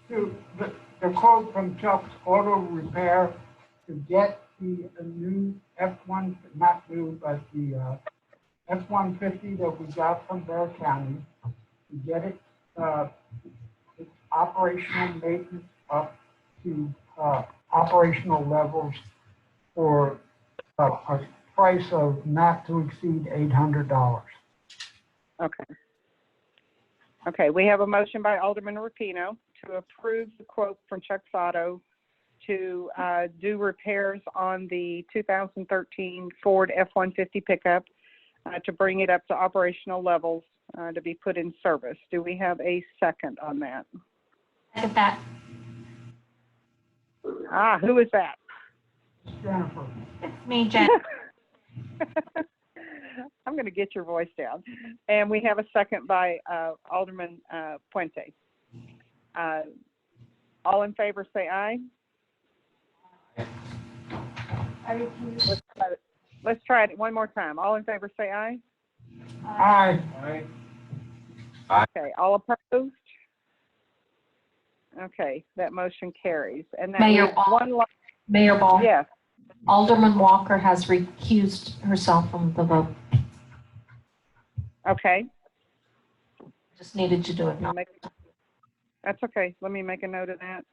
E: To the quote from Chuck's Auto Repair to get the new F-1, not new, but the F-150 that we got from Bexar County, to get it its operational maintenance up to operational levels for a price of not to exceed $800.
K: Okay. Okay, we have a motion by Alderman Rapino to approve the quote from Chuck's Auto to do repairs on the 2013 Ford F-150 pickup to bring it up to operational levels to be put in service. Do we have a second on that?
J: Second that.
K: Who is that?
E: Jennifer.
J: It's me, Jen.
K: I'm going to get your voice down. And we have a second by Alderman Puente. All in favor, say aye. Let's try it one more time. All in favor, say aye.
E: Aye.
K: Okay, all opposed? Okay, that motion carries. And that
A: Mayor
K: leaves
A: Ball.
K: one last.
A: Mayor Ball,
K: Yes,
A: Alderman Walker has recused herself from the vote.
K: okay.
A: Just needed you to
K: Let me
A: acknowledge.
K: make- That's okay. Let me make a note of that.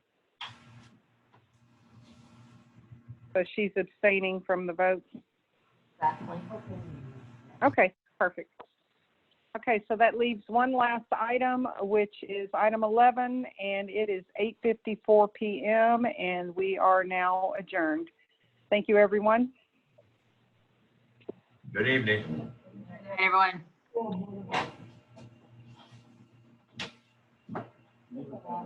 K: So she's abstaining from the vote.
A: Exactly.
K: Okay, perfect. Okay, so that leaves one last item, which is item 11, and it is 8:54 p.m., and we are now adjourned. Thank you, everyone.
G: Good evening.
F: Hey, everyone.
E: Aye.